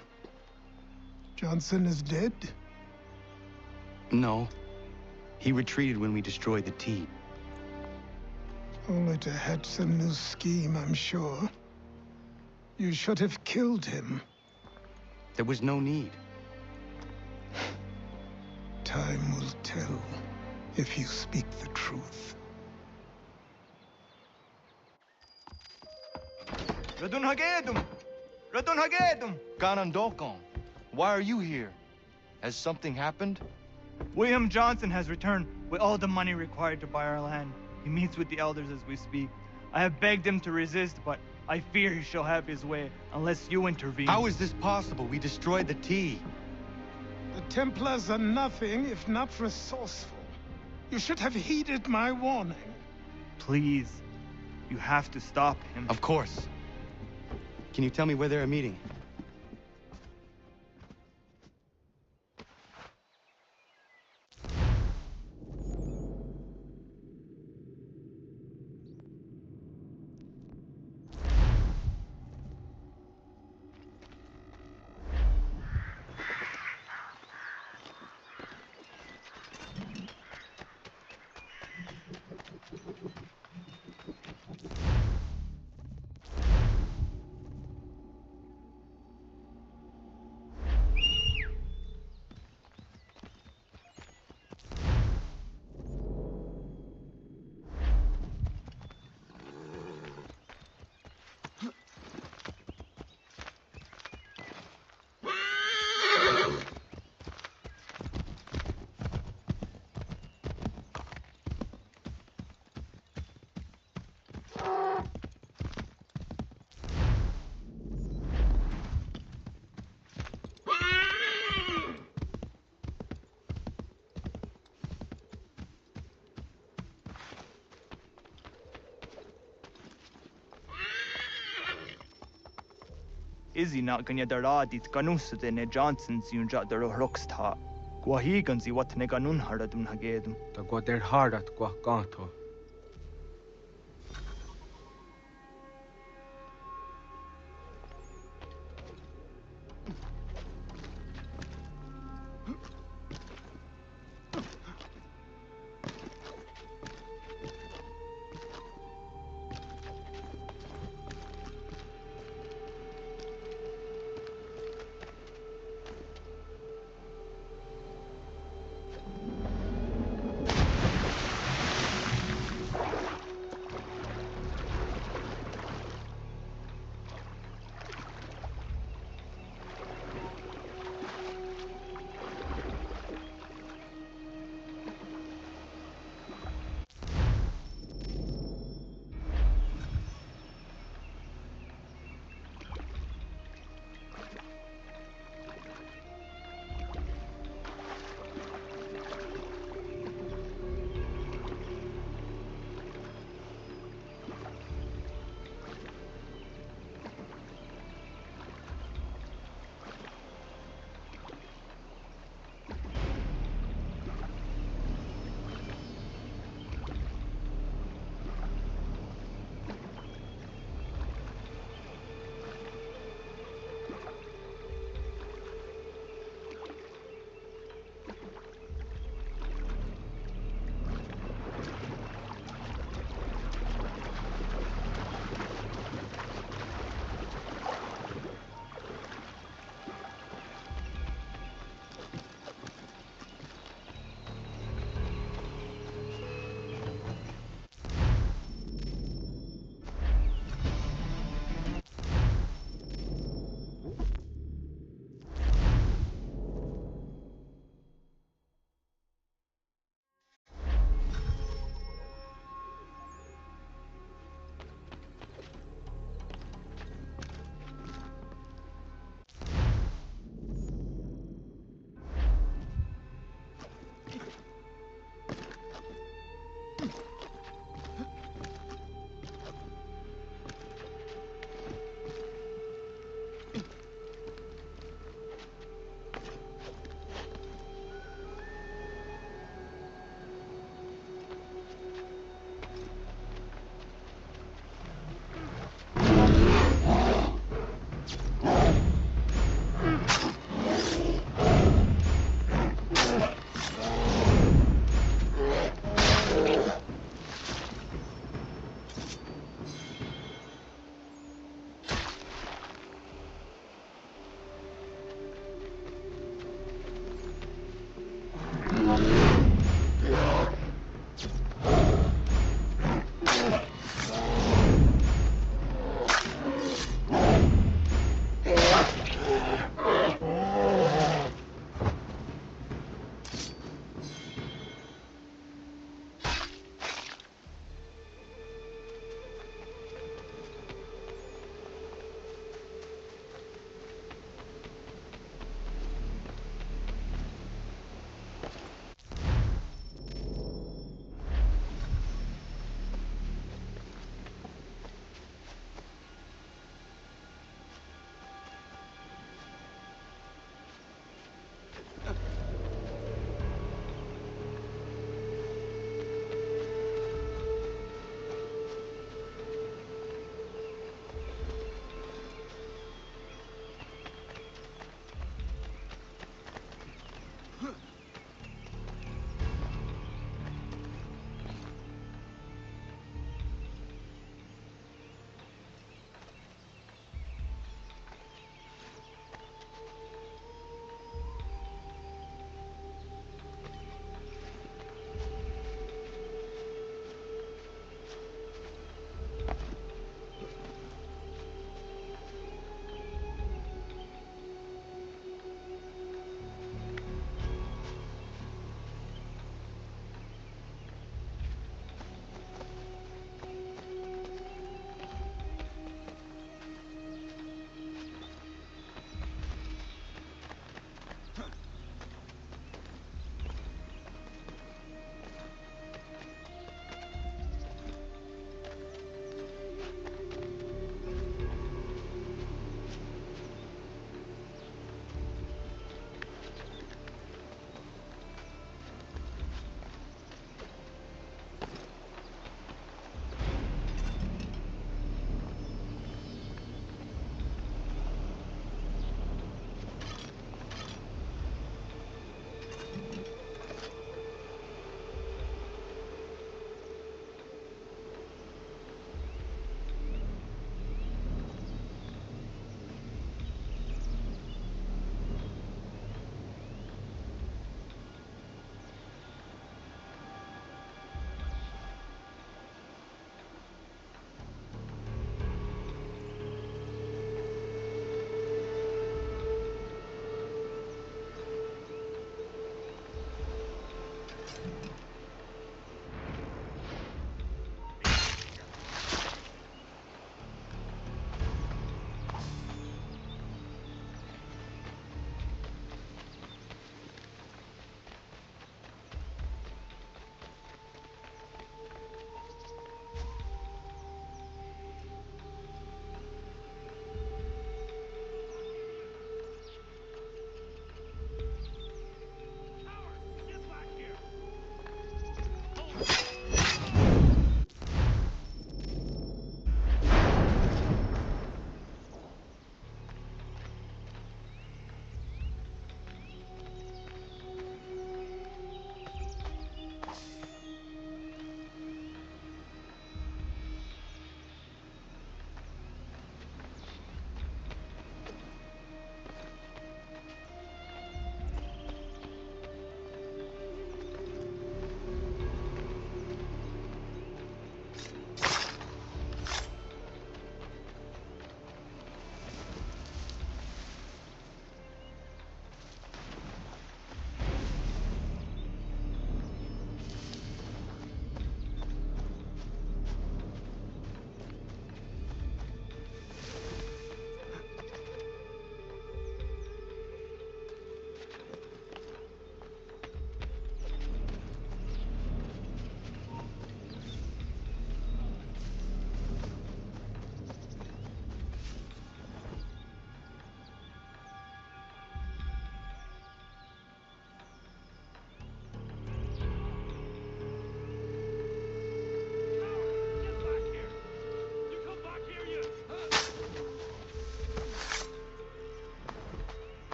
Speaker 14: Johnson is dead?
Speaker 12: No. He retreated when we destroyed the T.
Speaker 14: Only to hatch some new scheme, I'm sure. You should have killed him.
Speaker 12: There was no need.
Speaker 14: Time will tell if you speak the truth.
Speaker 12: Radun Hagedum! Radun Hagedum! Ganandokon, why are you here? Has something happened?
Speaker 17: William Johnson has returned with all the money required to buy our land. He meets with the elders as we speak. I have begged him to resist, but I fear he shall have his way unless you intervene.
Speaker 12: How is this possible? We destroyed the T.
Speaker 14: The Templars are nothing if not resourceful. You should have heeded my warning.
Speaker 17: Please, you have to stop him.
Speaker 12: Of course. Can you tell me where they're meeting?
Speaker 17: Izzy not gonna daradit ganusa de ne Johnson's yun jot der rocksta. Gwahigansi what ne ganun haradum hagedum.
Speaker 8: Ta gwa der hardat gwa ganto.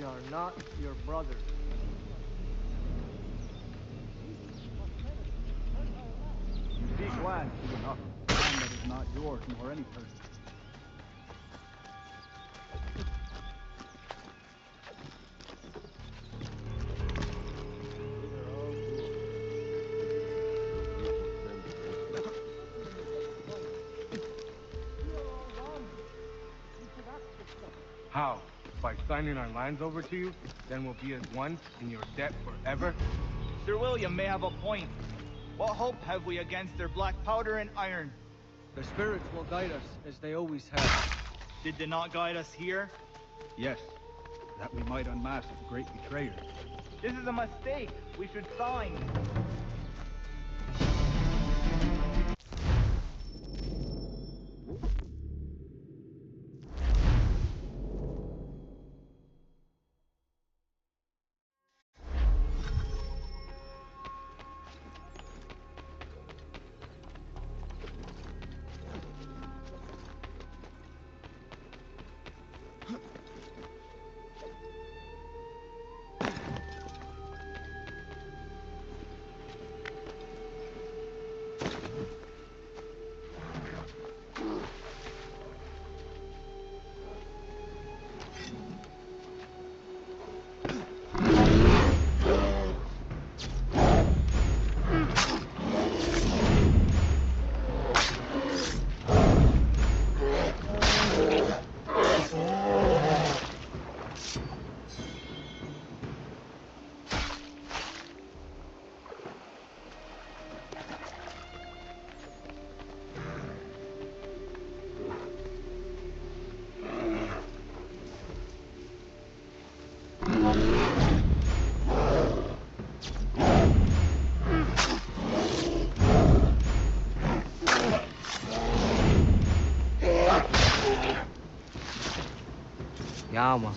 Speaker 17: We are not your brothers.
Speaker 16: You speak glad true enough. Land that is not yours nor any person.
Speaker 18: How? By signing our lands over to you? Then we'll be as one in your debt forever?
Speaker 17: Sir William may have a point. What hope have we against their black powder and iron?
Speaker 16: The spirits will guide us, as they always have.
Speaker 17: Did they not guide us here?
Speaker 16: Yes, that we might unmask the great betrayer.
Speaker 17: This is a mistake. We should sign.
Speaker 8: Yama.